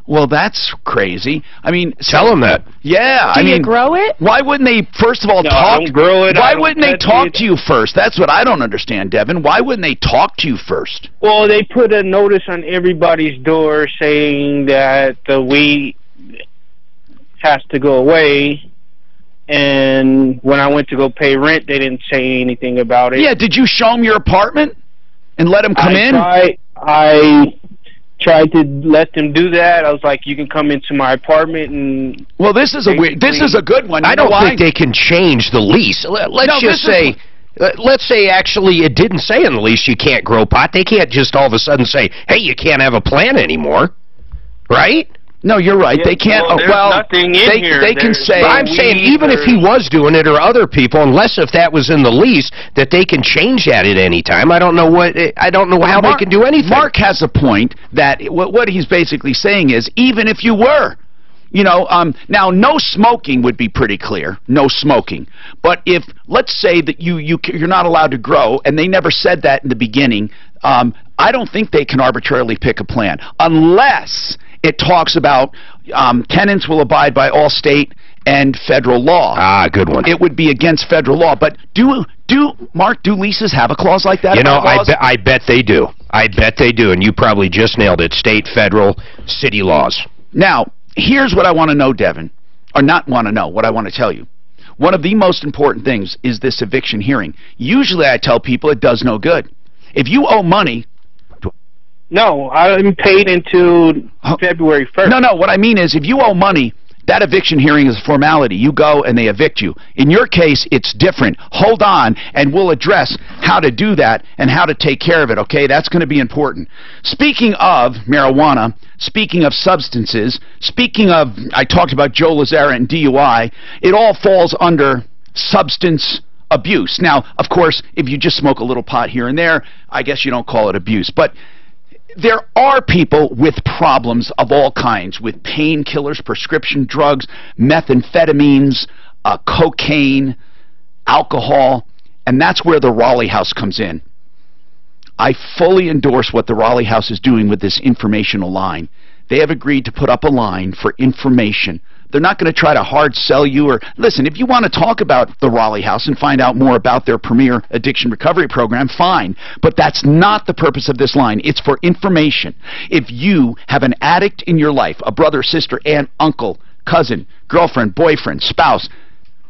J: Well, that's crazy. I mean,
G: tell them that.
J: Yeah,
N: Do you grow it?
J: Why wouldn't they first of all talk?
L: I don't grow it.
J: Why wouldn't they talk to you first? That's what I don't understand, Devin. Why wouldn't they talk to you first?
L: Well, they put a notice on everybody's door saying that the weed has to go away. And when I went to go pay rent, they didn't say anything about it.
J: Yeah, did you show them your apartment and let them come in?
L: I tried to let them do that. I was like, you can come into my apartment and...
J: Well, this is a good one.
G: I don't think they can change the lease. Let's say actually it didn't say in the lease you can't grow pot. They can't just all of a sudden say, hey, you can't have a plant anymore. Right?
J: No, you're right.
L: Yeah,
J: they can't.
L: Well, nothing in here.
J: They can say.
G: I'm saying even if he was doing it or other people, unless if that was in the lease, that they can change that at any time. I don't know how they can do anything.
J: Mark has a point that what he's basically saying is even if you were, now no smoking would be pretty clear. No smoking. But if let's say that you're not allowed to grow, and they never said that in the beginning, I don't think they can arbitrarily pick a plan unless it talks about tenants will abide by all state and federal law.
G: Ah, good one.
J: It would be against federal law. But Mark, do leases have a clause like that?
G: I bet they do. I bet they do, and you probably just nailed it. State, federal, city laws.
J: Now, here's what I want to know, Devin. Or not want to know, what I want to tell you. one of the most important things is this eviction hearing. Usually I tell people it does no good. If you owe money...
L: No, I'm paid until February 1st.
J: No, what I mean is if you owe money, that eviction hearing is a formality. You go and they evict you. In your case, it's different. Hold on, and we'll address how to do that and how to take care of it, okay? That's going to be important. Speaking of marijuana, speaking of substances, speaking of, I talked about Joe Lazara and DUI, it all falls under substance abuse. Now, of course, if you just smoke a little pot here and there, I guess you don't call it abuse. But there are people with problems of all kinds, with painkillers, prescription drugs, methamphetamines, cocaine, alcohol, and that's where the Raleigh House comes in. I fully endorse what the Raleigh House is doing with this informational line. They have agreed to put up a line for information. They're not going to try to hard sell you or, listen, if you want to talk about the Raleigh House and find out more about their premier addiction recovery program, fine. But that's not the purpose of this line. It's for information. If you have an addict in your life, a brother, sister, aunt, uncle, cousin, girlfriend, boyfriend, spouse,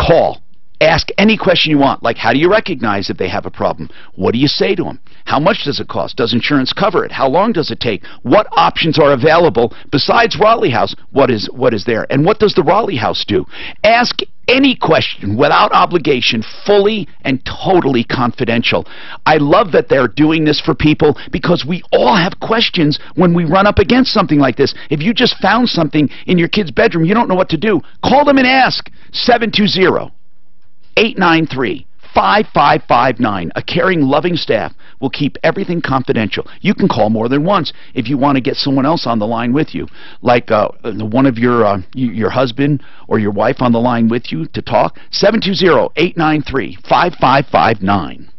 J: call. Ask any question you want, like how do you recognize if they have a problem? What do you say to them? How much does it cost? Does insurance cover it? How long does it take? What options are available besides Raleigh House? What is there? And what does the Raleigh House do? Ask any question without obligation, fully and totally confidential. I love that they're doing this for people because we all have questions when we run up against something like this. If you just found something in your kid's bedroom, you don't know what to do, call them and ask. 720-893-5559. A caring, loving staff will keep everything confidential. You can call more than once if you want to get someone else on the line with you, like one of your husband or your wife on the line with you to talk. 720-893-5559.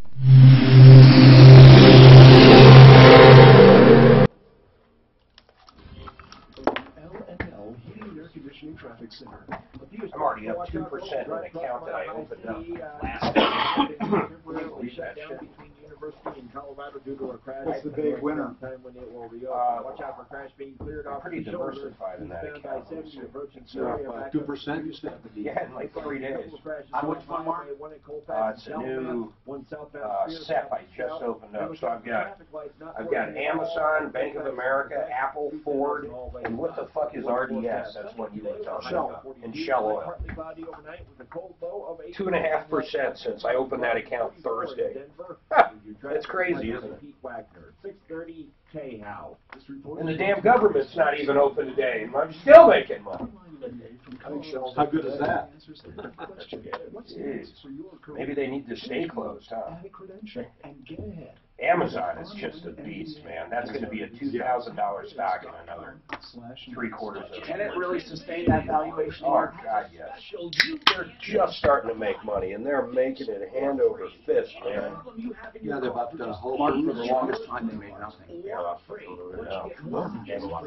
W: Traffic Center.
B: I'm already up 2% in an account that I opened up last
C: What's the big winner?
B: Watch out for crash being cleared off. Pretty diversified in that account.
W: 2% you said?
B: Yeah, in like 3 days. On which one, Mark? It's a new SEP I just opened up. So I've got Amazon, Bank of America, Apple, Ford, and what the fuck is RDS? That's what you were talking about. And Shell Oil. 2.5% since I opened that account Thursday. That's crazy, isn't it? And the damn government's not even open today, and I'm still making money.
W: How good is that?
B: Jeez. Maybe they need to stay closed, huh? Amazon is just a beast, man. That's going to be a $2,000 stock in another 3/4 of it.
A: Can it really sustain that valuation?
B: Oh, God, yes. They're just starting to make money, and they're making it hand over fist, man.
W: Yeah, they're about to hold for the longest time. They made nothing.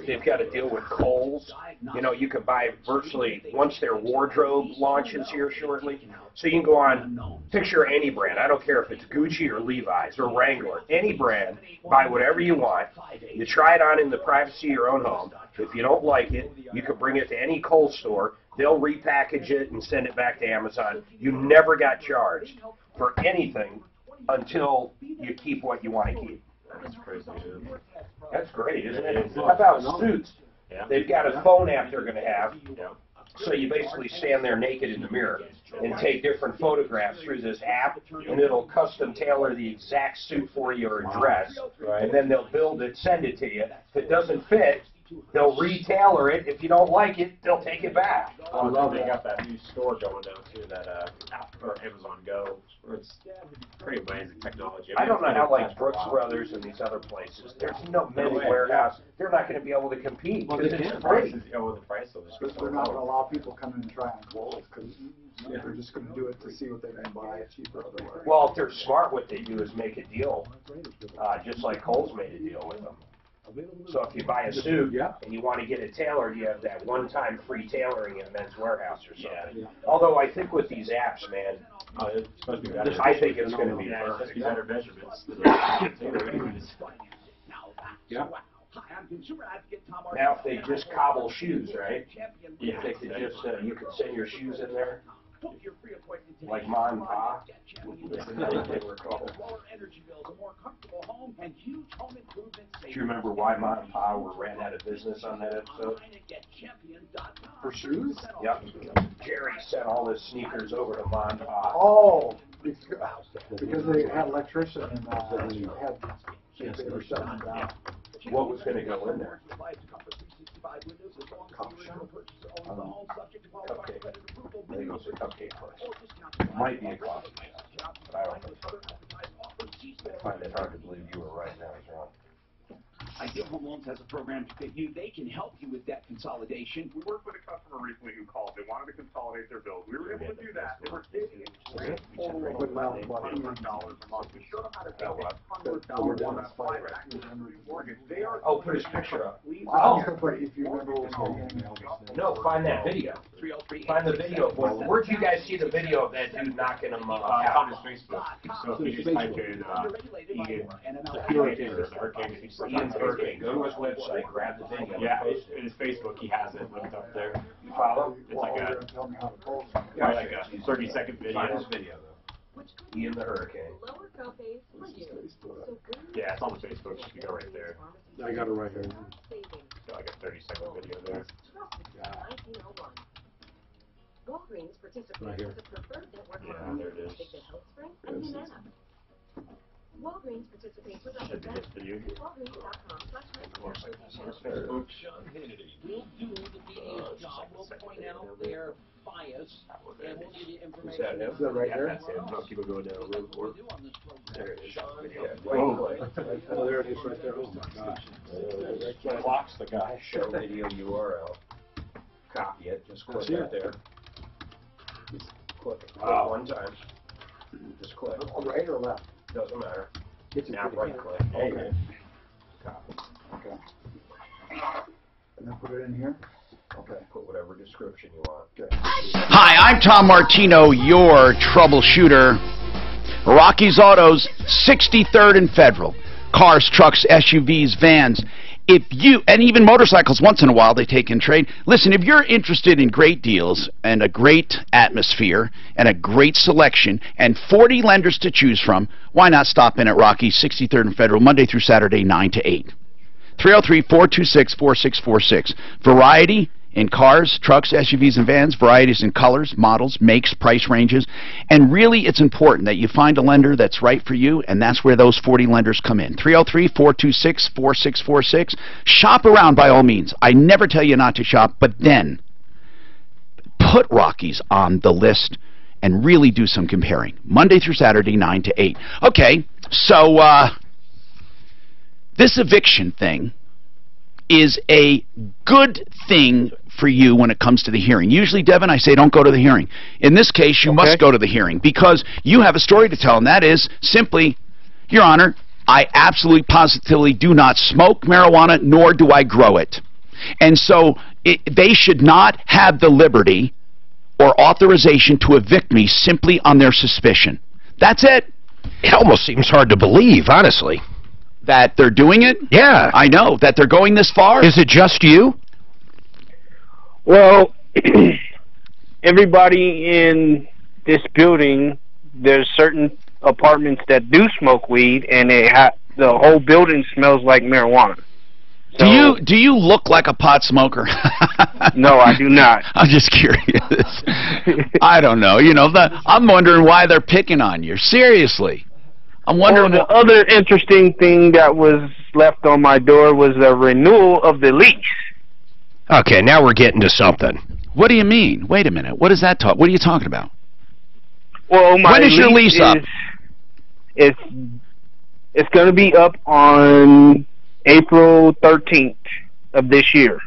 B: They've got to deal with Kohl's. You know, you can buy virtually, once their wardrobe launches here shortly, so you can go on, picture any brand. I don't care if it's Gucci or Levi's or Wrangler, any brand, buy whatever you want. You try it on in the privacy of your own home. If you don't like it, you can bring it to any Kohl's store. They'll repackage it and send it back to Amazon. You never got charged for anything until you keep what you want to keep.
W: That's crazy.
B: That's great, isn't it? How about Suits? They've got a phone app they're going to have. So you basically stand there naked in the mirror and take different photographs through this app, and it'll custom tailor the exact suit for you or dress, and then they'll build it, send it to you. If it doesn't fit, they'll retailor it. If you don't like it, they'll take it back.
H: I love they got that new store going down too, that or Amazon Go. It's pretty amazing technology.
B: I don't know how, like Brooks Brothers and these other places, there's no men's warehouse. They're not going to be able to compete because it's free.
H: The price of it.
C: They're not going to allow people come in and try on clothes because they're just going to do it to see what they can buy it cheaper otherwise.
B: Well, if they're smart, what they do is make a deal, just like Kohl's made a deal with them. So if you buy a suit and you want to get it tailored, you have that one-time free tailoring at Men's Warehouse or something. Although I think with these apps, man, I think it's going to be perfect.
H: Better measurements.
B: Now if they just cobble shoes, right? If they could just, you could send your shoes in there. Like Ma and Pa. They were called. Do you remember why Ma and Pa were ran out of business on that episode?
C: For shoes?
B: Yep. Jerry sent all his sneakers over to Ma and Pa.
C: Oh, because they had an electrician and they were shutting them down.
B: What was going to go in there? Cupcake. I think it was a cupcake place. Might be a coffee shop, but I don't think so. I find it hard to believe you were right now, John.
A: Ideal Home Loans has a program to fit you. They can help you with that consolidation.
W: We worked with a customer recently who called. They wanted to consolidate their bills. We were able to do that. They were saving a total of $100 a month. We showed them how to pay $100 on a 5-factor mortgage. They are.
B: Oh, put his picture up.
C: Oh, if you remember
B: No, find that video. Find the video. Where'd you guys see the video of that dude knocking him out?
W: On his Facebook. So if you just type in Ian's
B: Hurricane. Go to his website, grab the video.
W: Yeah, in his Facebook, he has it linked up there.
B: You follow?
W: It's like a 30-second video.
B: Find his video, though. Ian the Hurricane.
W: Yeah, it's on the Facebook. You go right there.
O: I got it right here.
W: Got like a 30-second video there.
M: Walgreens participates
O: Right here.
M: with a preferred network
W: Yeah, there it is.
M: Health Spring and Humana. Walgreens participates with a
W: Should be this video.
M: Walgreens.com/healthcare.
W: Sean
Q: Hannity will do the media's job. We'll point out their bias, and we'll give you
B: Is that
Q: information.
B: him?
C: Is that right there?
W: That's him. I'll keep it going down real quick.
B: There it is.
O: Oh, there it is right there. Oh, my gosh.
B: Clock's the guy. Show video URL. Copy it. Just click
O: See
B: right
O: it?
B: there. Just click it.
W: Wow.
B: One time. Just click.
C: Right or left?
B: Doesn't matter. Now
C: pretty
B: right click.
W: Okay.
B: Copy.
C: Okay. And then put it in here? Okay.
B: Put whatever description you want.
C: Okay.
J: Hi, I'm Tom Martino, your troubleshooter. Rocky's Autos, 63rd and Federal. Cars, trucks, SUVs, vans. If you, and even motorcycles, once in a while they take in trade. Listen, if you're interested in great deals and a great atmosphere and a great selection and 40 lenders to choose from, why not stop in at Rocky's, 63rd and Federal, Monday through Saturday, 9 to 8. 303-426-4646. Variety in cars, trucks, SUVs, and vans, varieties in colors, models, makes, price ranges, and really it's important that you find a lender that's right for you, and that's where those 40 lenders come in. 303-426-4646. Shop around by all means. I never tell you not to shop, but then put Rockies on the list and really do some comparing. Monday through Saturday, 9 to 8. Okay, so this eviction thing is a good thing for you when it comes to the hearing. Usually, Devin, I say don't go to the hearing. In this case, you must go to the hearing because you have a story to tell, and that is simply, Your Honor, I absolutely positively do not smoke marijuana, nor do I grow it. And so they should not have the liberty or authorization to evict me simply on their suspicion. That's it.
G: It almost seems hard to believe, honestly.
J: That they're doing it?
G: Yeah.
J: I know. That they're going this far?
G: Is it just you?
L: Well, everybody in this building, there's certain apartments that do smoke weed, and the whole building smells like marijuana. So,
J: do you look like a pot smoker?
L: No, I do not.
J: I'm just curious. I don't know. You know, I'm wondering why they're picking on you. Seriously. I'm wondering.
L: The other interesting thing that was left on my door was a renewal of the lease.
G: Okay, now we're getting to something.
J: What do you mean? Wait a minute. What is that talk? What are you talking about?
L: Well,
J: when is your lease up?
L: It's going to be up on April 13th of this year.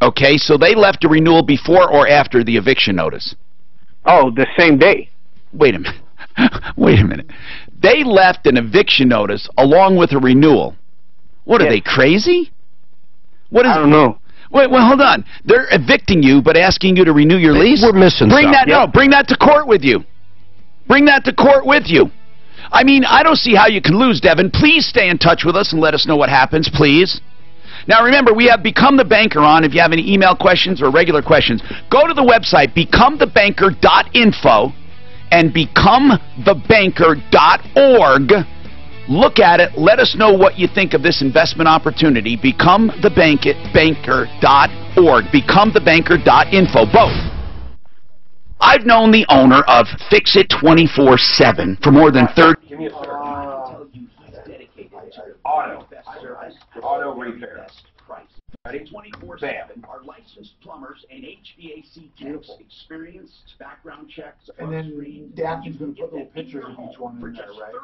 J: Okay, so they left a renewal before or after the eviction notice?
L: Oh, the same day.
J: Wait a minute. Wait a minute. They left an eviction notice along with a renewal. What are they, crazy? What is?
L: I don't know.
J: Wait, well, hold on. They're evicting you, but asking you to renew your lease?
G: We're missing
J: something.
G: that.
J: Bring that to court with you. Bring that to court with you. I mean, I don't see how you can lose, Devin. Please stay in touch with us and let us know what happens, please. Now remember, we have Become the Banker on if you have any email questions or regular questions. Go to the website, becomethebanker.info and becomethebanker.org. Look at it. Let us know what you think of this investment opportunity. Becomethebanker.org. Becomethebanker.info. Both. I've known the owner of Fix It 24/7 for more than 30
B: Give me a third. Auto repair. Ready?
A: 24/7. Our licensed plumbers and HVAC techs, experienced background checks.
C: And then Daphne's going to put little pictures of each one in there, right?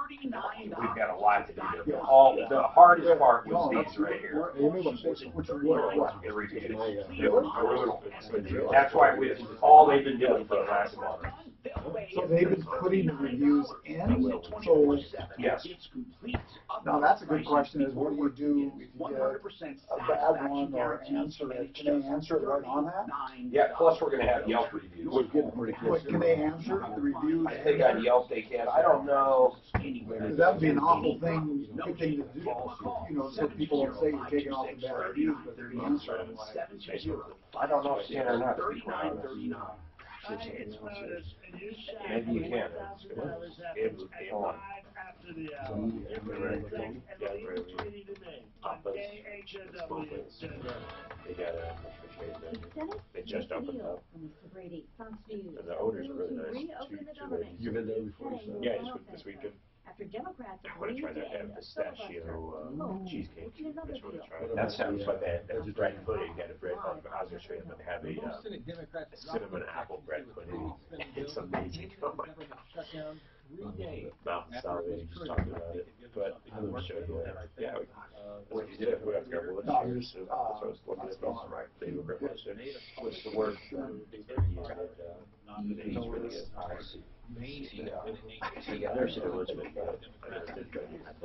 B: We've got a lot to do there. All the hardest part was these right here.
C: Which are what?
B: The repair. That's why all they've been doing for the last month.
C: So they've been putting the reviews in. So
B: yes.
C: Now that's a good question. Is what do you do if you get a bad one or answer it? Can they answer it right on that?
B: Yeah. Plus we're going to have Yelp reviews.
C: But can they answer the reviews?
B: I think on Yelp they can. I don't know.
C: Because that would be an awful thing, good thing to do. You know, so people don't say you're taking off the bad reviews, but they're answering.
B: I don't know if you can or not. Maybe you can. Hold on.
H: They just opened up. And the owners are really nice.
O: You've been there before, so.
H: Yeah, this weekend.
M: After Democrats
H: I want to try that pistachio cheesecake. I just want to try it.
B: That sounds
H: like that. That's bread pudding. Got a bread. I was just trying to have a cinnamon apple bread pudding. It's amazing. Oh my god. Mountain salvage, just talking about it. But I'm going to show you that. Yeah. What you did, we have to go look at it. So I was looking at those, right? They were great. What's the word? He's really good. There's an original.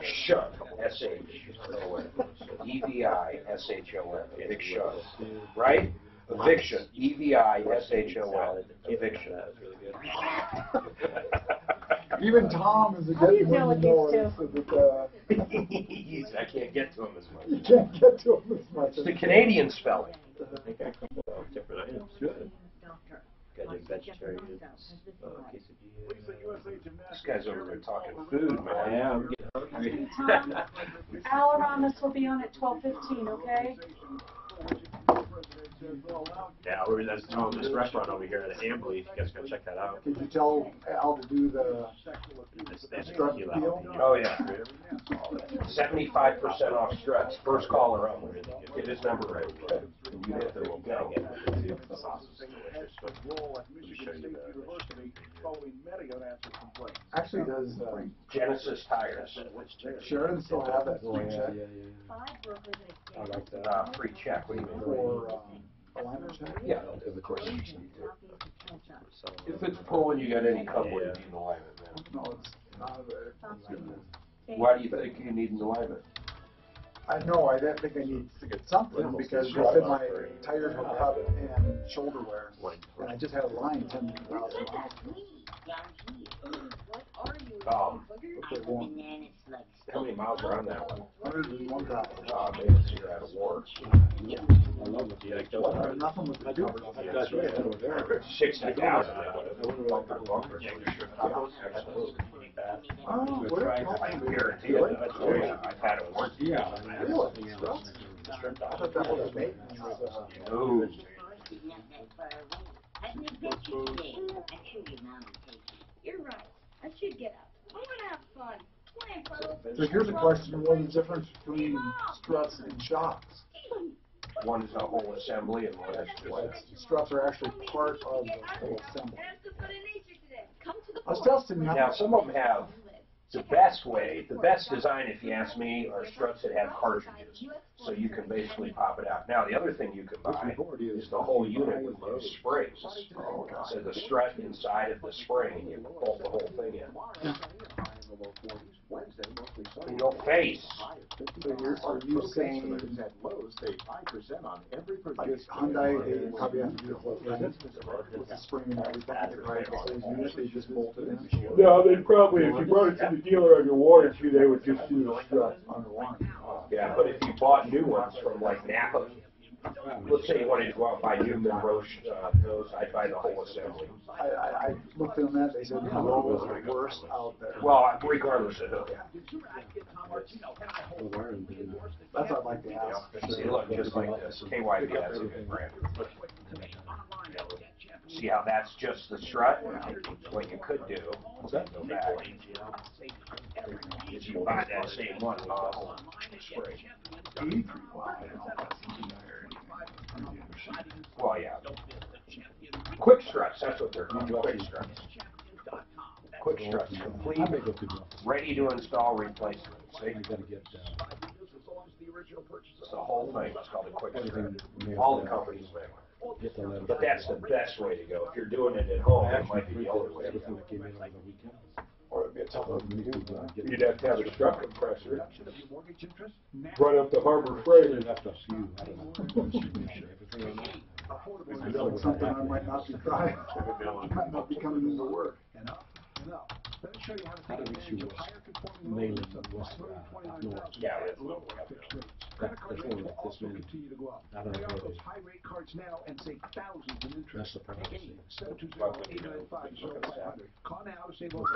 B: Shun, S-H-O-N. E-V-I-S-H-O-N. Eviction. Right? Eviction. E-V-I-S-H-O-N. Eviction.
C: Even Tom is a
D: How do you
C: good
D: deal
C: one
D: with
C: to know.
D: these
B: I can't get to him as much.
C: You can't get to him as much.
B: It's the Canadian spelling.
H: Different items. Good. Got your vegetarian quesadilla.
B: This guy's over there talking food, man.
H: Yeah, I'm getting hungry.
D: Al Aramis will be on at 12:15, okay?
H: Yeah, that's this restaurant over here at Ambly. You guys gotta check that out.
C: Did you tell Al to do the strut deal?
B: Oh, yeah. 75% off struts. First caller up. Get his number right. You hit the go.
H: The sauce is delicious. But let me show you the
C: Actually, does
B: Genesis Tires.
C: Sheridan still have that free check?
B: I like that. Free check. What do you mean?
C: For alignment check?
B: Yeah, of course. If it's pulling, you got any cover, you need an alignment, man.
C: No, it's not.
B: Why do you think you need an alignment?
C: I know, I didn't think I need to get something because they said my tires were cut and shoulder wear. And I just had a line 10,000 miles.
B: How many miles are on that one?
C: 101,000.
B: Oh, man, so you're out of war.
C: I love it. Nothing was covered.
B: 60,000.
C: Oh, what
B: I guarantee it. I've had it once.
C: Yeah. Really? I thought that was maintenance.
B: No.
M: You're right. I should get up. I want to have fun.
C: So here's a question, what is the difference between struts and shocks?
B: One is a whole assembly and one is just...
C: Struts are actually part of the whole assembly. I was testing that.
B: Now, some of them have the best way, the best design, if you ask me, are struts that have cartridges. So you can basically pop it out. Now, the other thing you can buy is the whole unit with those springs. So the strut inside of the spring, and you bolt the whole thing in. In your face.
C: So are you saying
O: save 5% on every
C: Like Hyundai, they probably have to do the whole thing with the spring and everything. They probably have the whole unit, they just bolt it in.
O: No, they'd probably, if you brought it to the dealer under warranty, they would just do the strut.
C: Under warranty.
B: Yeah, but if you bought new ones from like Napa, let's say you wanted to go out and buy new Roche, those, I'd buy the whole assembly.
C: I looked at that, they said the logo was the worst out there.
B: Well, regardless of who.
C: That's what I'd like to ask.
B: See, look, just like this, KYB, that's a good brand. See how that's just the strut? What you could do, is go back, is you buy that same one, with the whole spray. Well, yeah. Quick struts, that's what they're called, quick struts. Quick struts, complete, ready to install replacement. See? It's the whole thing, it's called a quick strut. All the companies make one. But that's the best way to go. If you're doing it at home, it might be the other way to go.
O: Or it'd be a tough one to do. You'd have to have a strut compressor, run up the Harbor Freight, and have to see.
C: It's something I might not be trying. I might not be coming into work.
E: Let me show you how to take advantage of higher conforming loans of $129,000.
B: Yeah,
E: Credit card rates will also continue to go up. Pay off those high rate cards now and save thousands in interest. Take 720-895-0500. Call now to save over $100,000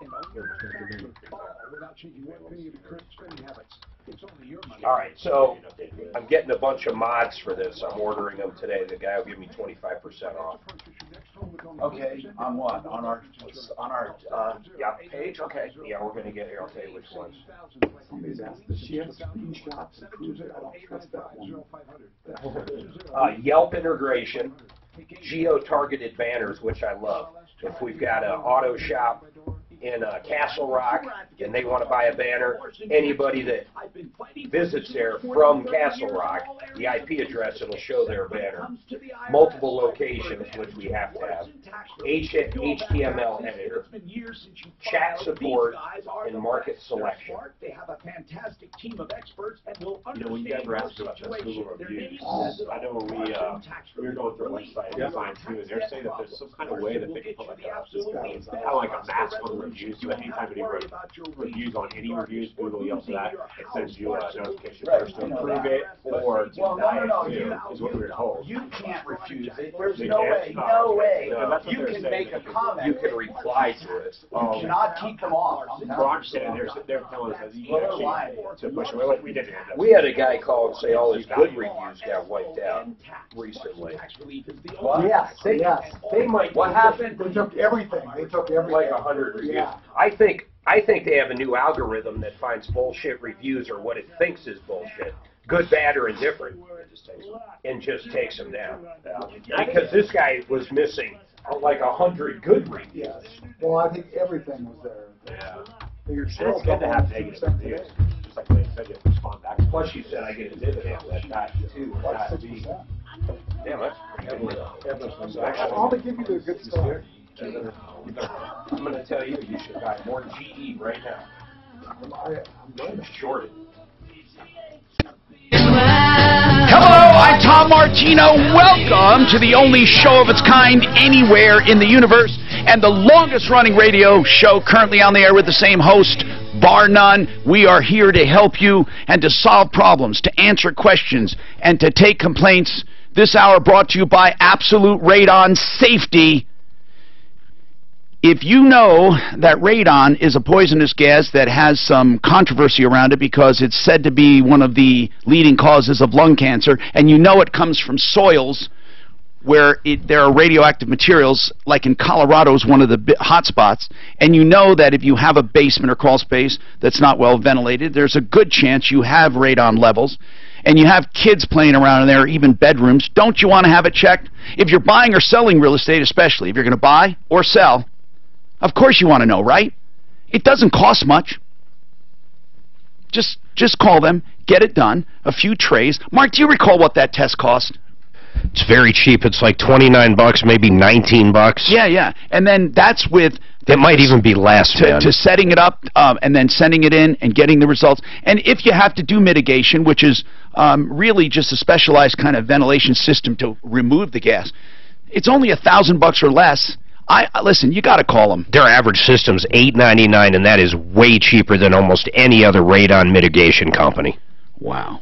E: in interest and only without changing one penny of your current spending habits. It's only your money.
B: All right, so I'm getting a bunch of mods for this. I'm ordering them today. The guy will give me 25% off.
A: Okay, on what? On our page? Okay.
B: Yeah, we're gonna get here. I'll tell you which ones.
C: Somebody's asked, does she have screenshots to prove it? I don't trust that one.
B: Yelp integration, geo-targeted banners, which I love. If we've got an auto shop in Castle Rock and they want to buy a banner, anybody that visits there from Castle Rock, the IP address, it'll show their banner. Multiple locations, which we have to have. HTML editor, chat support, and market selection.
E: They have a fantastic team of experts and will
H: when you guys were asking about the Google reviews, I know when we were going through a website design too, and they're saying that there's some kind of way that they can put like a maximum reviews. So anytime any reviews on any reviews, Google yells at that, it sends you a notification first to approve it or deny it too, is what we were told.
A: You can't refuse it. There's no way. No way. You can make a comment.
B: You can reply to it.
A: You cannot keep them off.
H: Brock said they're telling us that you can actually push away. We didn't end up.
B: We had a guy call and say all his good reviews got wiped out recently.
A: Well, yes.
B: They might.
C: What happened? They took everything. They took everything.
B: Like 100 reviews.
C: Yeah.
B: I think they have a new algorithm that finds bullshit reviews or what it thinks is bullshit, good, bad, or indifferent, and just takes them down. Because this guy was missing like 100 good reviews.
C: Yes. Well, I think everything was there.
H: Yeah.
C: Figured
H: And it's good to have negative reviews. Just like they said, you respond back.
B: Plus, you said I get a dividend. That's not too. Damn, that's
C: I want to give you the good stuff.
B: I'm going to tell you, you should buy more GE right now. I'm shorted.
J: Hello, I'm Tom Martino. Welcome to the only show of its kind anywhere in the universe and the longest running radio show currently on the air with the same host, bar none. We are here to help you and to solve problems, to answer questions, and to take complaints. This hour brought to you by Absolute Radon Safety. If you know that radon is a poisonous gas that has some controversy around it because it's said to be one of the leading causes of lung cancer, and you know it comes from soils where there are radioactive materials, like in Colorado is one of the hot spots, and you know that if you have a basement or crawl space that's not well ventilated, there's a good chance you have radon levels, and you have kids playing around in there, even bedrooms, don't you want to have it checked? If you're buying or selling real estate, especially, if you're going to buy or sell, of course you want to know, right? It doesn't cost much. Just call them, get it done, a few trays. Mark, do you recall what that test cost?
G: It's very cheap. It's like $29, maybe $19.
J: Yeah, yeah. And then that's with...
G: It might even be less, man.
J: To setting it up and then sending it in and getting the results. And if you have to do mitigation, which is really just a specialized kind of ventilation system to remove the gas, it's only $1,000 or less. Listen, you got to call them.
G: Their average system's $8.99, and that is way cheaper than almost any other radon mitigation company.
J: Wow.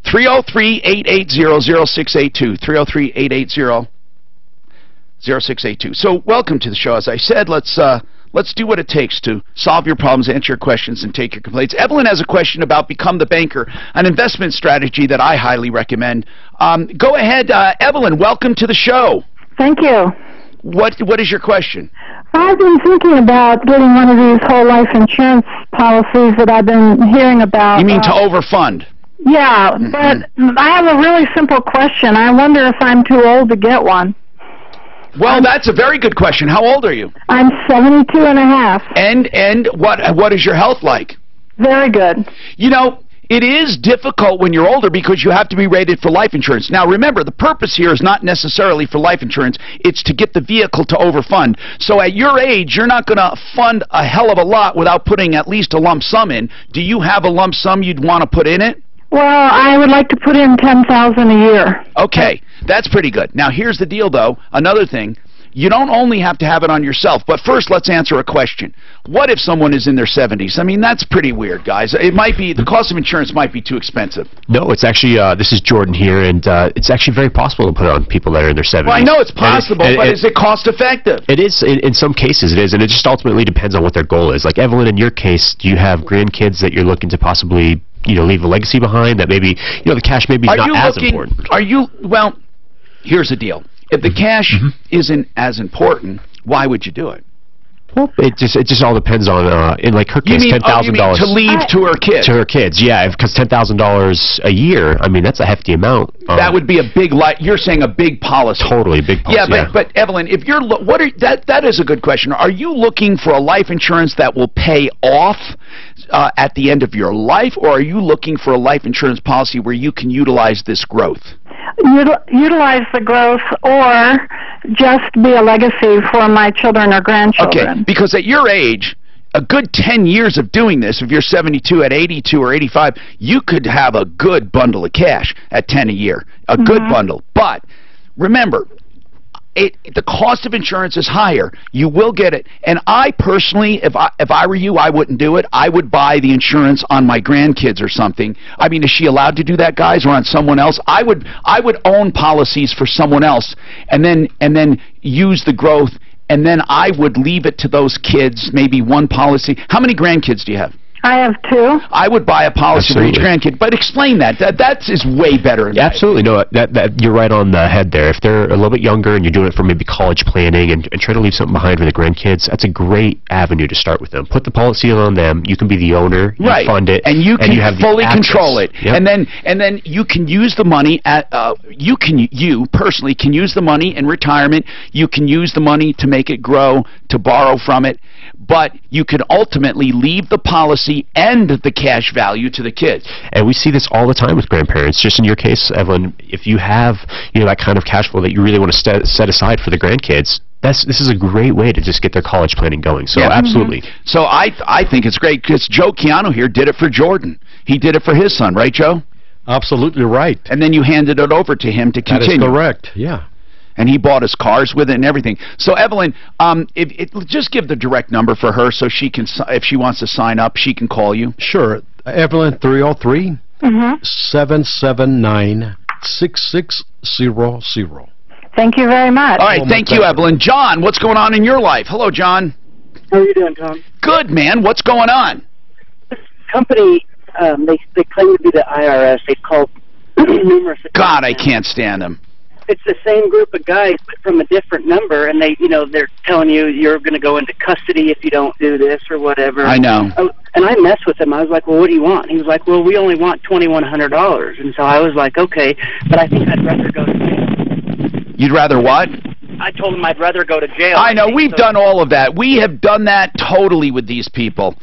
J: 303-880-0682. 303-880-0682. So welcome to the show. As I said, let's do what it takes to solve your problems, answer your questions, and take your complaints. Evelyn has a question about Become the Banker, an investment strategy that I highly recommend. Go ahead, Evelyn. Welcome to the show.
P: Thank you.
J: What is your question?
P: I've been thinking about getting one of these whole life insurance policies that I've been hearing about.
J: You mean to overfund?
P: Yeah, but I have a really simple question. I wonder if I'm too old to get one.
J: Well, that's a very good question. How old are you?
P: I'm 72 and a half.
J: And what is your health like?
P: Very good.
J: You know, it is difficult when you're older because you have to be rated for life insurance. Now, remember, the purpose here is not necessarily for life insurance. It's to get the vehicle to overfund. So at your age, you're not going to fund a hell of a lot without putting at least a lump sum in. Do you have a lump sum you'd want to put in it?
P: Well, I would like to put in $10,000 a year.
J: Okay, that's pretty good. Now, here's the deal, though. Another thing. You don't only have to have it on yourself, but first let's answer a question. What if someone is in their 70s? I mean, that's pretty weird, guys. It might be, the cost of insurance might be too expensive.
T: No, it's actually, this is Jordan here, and it's actually very possible to put it on people that are in their 70s.
J: Well, I know it's possible, but is it cost effective?
T: It is, in some cases it is, and it just ultimately depends on what their goal is. Like, Evelyn, in your case, do you have grandkids that you're looking to possibly, leave a legacy behind that maybe, the cash maybe is not as important?
J: Well, here's the deal. If the cash isn't as important, why would you do it?
T: Well, it just all depends on in like her case, $10,000
J: to leave to her kids.
T: To her kids, yeah, because $10,000 a year, I mean that's a hefty amount.
J: That would be a big you're saying a big policy.
T: Totally, big policy.
J: Yeah, but Evelyn, if you're that is a good question. Are you looking for a life insurance that will pay off at the end of your life, or are you looking for a life insurance policy where you can utilize this growth?
P: Utilize the growth, or just be a legacy for my children or grandchildren.
J: Okay, because at your age, a good 10 years of doing this, if you're 72, at 82 or 85, you could have a good bundle of cash at 10 a year, a good bundle. But remember, the cost of insurance is higher. You will get it. And I personally, if I were you, I wouldn't do it. I would buy the insurance on my grandkids or something. I mean, is she allowed to do that, guys, or on someone else? I would own policies for someone else and then use the growth, and then I would leave it to those kids, maybe one policy. How many grandkids do you have?
P: I have 2.
J: I would buy a policy for each grandkid, but explain that. That is way better.
T: Yeah, absolutely. No, that you're right on the head there. If they're a little bit younger and you're doing it for maybe college planning and try to leave something behind for the grandkids, that's a great avenue to start with them. Put the policy on them. You can be the owner. You fund it,
J: and you can fully control it.
T: Yep.
J: And then you can use the money at you personally can use the money in retirement. You can use the money to make it grow, to borrow from it. But you can ultimately leave the policy and the cash value to the kids.
T: And we see this all the time with grandparents. Just in your case, Evelyn, if you have that kind of cash flow that you really want to set aside for the grandkids, this is a great way to just get their college planning going. So absolutely.
J: So I think it's great because Joe Keanu here did it for Jordan. He did it for his son, right, Joe?
R: Absolutely right.
J: And then you handed it over to him to continue.
R: That is correct, yeah.
J: And he bought his cars with it and everything. So Evelyn, just give the direct number for her so she can, if she wants to sign up, she can call you.
R: Sure, Evelyn, 303-779-6600.
P: Thank you very much.
J: All right, thank you, Evelyn. John, what's going on in your life? Hello, John.
U: How are you doing, Tom?
J: Good, man. What's going on?
U: This company, they claim to be the IRS. They've called numerous.
J: God, I can't stand them.
U: It's the same group of guys, but from a different number, and they're telling you you're going to go into custody if you don't do this or whatever.
J: I know.
U: And I messed with him. I was like, well, what do you want? He was like, well, we only want $2,100. And so I was like, okay, but I think I'd rather go to jail.
J: You'd rather what?
U: I told him I'd rather go to jail.
J: I know, we've done all of that. We have done that totally with these people.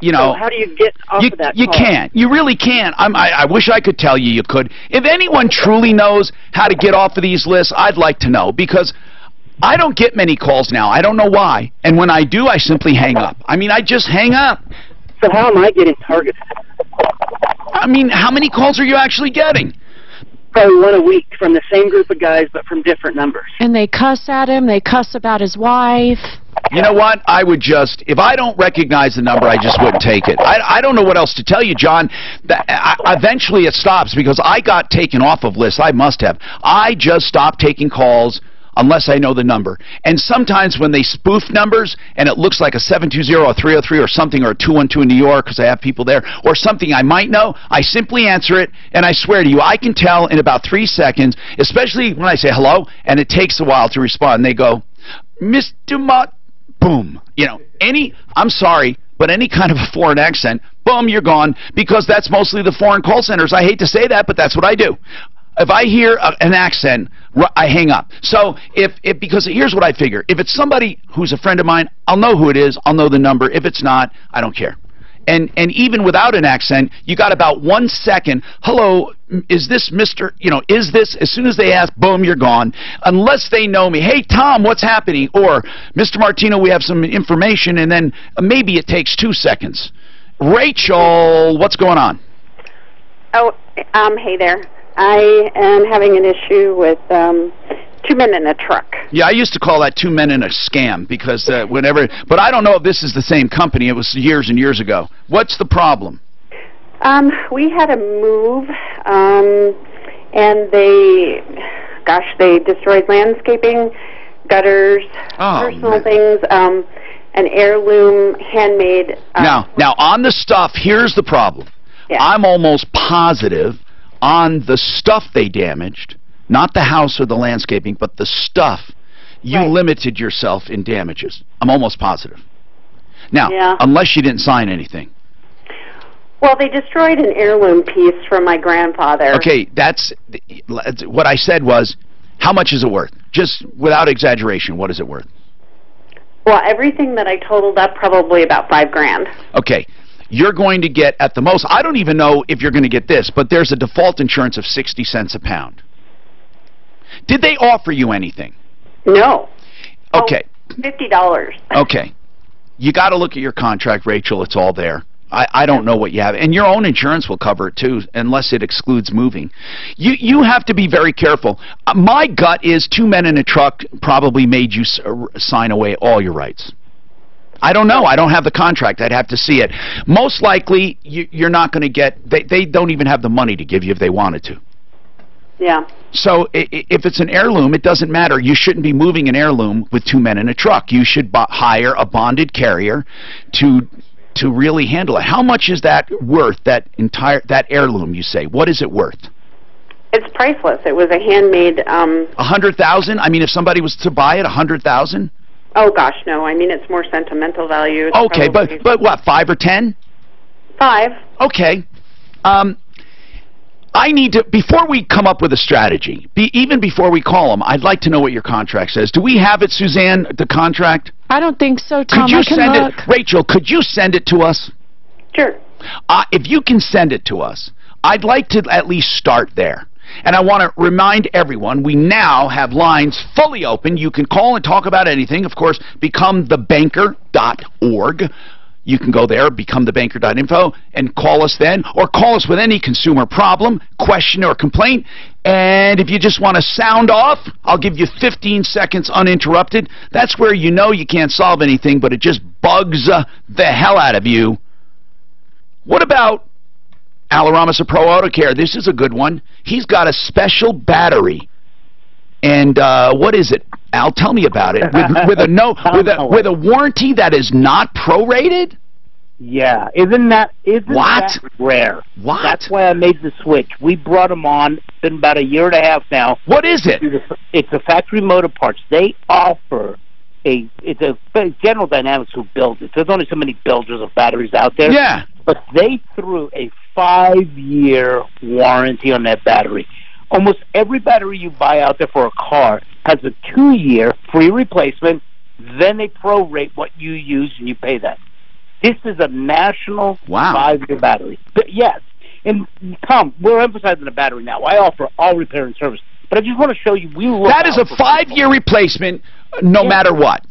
J: You know,
U: so how do you get off of that
J: you
U: call?
J: can't. You really can't. I wish I could tell you could. If anyone truly knows how to get off of these lists, I'd like to know, because I don't get many calls now. I don't know why. And when I do, I simply hang up. I mean, I just hang up.
U: So how am I getting targeted?
J: I mean, how many calls are you actually getting?
U: Probably one a week from the same group of guys, but from different numbers.
N: And they cuss at him. They cuss about his wife.
J: You know what? I would just, if I don't recognize the number, I just wouldn't take it. I don't know what else to tell you, John. Eventually it stops, because I got taken off of lists. I must have. I just stopped taking calls unless I know the number. And sometimes when they spoof numbers and it looks like a 720 or a 303 or something, or a 212 in New York because I have people there, or something I might know, I simply answer it, and I swear to you, I can tell in about 3 seconds, especially when I say hello, and it takes a while to respond. And they go, Mr. Mott, boom. You know, I'm sorry, but any kind of a foreign accent, boom, you're gone, because that's mostly the foreign call centers. I hate to say that, but that's what I do. If I hear an accent, I hang up. So because here's what I figure. If it's somebody who's a friend of mine, I'll know who it is. I'll know the number. If it's not, I don't care. And even without an accent, you got about 1 second. Hello, is this Mr., is this, as soon as they ask, boom, you're gone. Unless they know me. Hey, Tom, what's happening? Or, Mr. Martino, we have some information, and then maybe it takes 2 seconds. Rachel, what's going on?
F: Oh, hey there. I am having an issue with 2 men in a truck.
J: Yeah, I used to call that 2 men in a scam, because but I don't know if this is the same company. It was years and years ago. What's the problem?
F: We had a move, and they destroyed landscaping, gutters, personal things, an heirloom, handmade.
J: Now on the stuff, here's the problem. Yeah. I'm almost positive on the stuff they damaged, not the house or the landscaping, but the stuff, you limited yourself in damages. I'm almost positive. Now, unless you didn't sign anything.
F: Well, they destroyed an heirloom piece from my grandfather.
J: Okay, that's what I said was, how much is it worth? Just without exaggeration, what is it worth?
F: Well, everything that I totaled up, probably about $5,000.
J: Okay. You're going to get, at the most, I don't even know if you're going to get this, but there's a default insurance of 60 cents a pound. Did they offer you anything?
F: No.
J: Okay.
F: $50.
J: Okay. You got to look at your contract, Rachel. It's all there. I don't know what you have. And your own insurance will cover it, too, unless it excludes moving. You have to be very careful. My gut is 2 men in a truck probably made you sign away all your rights. I don't know. I don't have the contract. I'd have to see it. Most likely, you're not going to get... They don't even have the money to give you if they wanted to.
F: Yeah.
J: So if it's an heirloom, it doesn't matter. You shouldn't be moving an heirloom with 2 men in a truck. You should hire a bonded carrier to really handle it. How much is that worth, that heirloom, you say? What is it worth?
F: It's priceless. It was a handmade...
J: $100,000? I mean, if somebody was to buy it, $100,000?
F: Oh, gosh, no. I mean, it's more sentimental value. It's
J: okay, but what, 5 or 10?
F: 5.
J: Okay. I need to, before we come up with a strategy, even before we call them, I'd like to know what your contract says. Do we have it, Suzanne, the contract?
N: I don't think so, Tom.
J: Could you send it? Rachel, could you send it to us?
F: Sure.
J: If you can send it to us, I'd like to at least start there. And I want to remind everyone, we now have lines fully open. You can call and talk about anything. Of course, becomethebanker.org. You can go there, becomethebanker.info, and call us then, or call us with any consumer problem, question, or complaint. And if you just want to sound off, I'll give you 15 seconds uninterrupted. That's where you know you can't solve anything, but it just bugs the hell out of you. What about Alaramasa Pro Auto Care? This is a good one. He's got a special battery. And what is it? Al, tell me about it. With a warranty that is not prorated?
I: Yeah, isn't that rare?
J: What?
I: That's why I made the switch. We brought them on. It's been about a year and a half now.
J: What is it?
I: It's a Factory Motor Parts. They offer it's a General Dynamics who builds it. There's only so many builders of batteries out there.
J: Yeah.
I: But they threw a 5-year warranty on that battery. Almost every battery you buy out there for a car, has a 2-year free replacement. Then they prorate what you use and you pay that. This is a national 5-year battery. But yes, and Tom, we're emphasizing the battery now. I offer all repair and service, but I just want to show you
J: that is a 5-year replacement, no matter what.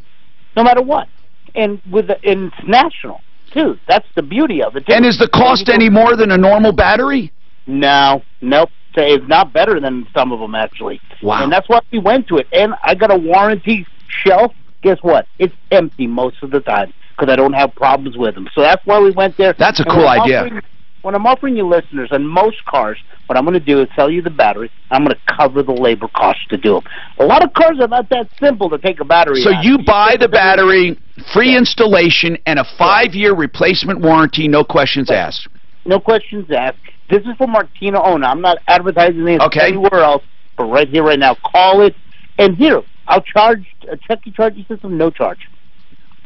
I: No matter what, and and it's national too. That's the beauty of it.
J: And is the cost any more than a normal battery?
I: No, nope. It's not better than some of them actually.
J: Wow.
I: And that's why we went to it. And I got a warranty shelf. Guess what? It's empty most of the time because I don't have problems with them. So that's why we went there.
J: That's a cool idea.
I: When I'm offering you listeners on most cars, what I'm going to do is sell you the battery. I'm going to cover the labor costs to do them. A lot of cars are not that simple to take a battery
J: So
I: out.
J: you buy the battery, free installation, and a 5-year replacement warranty, no questions asked.
I: No questions asked. This is for Martino Ona. I'm not advertising this anywhere else, but right here, right now. Call it, and here, I'll check your charging system, no charge.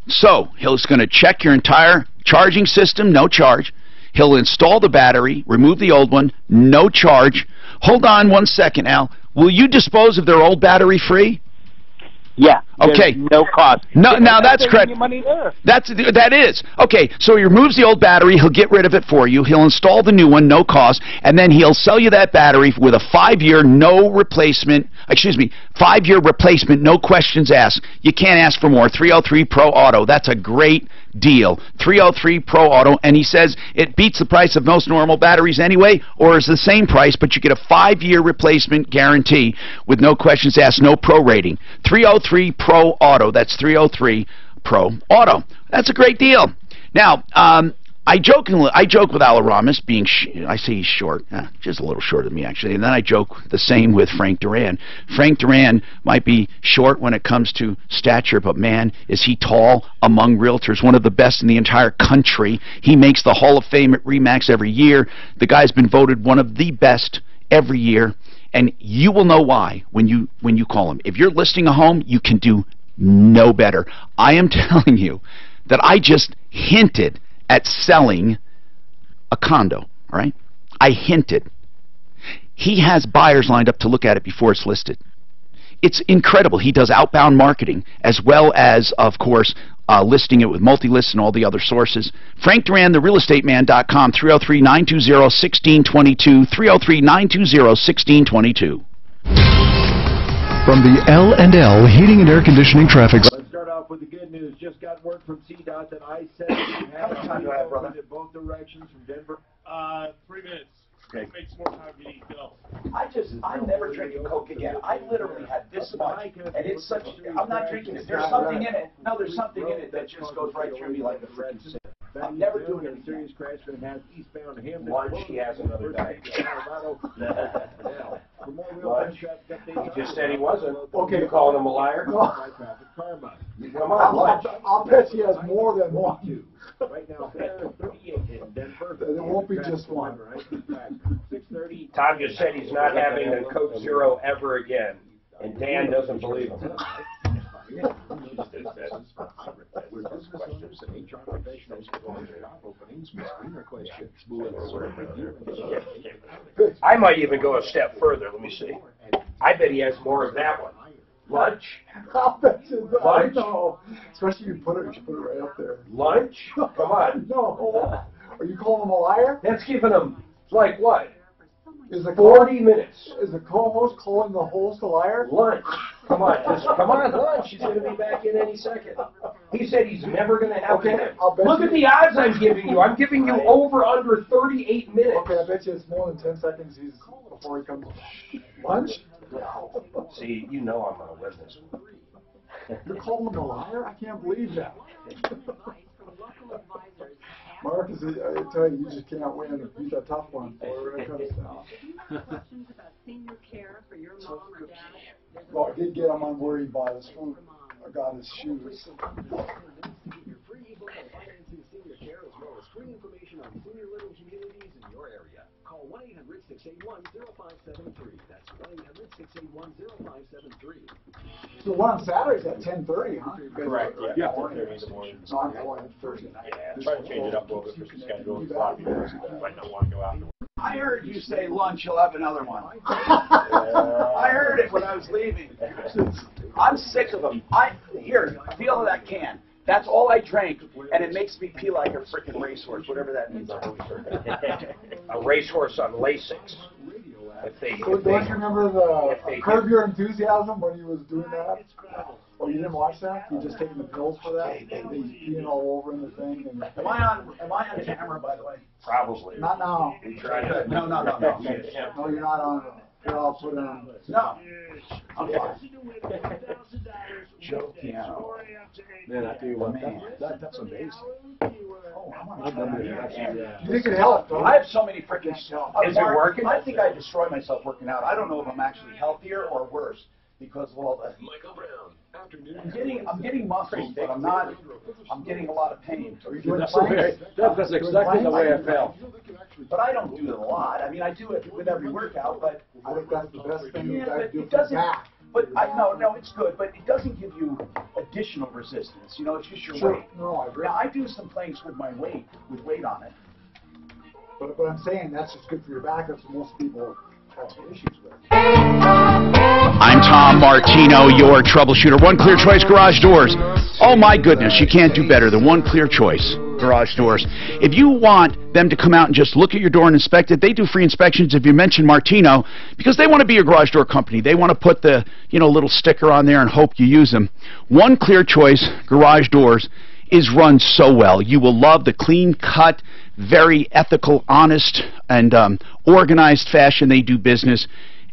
J: So he's going to check your entire charging system, no charge. He'll install the battery, remove the old one, no charge. Hold on 1 second, Al. Will you dispose of their old battery free?
I: Yeah.
J: Okay.
I: No cost.
J: No, now that's correct.
I: Money there.
J: That is. Okay, so he removes the old battery, he'll get rid of it for you, he'll install the new one, no cost, and then he'll sell you that battery with a 5-year replacement, no questions asked. You can't ask for more. 303 Pro Auto. That's a great deal. 303 Pro Auto, and he says it beats the price of most normal batteries anyway, or is the same price, but you get a 5-year replacement guarantee with no questions asked, no prorating. 303 Pro Auto. That's 303 Pro Auto. That's a great deal. Now, I joke with Al Aramis being, I say he's short, just a little shorter than me actually, and then I joke the same with Frank Duran. Frank Duran might be short when it comes to stature, but man, is he tall among realtors, one of the best in the entire country. He makes the Hall of Fame at RE/MAX every year. The guy's been voted one of the best every year, and you will know why when you call him. If you're listing a home, you can do no better. I am telling you that I just hinted at selling a condo, all right? I hinted. He has buyers lined up to look at it before it's listed. It's incredible. He does outbound marketing as well as, of course, listing it with multi-lists and all the other sources. Frank Duran, therealestateman.com, 303-920-1622, 303-920-1622.
K: From the L&L Heating and Air Conditioning Traffic.
O: Let's start off with the good news. Just got word from CDOT that I-70 has been opened in both directions from Denver.
H: 3 minutes. It makes more time if you need Bill.
A: I'm never drinking Coke again. I literally had this much, and it's such, I'm not drinking it. There's something in it. No, there's something in it that just goes right through me like a freaking sin. I'm never doing it.
O: Serious crash that has eastbound Hamden.
B: Lunch, he has another diet. Lunch, he just said he wasn't.
C: Okay.
B: You calling him a liar?
C: No.
B: Come on, lunch.
C: I'll bet he has more than one.
O: Right now, 38 in Denver.
C: It won't be just one.
O: 6:30.
B: Tom just said he's not having a Coke Zero ever again, and Dan doesn't believe him. I might even go a step further. Let me see. I bet he has more of that one. Lunch.
C: I'll bet you that.
B: Lunch.
C: No. Especially if you put it right up there.
B: Lunch? Come on.
C: No. Are you calling him a liar?
B: That's giving him, like what?
C: Is the
B: 40 minutes.
C: Is the co-host calling the host a liar?
B: Lunch. Come on, just come on, lunch. He's going to be back in any second. He said he's never going to have it. Look at the odds I'm giving you. I'm giving you over under 38 minutes.
C: Okay, I bet you it's more than 10 seconds before he comes. Lunch?
B: See, you know I'm going to win this one.
C: You're calling him a liar? I can't believe that. Mark, I tell you, you just can't win. He's a tough one. Well, I did get him on where he bought his food. I got his shoes.
E: Your free ebook on financing senior care as well as free information on senior living communities in your area. Call 1-800-681-0573. That's 1-800-681-0573.
C: So the one on Saturdays at 10:30, huh?
H: Correct, yeah. 10:30 in the morning.
C: So I'm going Thursday night.
H: Yeah, try to change it up a little bit for the schedule. A lot of people might not want to go out to work.
A: I heard you say lunch, you'll have another one. I heard it when I was leaving. I'm sick of them. Here, feel that can. That's all I drank, and it makes me pee like a freaking racehorse, whatever that means.
B: A racehorse on Lasix.
C: Don't you remember the Curb Your Enthusiasm when he was doing that? Oh, you didn't watch that? He was just taking the pills for that? He's peeing all over in the thing. And
A: Am I on camera, by the way?
B: Probably.
C: Not now.
A: No.
C: No, you're not on. Here, I'll put it on.
A: No. I'm fine. Joe Piano.
O: Man, I tell you what, that's amazing.
C: You think it helped?
A: I have so many freaking.
B: Is it working?
A: I think I destroy myself working out. I don't know if I'm actually healthier or worse because of all that. I'm getting muscles, but I'm getting a lot of pain.
O: That's exactly the way I felt.
A: But I don't do it a lot. I mean, I do it with every workout, but
C: I think that's the best thing you guys do
A: it doesn't.
C: back.
A: But no, it's good, but it doesn't give you additional resistance. You know, it's just your weight.
C: No, I agree.
A: Now, I do some things with my weight, with weight on it.
C: But I'm saying that's just good for your back. That's what most people have issues with.
J: I'm Tom Martino, your troubleshooter. One Clear Choice Garage Doors. Oh my goodness, you can't do better than One Clear Choice Garage Doors. If you want them to come out and just look at your door and inspect it, they do free inspections if you mention Martino, because they want to be your garage door company. They want to put the, little sticker on there and hope you use them. One Clear Choice Garage Doors is run so well. You will love the clean-cut, very ethical, honest, and organized fashion they do business.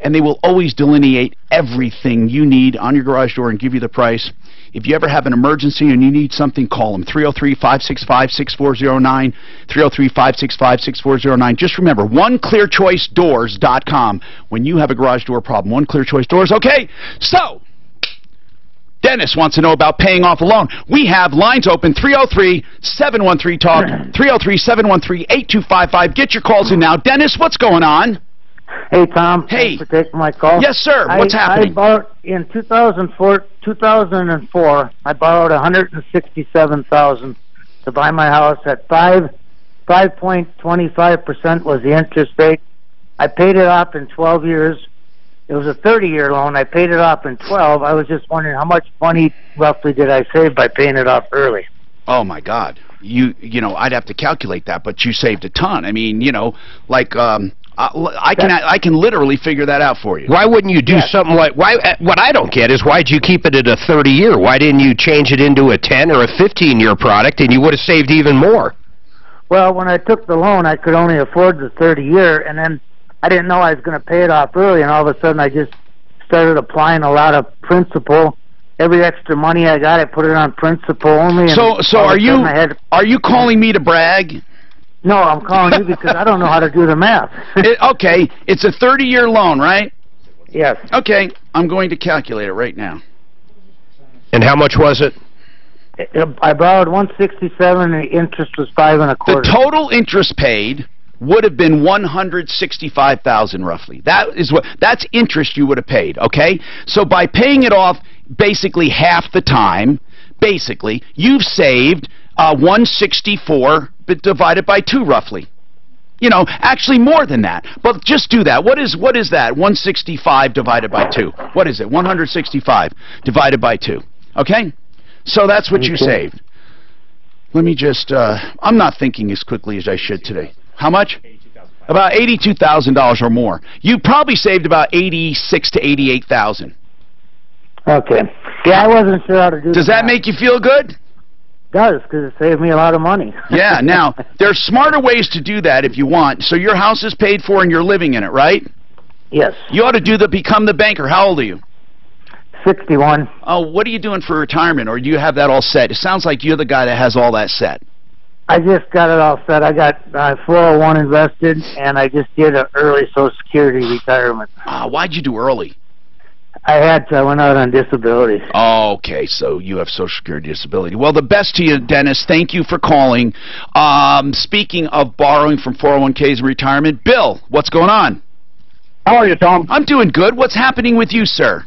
J: And they will always delineate everything you need on your garage door and give you the price. If you ever have an emergency and you need something, call them. 303-565-6409, 303-565-6409. Just remember, OneClearChoiceDoors.com when you have a garage door problem. One Clear Choice Doors. Okay, so Dennis wants to know about paying off a loan. We have lines open, 303-713-TALK, 303-713-8255. Get your calls in now. Dennis, what's going on?
Q: Hey, Tom.
J: Hey.
Q: Thanks for taking my call.
J: Yes, sir. What's happening?
Q: I borrowed, in 2004, I borrowed $167,000 to buy my house at 5.25% was the interest rate. I paid it off in 12 years. It was a 30-year loan. I paid it off in 12. I was just wondering how much money roughly did I save by paying it off early?
J: Oh my God. I'd have to calculate that, but you saved a ton. I mean, I can literally figure that out for you.
G: Why wouldn't you do something like, what I don't get is why'd you keep it at a 30-year? Why didn't you change it into a 10 or a 15-year product and you would have saved even more?
Q: Well, when I took the loan, I could only afford the 30-year, and then I didn't know I was going to pay it off early, and all of a sudden I just started applying a lot of principal. Every extra money I got, I put it on principal only.
J: So are you calling me to brag?
Q: No, I'm calling you because I don't know how to do the math.
J: Okay, it's a 30-year loan, right?
Q: Yes.
J: Okay, I'm going to calculate it right now.
G: And how much was it?
Q: I borrowed $167, and the interest was 5 1/4.
J: The total interest paid would have been $165,000 roughly. That's interest you would have paid, okay? So by paying it off basically half the time, you've saved $164 divided by 2 roughly. Actually more than that. But just do that. What is that? 165 divided by 2. What is it? 165 divided by 2. Okay? So that's what you saved. Let me just I'm not thinking as quickly as I should today. How much? About $82,000 or more. You probably saved about $86,000 to $88,000.
Q: Okay. Yeah, I wasn't sure how to do.
J: Does that make you feel good?
Q: It does, because it saved me a lot of money.
J: Yeah. Now there's smarter ways to do that if you want. So your house is paid for and you're living in it, right?
Q: Yes.
J: You ought to become the banker. How old are you?
Q: 61.
J: Oh, what are you doing for retirement, or do you have that all set? It sounds like you're the guy that has all that set.
Q: I just got it all set. I got 401 invested, and I just did an early Social Security retirement.
J: Why'd you do early?
Q: I had to. I went out on disability.
J: Oh, okay, so you have Social Security disability. Well, the best to you, Dennis. Thank you for calling. Speaking of borrowing from 401ks and retirement, Bill, what's going on?
S: How are you, Tom?
J: I'm doing good. What's happening with you, sir?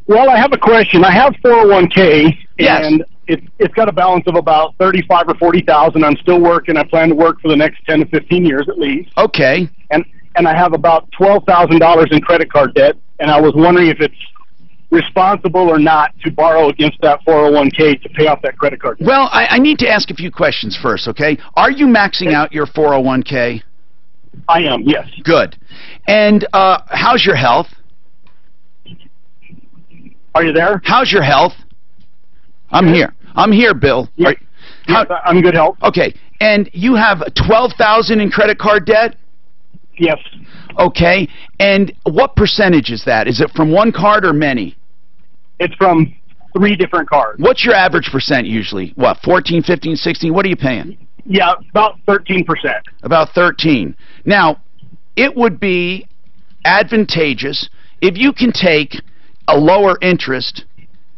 S: Well, I have a question. I have 401k,
J: yes.
S: and it's got a balance of about 35 or 40,000. I'm still working. I plan to work for the next 10 to 15 years at least.
J: Okay.
S: And I have about $12,000 in credit card debt, and I was wondering if it's responsible or not to borrow against that 401k to pay off that credit card debt.
J: Well, I need to ask a few questions first, okay? Are you maxing out your 401k?
S: I am, yes.
J: Good. And how's your health?
S: Are you there?
J: How's your health? I'm here. I'm here, Bill.
S: Yes, I'm good health.
J: Okay. And you have $12,000 in credit card debt?
S: Yes.
J: Okay. And what percentage is that? Is it from one card or many?
S: It's from 3 different cards.
J: What's your average percent usually? What, 14, 15, 16? What are you paying?
S: Yeah, about 13%.
J: About 13. Now, it would be advantageous if you can take a lower interest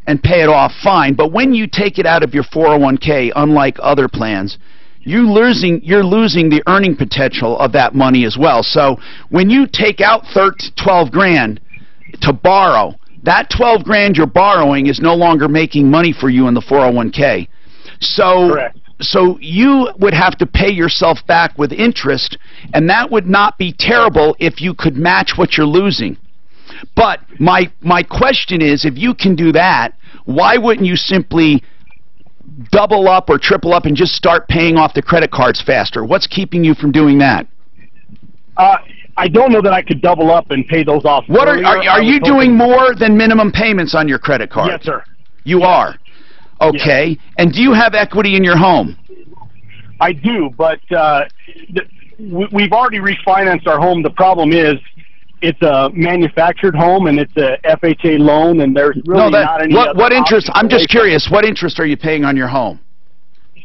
J: and pay it off, fine. But when you take it out of your 401k, unlike other plans, you're losing the earning potential of that money as well. So when you take out 12 grand to borrow, that 12 grand you're borrowing is no longer making money for you in the 401k. So
S: correct.
J: So you would have to pay yourself back with interest, and that would not be terrible if you could match what you're losing. But my question is, if you can do that, why wouldn't you simply double up or triple up and just start paying off the credit cards faster? What's keeping you from doing that?
S: I don't know that I could double up and pay those off.
J: What are you doing more than minimum payments on your credit card?
S: Yes, sir.
J: You are? Okay. Yes. And do you have equity in your home?
S: I do, but we've already refinanced our home. The problem is it's a manufactured home and it's a FHA loan, and there's really not any
J: what interest? I'm just curious. What interest are you paying on your home?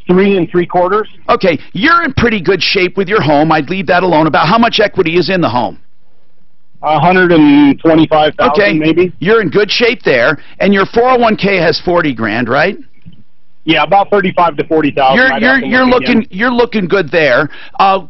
S: 3 3/4.
J: Okay, you're in pretty good shape with your home. I'd leave that alone. About how much equity is in the home?
S: 125,000, maybe.
J: You're in good shape there, and your 401k has 40 grand, right?
S: Yeah, about 35 to 40,000.
J: You're looking good there.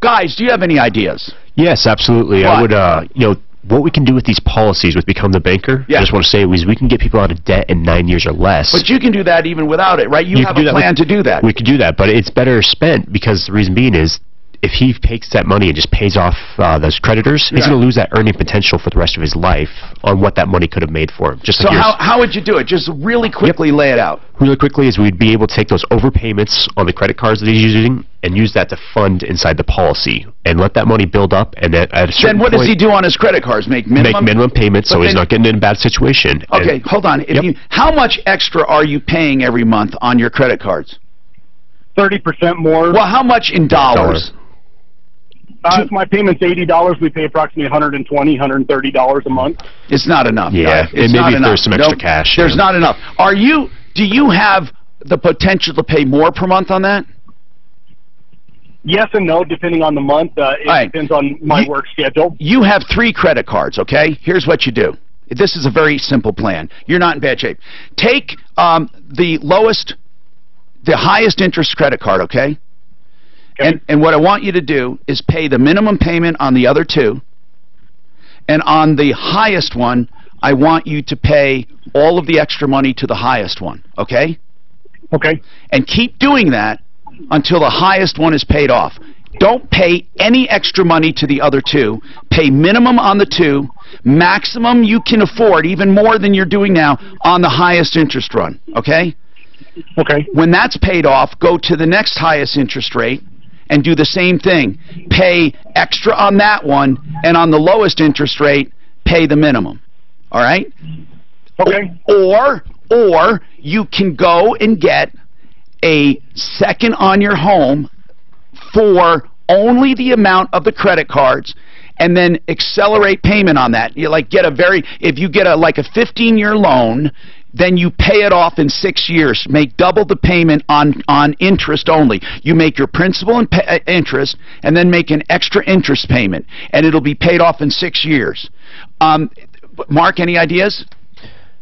J: Guys, do you have any ideas?
T: Yes, absolutely.
J: What?
T: I would what we can do with these policies with Become the Banker, I just want to say is we can get people out of debt in 9 years or less.
J: But you can do that even without it, right? You have a plan to do that.
T: We could do that, but it's better spent because the reason being is if he takes that money and just pays off those creditors, he's going to lose that earning potential for the rest of his life on what that money could have made for him. Just
J: so how would you do it? Just really quickly lay it out.
T: Really quickly is we'd be able to take those overpayments on the credit cards that he's using and use that to fund inside the policy and let that money build up. And at a certain
J: Then what does he do on his credit cards? Make minimum
T: payments so he's not getting in a bad situation.
J: Okay, hold on. How much extra are you paying every month on your credit cards?
S: 30% more.
J: Well, how much in dollars?
S: If my payment's $80, we pay approximately $120, $130 a month.
J: It's not enough.
T: Yeah, and maybe if there's some extra cash.
J: There's not enough. Do you have the potential to pay more per month on that?
S: Yes and no, depending on the month. It depends on my work schedule.
J: You have 3 credit cards, okay? Here's what you do. This is a very simple plan. You're not in bad shape. Take the highest interest credit card, okay? And what I want you to do is pay the minimum payment on the other 2. And on the highest one, I want you to pay all of the extra money to the highest one, okay?
S: Okay.
J: And keep doing that until the highest one is paid off. Don't pay any extra money to the other 2. Pay minimum on the 2, maximum you can afford, even more than you're doing now, on the highest interest run, okay?
S: Okay.
J: When that's paid off, go to the next highest interest rate and do the same thing. Pay extra on that one, and on the lowest interest rate, pay the minimum. All right?
S: Okay.
J: Or you can go and get a second on your home for only the amount of the credit cards, and then accelerate payment on that. You if you get a 15-year loan, then you pay it off in 6 years. Make double the payment on interest only. You make your principal and interest, and then make an extra interest payment, and it'll be paid off in 6 years. Mark, any ideas?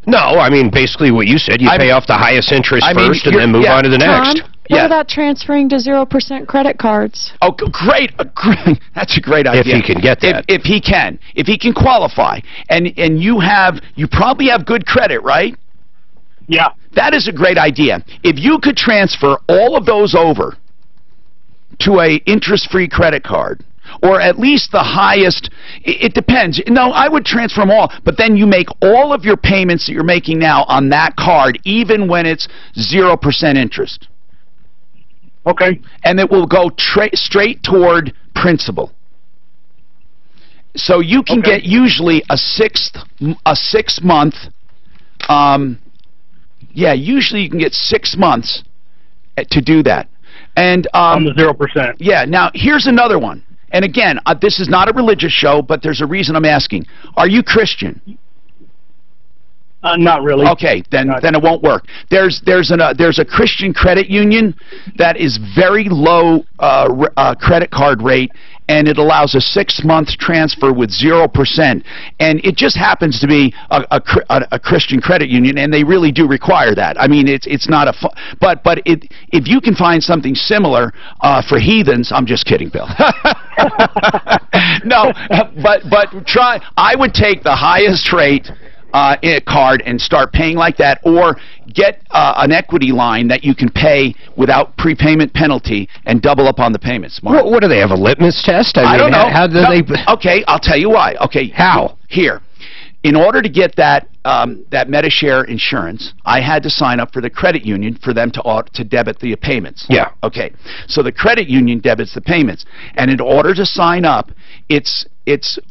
G: No, I mean, basically what you said. You pay off the highest interest first and then move on to the next.
N: Tom, what about transferring to 0% credit cards?
J: Oh, great. That's a great idea.
G: If he can get that.
J: If he can qualify. And you probably have good credit, right?
S: Yeah.
J: That is a great idea. If you could transfer all of those over to a interest-free credit card, or at least the highest, it depends. No, I would transfer them all, but then you make all of your payments that you're making now on that card, even when it's 0% interest.
S: Okay.
J: And it will go straight toward principal. So you can get usually a 6 month, usually you can get 6 months to do that. And
S: on the 0%.
J: Yeah. Now here's another one. And again, this is not a religious show, but there's a reason I'm asking. Are you Christian?
S: Not really.
J: Okay, then it won't work. There's a Christian credit union that is very low credit card rate, and it allows a 6-month transfer with 0%. And it just happens to be a Christian credit union, and they really do require that. I mean, it's not a but if you can find something similar for heathens, I'm just kidding, Bill. No, but try. I would take the highest rate card and start paying like that, or get an equity line that you can pay without prepayment penalty and double up on the payments.
G: What do they have, a litmus test? I mean,
J: don't know.
G: How do they?
J: Okay, I'll tell you why. Okay,
G: how?
J: Here, in order to get that MediShare insurance, I had to sign up for the credit union for them to debit the payments.
G: Yeah.
J: Okay, so the credit union debits the payments, and in order to sign up, it's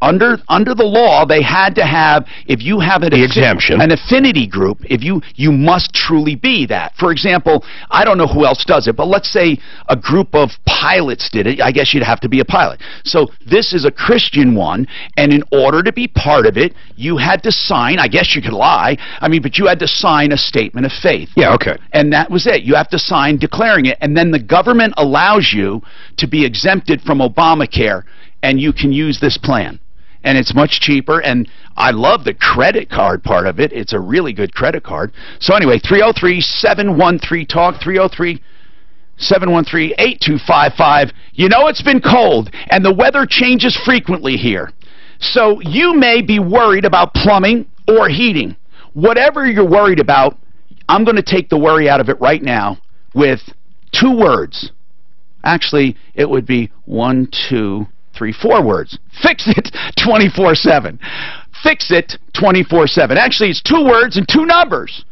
J: under the law, they had to have, if you have an
G: exemption,
J: an affinity group, if you must truly be that. For example, I don't know who else does it, but let's say a group of pilots did it. I guess you'd have to be a pilot. So this is a Christian one, and in order to be part of it, you had to sign, I guess you could lie, but you had to sign a statement of faith.
G: Yeah, okay.
J: And that was it. You have to sign declaring it, and then the government allows you to be exempted from Obamacare, and you can use this plan. And it's much cheaper, and I love the credit card part of it. It's a really good credit card. So anyway, 303-713-TALK, 303-713-8255. You know it's been cold, and the weather changes frequently here. So you may be worried about plumbing or heating. Whatever you're worried about, I'm going to take the worry out of it right now with 2 words. Actually, it would be 1, 2, 3, 4 words. Fix it 24/7. Fix it 24/7. Actually, it's 2 words and 2 numbers.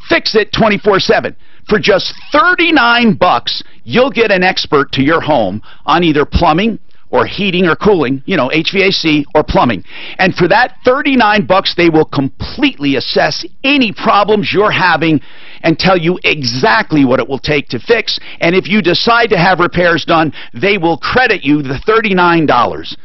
J: Fix it 24/7. For just $39, you'll get an expert to your home on either plumbing or heating or cooling, HVAC or plumbing. And for that $39, they will completely assess any problems you're having and tell you exactly what it will take to fix. And if you decide to have repairs done, they will credit you the $39.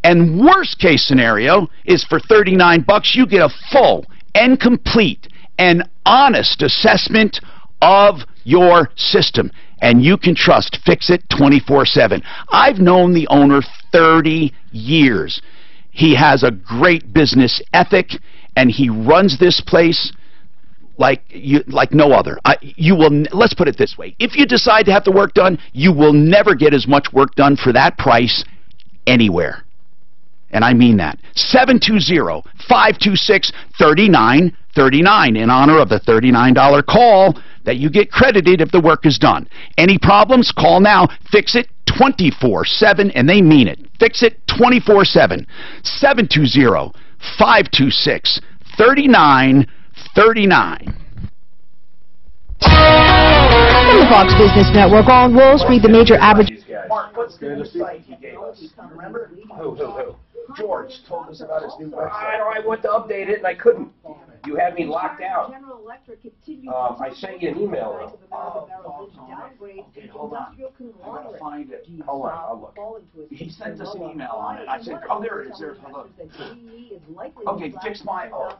J: And worst case scenario is for $39, you get a full and complete and honest assessment of your system. And you can trust Fix It 24/7. I've known the owner 30 years. He has a great business ethic, and he runs this place like no other. Let's put it this way. If you decide to have the work done, you will never get as much work done for that price anywhere. And I mean that. 720-526-3939 in honor of the $39 call that you get credited if the work is done. Any problems? Call now. Fix It 24/7, and they mean it. Fix It 24/7. 720-526-3939.
L: From the Fox Business Network on Wall Street, the major advertising.
A: Mark, what's the new site he gave us? Remember? Who? George told us about his new website.
B: I went to update it and I couldn't. You had me locked out. I sent you an email.
A: Okay, hold on. I gotta find it. Hold on, I'll look. He sent us an email on it. I said, oh, there it is. There's my look. Okay,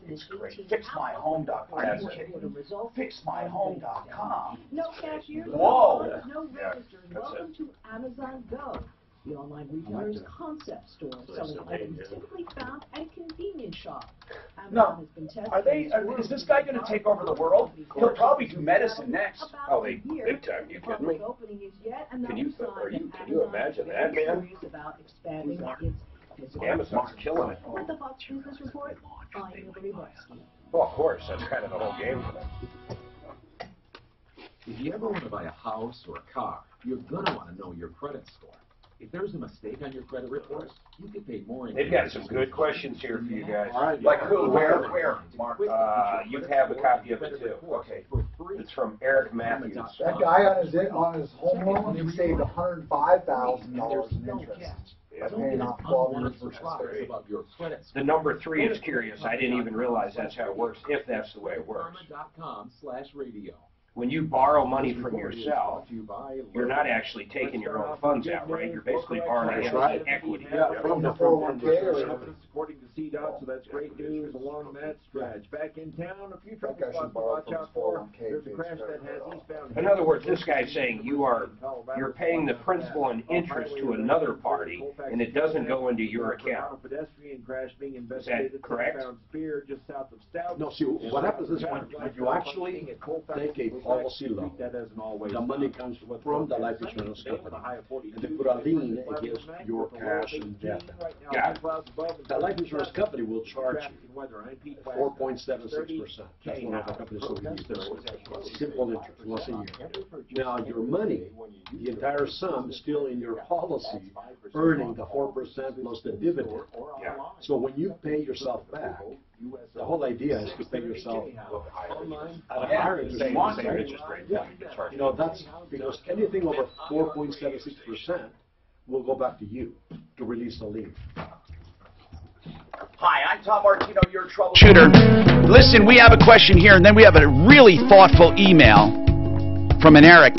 A: it's great. Fixmyhome.com. Are you kidding me? Fixmyhome.com.
M: No cashier.
A: Whoa.
M: No registers. Welcome to Amazon Go, the online retailer's concept store, selling items typically found at a convenience shop.
A: No, is this guy going to take over the world? He'll probably do medicine next.
B: Oh, big time. You kidding me? Can you imagine that, man? Amazon's killing it.
M: With the Fox Business Report, I'm Lee Butsky.
B: Well, of course. That's kind of the whole game for them.
D: If you ever want to buy a house or a car, you're going to want to know your credit score. If there's a mistake on your credit report, you could pay more.
B: They've got some good questions here for you guys.
D: All right.
B: Like who, where, Mark? You have a copy of it too. Okay. It's from Eric Matthews.
C: That guy on his home loan, he saved $105,000 in interest. Paying off 12 years for
B: The number 3 is curious. I didn't even realize that's how it works, if that's the way it works. When you borrow money from yourself, you're not actually taking your own funds out, right? You're basically borrowing against equity.
O: From the 401k. According to CDOT, so that's great news along that stretch. Back in town, a few trouble spots to watch out for. There's a crash that has eastbound.
B: In other words, this guy's saying you're paying the principal and interest to another party, and it doesn't go into your account.
O: Pedestrian crash being
B: Is
O: investigated.
B: that correct?
O: Just south of Stout.
R: No, see, what happens is when you actually take a policy loan, the money comes from the life insurance company, and they put a lien against your cash and debt. The life insurance company will charge you 4.76%. That's one of the companies that we use. Simple interest, once a year. Now, your money, the entire sum is still in your policy, earning the 4% plus the dividend. So when you pay yourself back, the whole idea is to pay yourself at a higher interest rate. You know, that's because anything over 4.76% will go back to you to release the lien.
A: Hi, I'm Tom Martino, your
J: Troubleshooter. Listen, we have a question here, and then we have a really thoughtful email from an Eric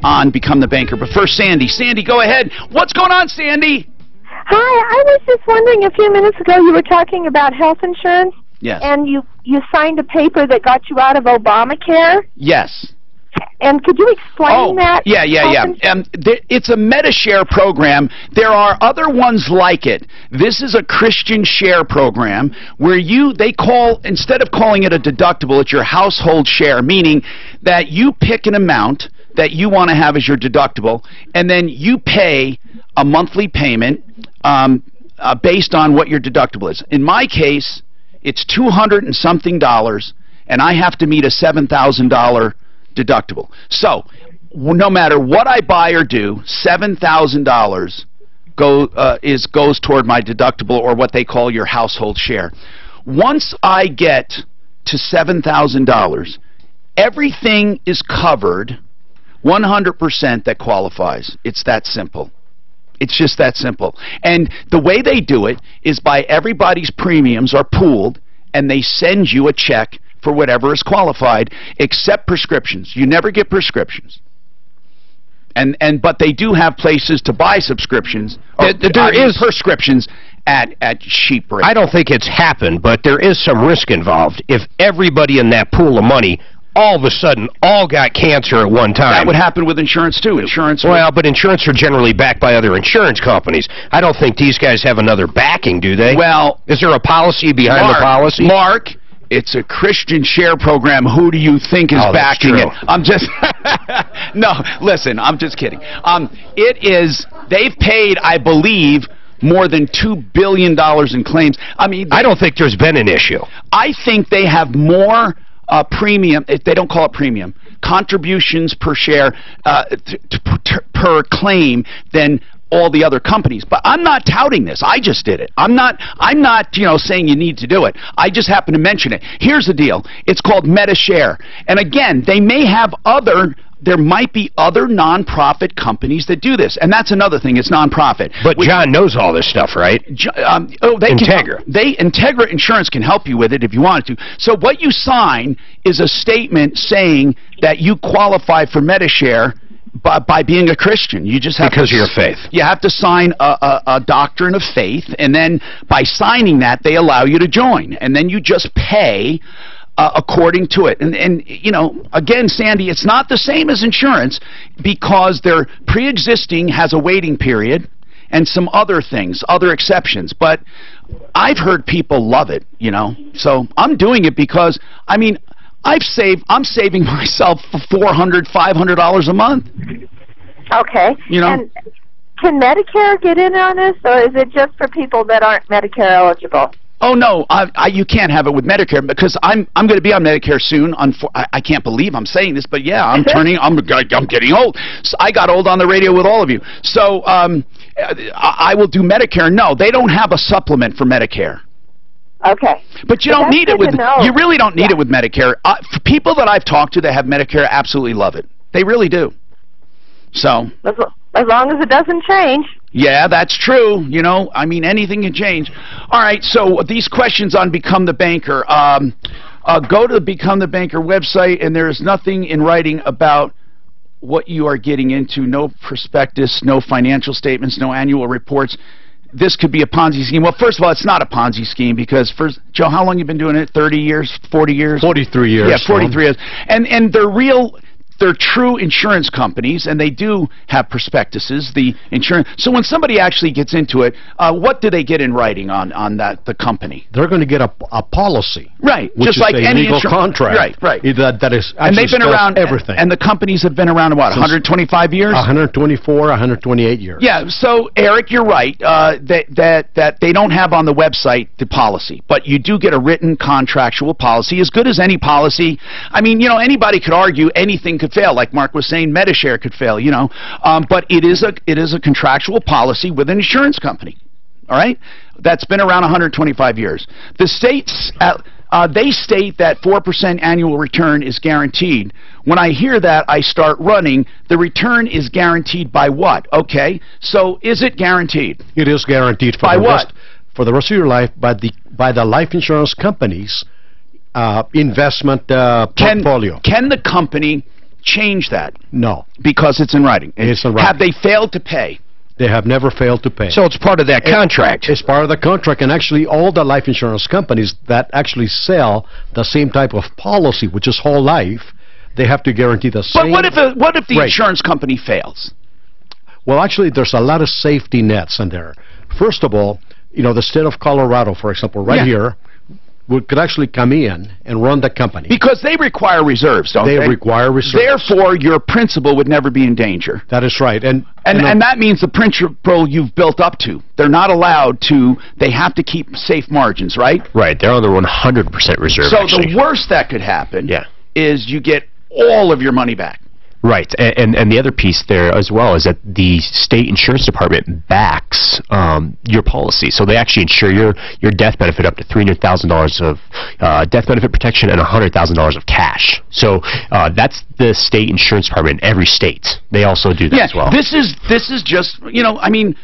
J: on Become the Banker. But first, Sandy. Sandy, go ahead. What's going on, Sandy?
P: Hi, I was just wondering, a few minutes ago you were talking about health insurance.
J: Yes.
P: And you signed a paper that got you out of Obamacare.
J: Yes.
P: And could you explain that?
J: Yeah. It's a MediShare program. There are other ones like it. This is a Christian share program where instead of calling it a deductible, it's your household share, meaning that you pick an amount that you want to have as your deductible, and then you pay a monthly payment based on what your deductible is. In my case, it's $200 and something, and I have to meet a $7,000 deductible. So, no matter what I buy or do, $7,000 goes toward my deductible, or what they call your household share. Once I get to $7,000, everything is covered, 100% that qualifies. It's that simple. It's just that simple. And the way they do it is by everybody's premiums are pooled, and they send you a check for whatever is qualified, except prescriptions. You never get prescriptions. But they do have places to buy subscriptions. There is prescriptions at cheap rates.
G: I don't think it's happened, but there is some risk involved. If everybody in that pool of money all of a sudden all got cancer at one time.
J: That would happen with insurance too.
G: But insurance are generally backed by other insurance companies. I don't think these guys have another backing, do they?
J: Well,
G: is there a policy behind the policy?
J: Mark, it's a Christian share program. Who do you think is backing it? I'm just no. Listen, I'm just kidding. It is. They've paid, I believe, more than $2 billion in claims. I mean,
G: I don't think there's been an issue.
J: I think they have more premium, if they don't call it premium, contributions per share per claim than all the other companies. But I'm not touting this. I just did it. I'm not saying you need to do it. I just happen to mention it. Here's the deal. It's called MediShare. And again, there might be other nonprofit companies that do this. And that's another thing. It's nonprofit.
G: But John knows all this stuff, right? Integra.
J: Integra Insurance can help you with it if you wanted to. So what you sign is a statement saying that you qualify for MediShare by being a Christian. You just have
G: because of your faith.
J: You have to sign a doctrine of faith, and then by signing that, they allow you to join. And then you just pay according to it. And you know, again, Sandy, it's not the same as insurance because their pre-existing has a waiting period and some other things, other exceptions. But I've heard people love it, you know. So I'm doing it because, I mean, I'm saving myself $400, $500 a month.
P: Okay.
J: You know.
P: And can Medicare get in on this, or is it just for people that aren't Medicare eligible?
J: Oh no, you can't have it with Medicare because I'm going to be on Medicare soon. I can't believe I'm saying this, but yeah, I'm getting old. So I got old on the radio with all of you. So I will do Medicare. No, they don't have a supplement for Medicare.
F: Okay.
J: But you don't need it with. You really don't need it with Medicare. For people that I've talked to that have Medicare, absolutely love it. They really do. So.
F: As long as it doesn't change.
J: Yeah, that's true. You know, I mean, anything can change. All right, so these questions on Become the Banker. Go to the Become the Banker website, and there is nothing in writing about what you are getting into. No prospectus, no financial statements, no annual reports. This could be a Ponzi scheme. Well, first of all, it's not a Ponzi scheme because, Joe, how long you been doing it? 30 years? 40 years?
R: 43 years.
J: Yeah, 43 years. And they're true insurance companies, and they do have prospectuses. The insurance. So when somebody actually gets into it, what do they get in writing on the company?
R: They're going to get a policy,
J: right?
R: Which
J: just
R: is
J: like
R: a
J: any
R: legal contract,
J: right.
R: That is,
J: and they've been around
R: everything.
J: And the companies have been around what, 125 years?
R: 124, 128 years.
J: Yeah. So Eric, you're right. That they don't have on the website the policy, but you do get a written contractual policy, as good as any policy. I mean, you know, anybody could argue anything could fail, like Mark was saying, Medishare could fail, you know, but it is a contractual policy with an insurance company, all right, that's been around 125 years. The states, they state that 4% annual return is guaranteed. When I hear that, I start running. The return is guaranteed by what? Okay, so is it guaranteed?
R: It is guaranteed for
J: by
R: the
J: what?
R: For the rest of your life by the life insurance company's investment portfolio.
J: Can the company change that?
R: No.
J: Because it's in writing.
R: It's in writing.
J: Have they failed to pay?
R: They have never failed to pay.
G: So it's part of that contract.
R: It's part of the contract, and actually all the life insurance companies that actually sell the same type of policy, which is whole life, they have to guarantee the same.
J: But what if the insurance company fails?
R: Well, actually, there's a lot of safety nets in there. First of all, you know, the state of Colorado, for example, here, could actually come in and run the company.
J: Because they require reserves, don't they?
R: They require reserves.
J: Therefore, your principal would never be in danger.
R: That is right. And
J: that means the principal you've built up to. They're not allowed to, they have to keep safe margins, right?
T: Right. They're on their 100% reserve,
J: So the worst that could happen is you get all of your money back.
T: Right, and the other piece there as well is that the state insurance department backs your policy, so they actually insure your death benefit up to $300,000 of death benefit protection and $100,000 of cash. So that's the state insurance department in every state. They also do that as well.
J: This is just, you know, I mean,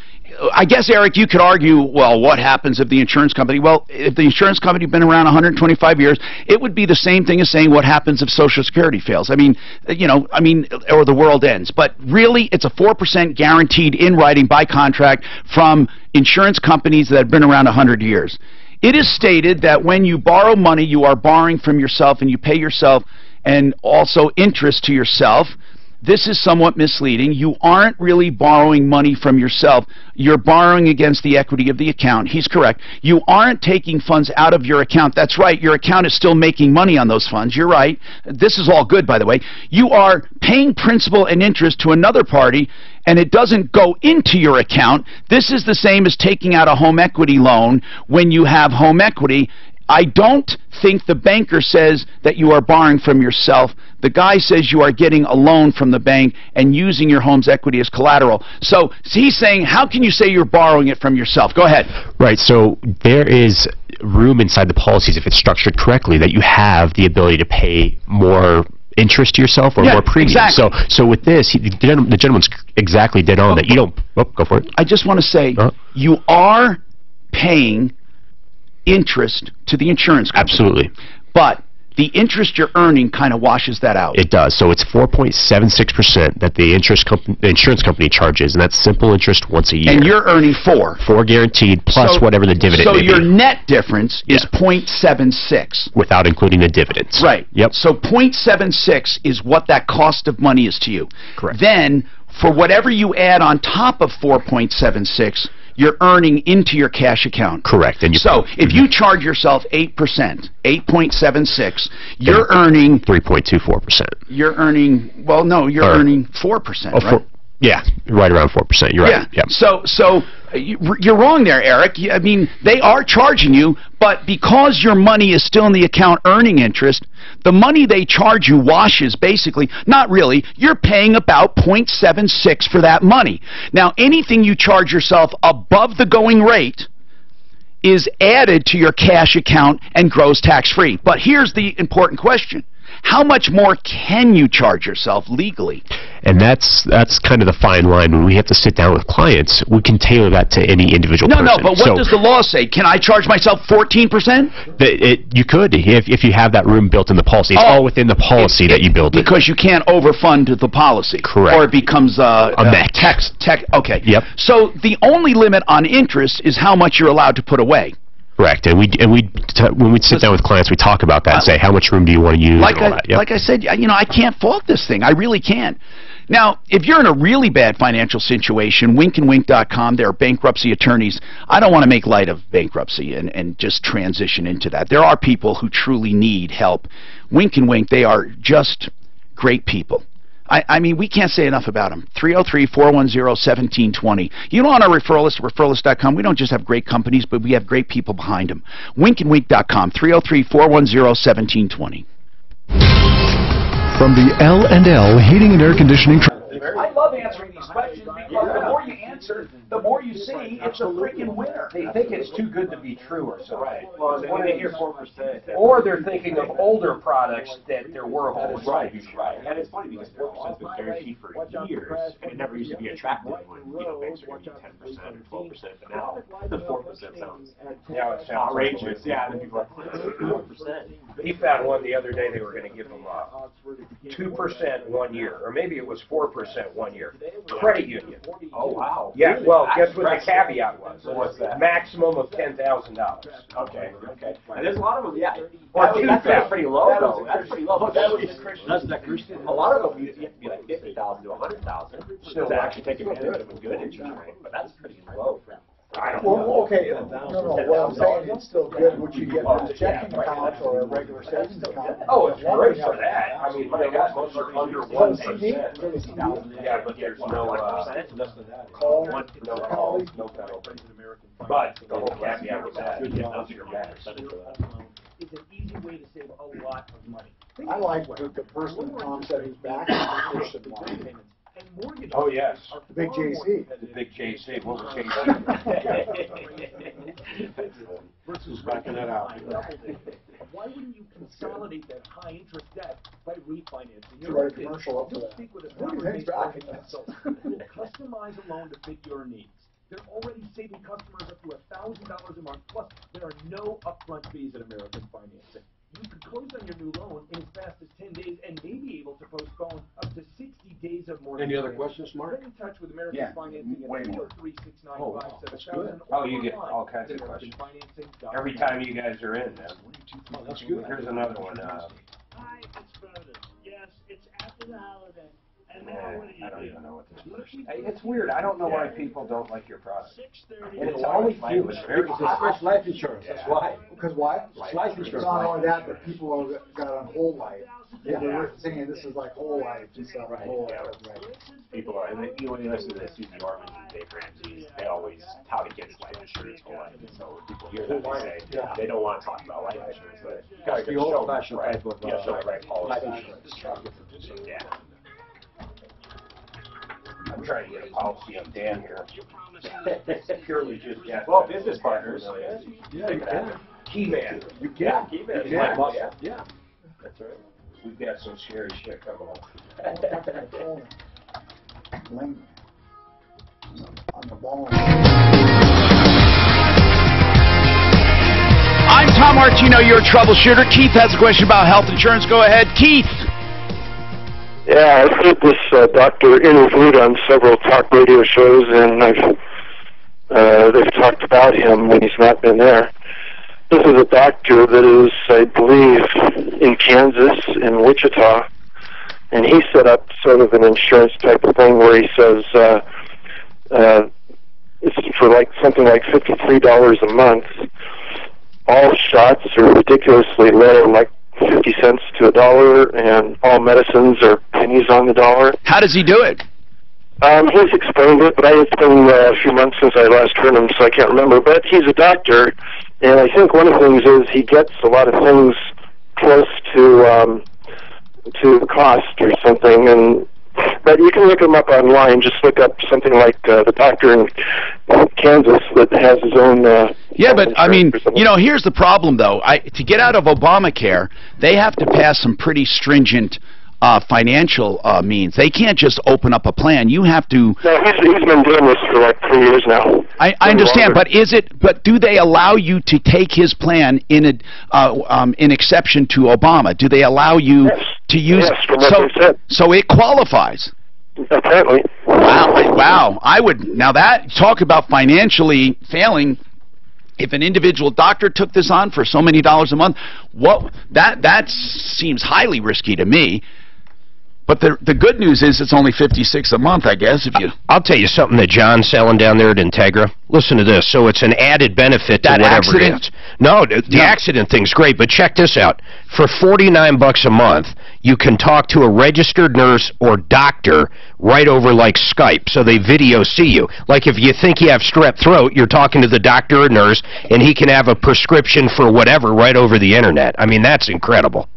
J: I guess, Eric, you could argue, well, what happens if the insurance company, well, if the insurance company had been around 125 years, it would be the same thing as saying what happens if Social Security fails. I mean, you know, or the world ends. But really, it's a 4% guaranteed in writing by contract from insurance companies that have been around 100 years. It is stated that when you borrow money, you are borrowing from yourself and you pay yourself and also interest to yourself. This is somewhat misleading. You aren't really borrowing money from yourself. You're borrowing against the equity of the account. He's correct. You aren't taking funds out of your account. That's right. Your account is still making money on those funds. You're right. This is all good, by the way. You are paying principal and interest to another party, and it doesn't go into your account. This is the same as taking out a home equity loan when you have home equity. I don't think the banker says that you are borrowing from yourself. The guy says you are getting a loan from the bank and using your home's equity as collateral. So he's saying, how can you say you're borrowing it from yourself? Go ahead.
T: Right, so there is room inside the policies, if it's structured correctly, that you have the ability to pay more interest to yourself or more premium.
J: Exactly.
T: So with this, the gentleman's exactly dead on that. You don't, go for it.
J: I just want to say, you are paying interest to the insurance company.
T: Absolutely.
J: But the interest you're earning kind of washes that out.
T: It does. So it's 4.76% that the insurance company charges, and that's simple interest once a year.
J: And you're earning 4.
T: 4 guaranteed plus whatever the dividend may be.
J: So your net difference is 0.76.
T: Without including the dividends.
J: Right.
T: Yep.
J: So 0.76 is what that cost of money is to you.
T: Correct.
J: Then, for whatever you add on top of 4.76, you're earning into your cash account.
T: Correct. And
J: so if you charge yourself 8%, 8.76, you're earning
T: 3.24%.
J: You're earning, well, no, you're earning 4%, right?
T: Yeah, right around 4%. You're right.
J: Yeah. So You're wrong there, Eric. I mean, they are charging you, but because your money is still in the account earning interest, the money they charge you washes basically, not really, you're paying about 0.76 for that money. Now, anything you charge yourself above the going rate is added to your cash account and grows tax-free. But here's the important question. How much more can you charge yourself legally?
T: And that's kind of the fine line. When we have to sit down with clients, we can tailor that to any individual person.
J: No, but what does the law say? Can I charge myself 14%?
T: You could, if you have that room built in the policy. It's all within the policy that you build it.
J: Because you can't overfund the policy.
T: Correct.
J: Or it becomes a
T: net.
J: Okay.
T: Yep.
J: So the only limit on interest is how much you're allowed to put away.
T: Correct, and when we sit down with clients, we talk about that and say, how much room do you want to use?
J: Like I said, I can't fault this thing. I really can't. Now, if you're in a really bad financial situation, winkandwink.com, there are bankruptcy attorneys. I don't want to make light of bankruptcy and just transition into that. There are people who truly need help. Wink and Wink, they are just great people. I mean, we can't say enough about them. 303-410-1720. You know, on our referral list, referralist.com, we don't just have great companies, but we have great people behind them. Winkandwink.com, 303-410-1720.
K: From the L&L Heating and Air Conditioning.
A: I love answering these questions because the more you answer, the more you see it's a freaking winner.
B: They think it's too good to be true or something.
H: Right. Well, when they hear 4%.
B: Or they're thinking of older products that there were holes.
H: Right. And it's funny because 4% has been guaranteed for years, and it never used to be attractive when banks are giving you 10% or 12%, but now the 4% sounds outrageous. Yeah, and people are like, 4%.
B: He found one the other day. They were going to give them 2% 1 year, or maybe it was 4% 1 year. Credit union.
H: Oh wow.
B: Yeah. Well, guess what the caveat was?
H: What's that?
B: Maximum of $10,000.
H: Okay. And there's a lot of them. Yeah.
B: Or
H: that's pretty low though. That's pretty low.
O: That's that Christian.
H: A lot of them you have to be like 50,000 to 100,000 to actually take advantage of a good interest rate, but that's pretty low for.
B: I don't
C: know. Okay, no. What I'm saying, it's still good. Would you get a checking account or a regular savings account?
B: Oh, it's great for that. I mean, my God, most are under 1%. Yeah, but there's no call, no penalty. But the whole caveat with that is your max.
O: Is an easy way to save a lot of money.
C: I like the person Tom said who's back the person one.
B: Oh, yes.
C: The big JC.
B: The big JC. What was JC?
O: Versus backing that out. Why wouldn't you consolidate that high interest debt by refinancing?
C: You write a commercial up for that.
O: Speak with a customize a loan to fit your needs. They're already saving customers up to $1,000 a month. Plus, there are no upfront fees at American Financing. You could close on your new loan in as fast as 10 days and may be able to postpone up to 60 days of mortgage. Any other questions, Mark? Get in touch with American Financing at 303-695-7000.
B: Oh, you get all kinds of questions. Every time you guys are in, man.
O: Oh, that's good.
B: Here's another one.
U: Hi, it's Bernard. Yes, it's after the holiday. And now what do you do?
B: I don't even know what this person. It's weird. I don't know why people don't like your product. And it's always you. It's very
O: it's life insurance. That's why.
C: Because why?
O: It's life insurance.
C: Not only that, but people have got on whole life. They're saying this is like whole life instead of whole life. Right.
H: People are, and when you listen to Susie Orman and Dave Ramsey, they always tout against life insurance whole life. And so people hear that they say they don't want to talk about life insurance, but you got to show the right policy. Yeah.
B: I'm trying to get a policy on Dan here. Purely just
H: well, business partners.
B: Yeah. Key man.
H: You can. Key man.
B: Yeah. That's right. We've got some scary shit coming up.
C: On the ball.
J: I'm Tom Martino, your troubleshooter. Keith has a question about health insurance. Go ahead, Keith.
V: Yeah, I've heard this doctor interviewed on several talk radio shows, and they've talked about him when he's not been there. This is a doctor that is, I believe, in Kansas, in Wichita, and he set up sort of an insurance type of thing where he says it's for like something like $53 a month. All shots are ridiculously low, like 50 cents to $1, and all medicines are pennies on the dollar.
J: How does he do it?
V: He's explained it, but it's been a few months since I last heard him, so I can't remember. But he's a doctor, and I think one of the things is he gets a lot of things close to cost or something. But you can look him up online. Just look up something like the doctor in Kansas that has his own.
J: Yeah, but I mean, here's the problem, though. To get out of Obamacare, they have to pass some pretty stringent financial means. They can't just open up a plan. You have to. No,
V: he's been doing this for like 3 years now.
J: I understand, but do they allow you to take his plan in exception to Obama? Do they allow you to use?
V: Yes, from what they said.
J: So it qualifies.
V: Apparently.
J: Wow. I would now that talk about financially failing. If an individual doctor took this on for so many dollars a month, that seems highly risky to me. But the good news is it's only $56 a month, I guess. If you,
G: I'll tell you something that John's selling down there at Integra. Listen to this. So it's an added benefit to whatever
J: accident?
G: it is. No, the accident thing's great, but check this out. For $49 a month, you can talk to a registered nurse or doctor right over like Skype, so they video see you. Like if you think you have strep throat, you're talking to the doctor or nurse, and he can have a prescription for whatever right over the internet. I mean, that's incredible.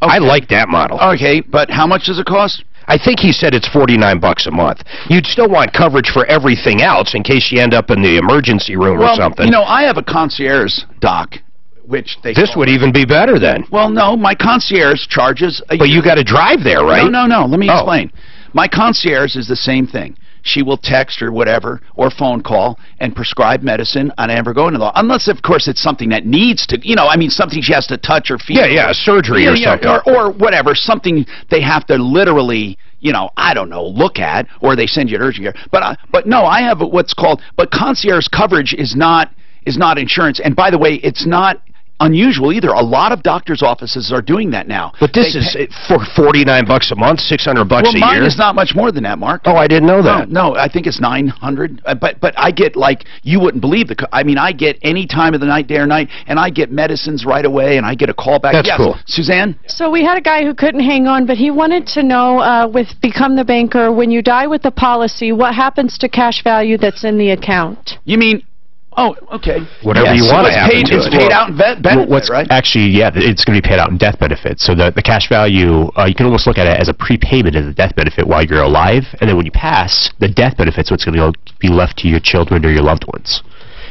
G: Okay. I like that model.
J: Okay, but how much does it cost?
G: I think he said it's $49 a month. You'd still want coverage for everything else in case you end up in the emergency room or something.
J: Well, I have a concierge doc, which they
G: This would even be better then.
J: Well, no, my concierge charges
G: But you got to drive there, right?
J: No, let me explain. My concierge is the same thing. She will text or whatever, or phone call, and prescribe medicine. I never go into the unless, of course, it's something that needs to, something she has to touch or feel.
G: Yeah, surgery or something.
J: Or whatever, something they have to literally, I don't know, look at, or they send you to urgent care. But no, I have what's called, but concierge coverage is not insurance. And by the way, it's not unusual either. A lot of doctors' offices are doing that now.
G: But this is for $49 a month, $600 a year.
J: Well, mine is not much more than that, Mark.
G: Oh, I didn't know that.
J: No, I think it's $900. But I get you wouldn't believe I get any time of the night, day or night, and I get medicines right away, and I get a call back.
G: That's cool.
J: Suzanne?
N: So we had a guy who couldn't hang on, but he wanted to know with Become the Banker, when you die with the policy, what happens to cash value that's in the account?
J: You mean? Oh, okay.
T: Whatever you want to happen to
J: it. It's paid out in benefit, right?
T: Actually, it's going to be paid out in death benefit. So the cash value, you can almost look at it as a prepayment of the death benefit while you're alive, and then when you pass, the death benefit's what's going to be left to your children or your loved ones.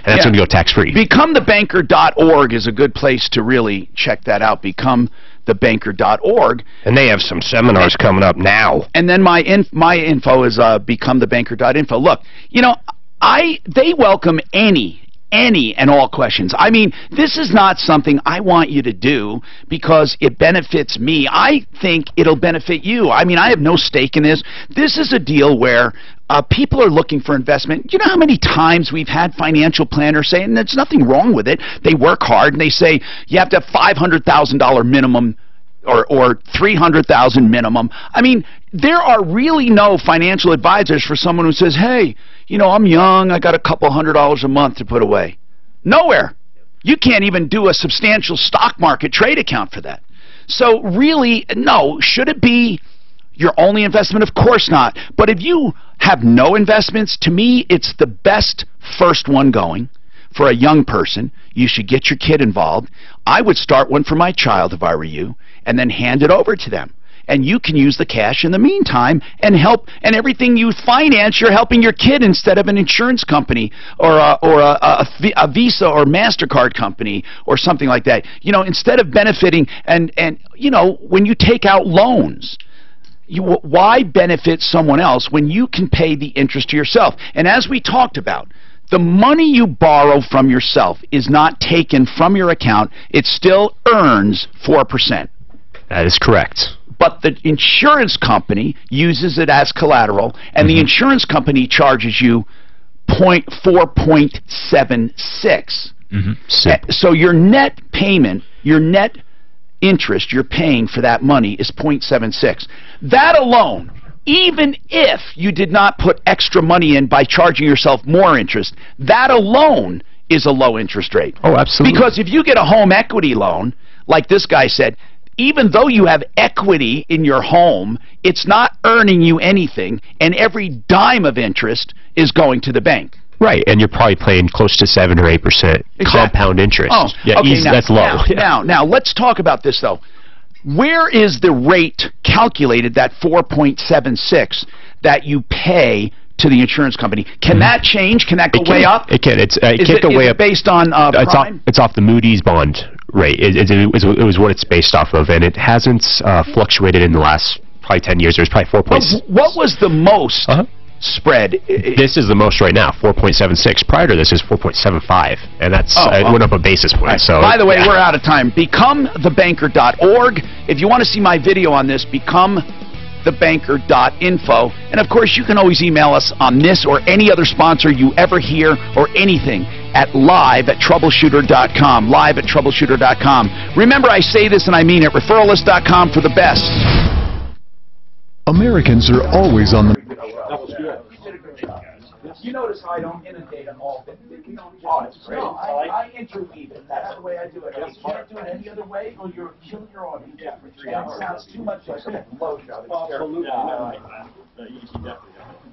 T: And that's going to go tax-free.
J: BecomeTheBanker.org is a good place to really check that out. BecomeTheBanker.org.
G: And they have some seminars coming up now.
J: And then my info is BecomeTheBanker.info. Look, they welcome any and all questions. I mean, this is not something I want you to do because it benefits me. I think it'll benefit you. I mean, I have no stake in this. This is a deal where people are looking for investment. You know how many times we've had financial planners say, and there's nothing wrong with it, they work hard and they say, you have to have $500,000 minimum or $300,000 minimum. I mean, there are really no financial advisors for someone who says, hey, I'm young, I got a couple $100 a month to put away. Nowhere. You can't even do a substantial stock market trade account for that. So really, no. Should it be your only investment? Of course not. But if you have no investments, to me, it's the best first one going. For a young person, you should get your kid involved. I would start one for my child if I were you, and then hand it over to them. And you can use the cash in the meantime and help. And everything you finance, you're helping your kid instead of an insurance company or a Visa or MasterCard company or something like that. Instead of benefiting and when you take out loans, why benefit someone else when you can pay the interest to yourself? And as we talked about, the money you borrow from yourself is not taken from your account. It still earns 4%.
T: That is correct.
J: But the insurance company uses it as collateral, and the insurance company charges you 4.76. So your net payment, your net interest you're paying for that money is 0.76. That alone, even if you did not put extra money in by charging yourself more interest, that alone is a low interest rate.
T: Oh, absolutely.
J: Because if you get a home equity loan, like this guy said, even though you have equity in your home, it's not earning you anything, and every dime of interest is going to the bank.
T: Right, and you're probably paying close to 7 or 8% compound interest.
J: Oh,
T: yeah,
J: okay,
T: that's low.
J: Now, let's talk about this, though. Where is the rate calculated, that 4.76, that you pay to the insurance company? Can that change? Can that go way up?
T: It can. It can't go way up.
J: Based on prime?
T: It's off the Moody's bond rate. It was what it's based off of, and it hasn't fluctuated in the last probably 10 years. There's probably 4.
J: What was the most spread?
T: This is the most right now, 4.76. Prior to this is 4.75, and that's it went up a basis point. So,
J: by the way, we're out of time. BecomeTheBanker.org. If you want to see my video on this, BecomeTheBanker.info. And of course, you can always email us on this or any other sponsor you ever hear or anything at live@troubleshooter.com. Live@troubleshooter.com. Remember, I say this and I mean it. Referralist.com for the best.
K: Americans are always on the...
A: You notice how I don't inundate them all. Audits, right? No, I interweave it. That's the way I do it. If you can't do it any other way, well, you're killing your audience. Yeah, for 3 hours. It sounds too much like a load.
H: Absolutely. No, you definitely don't.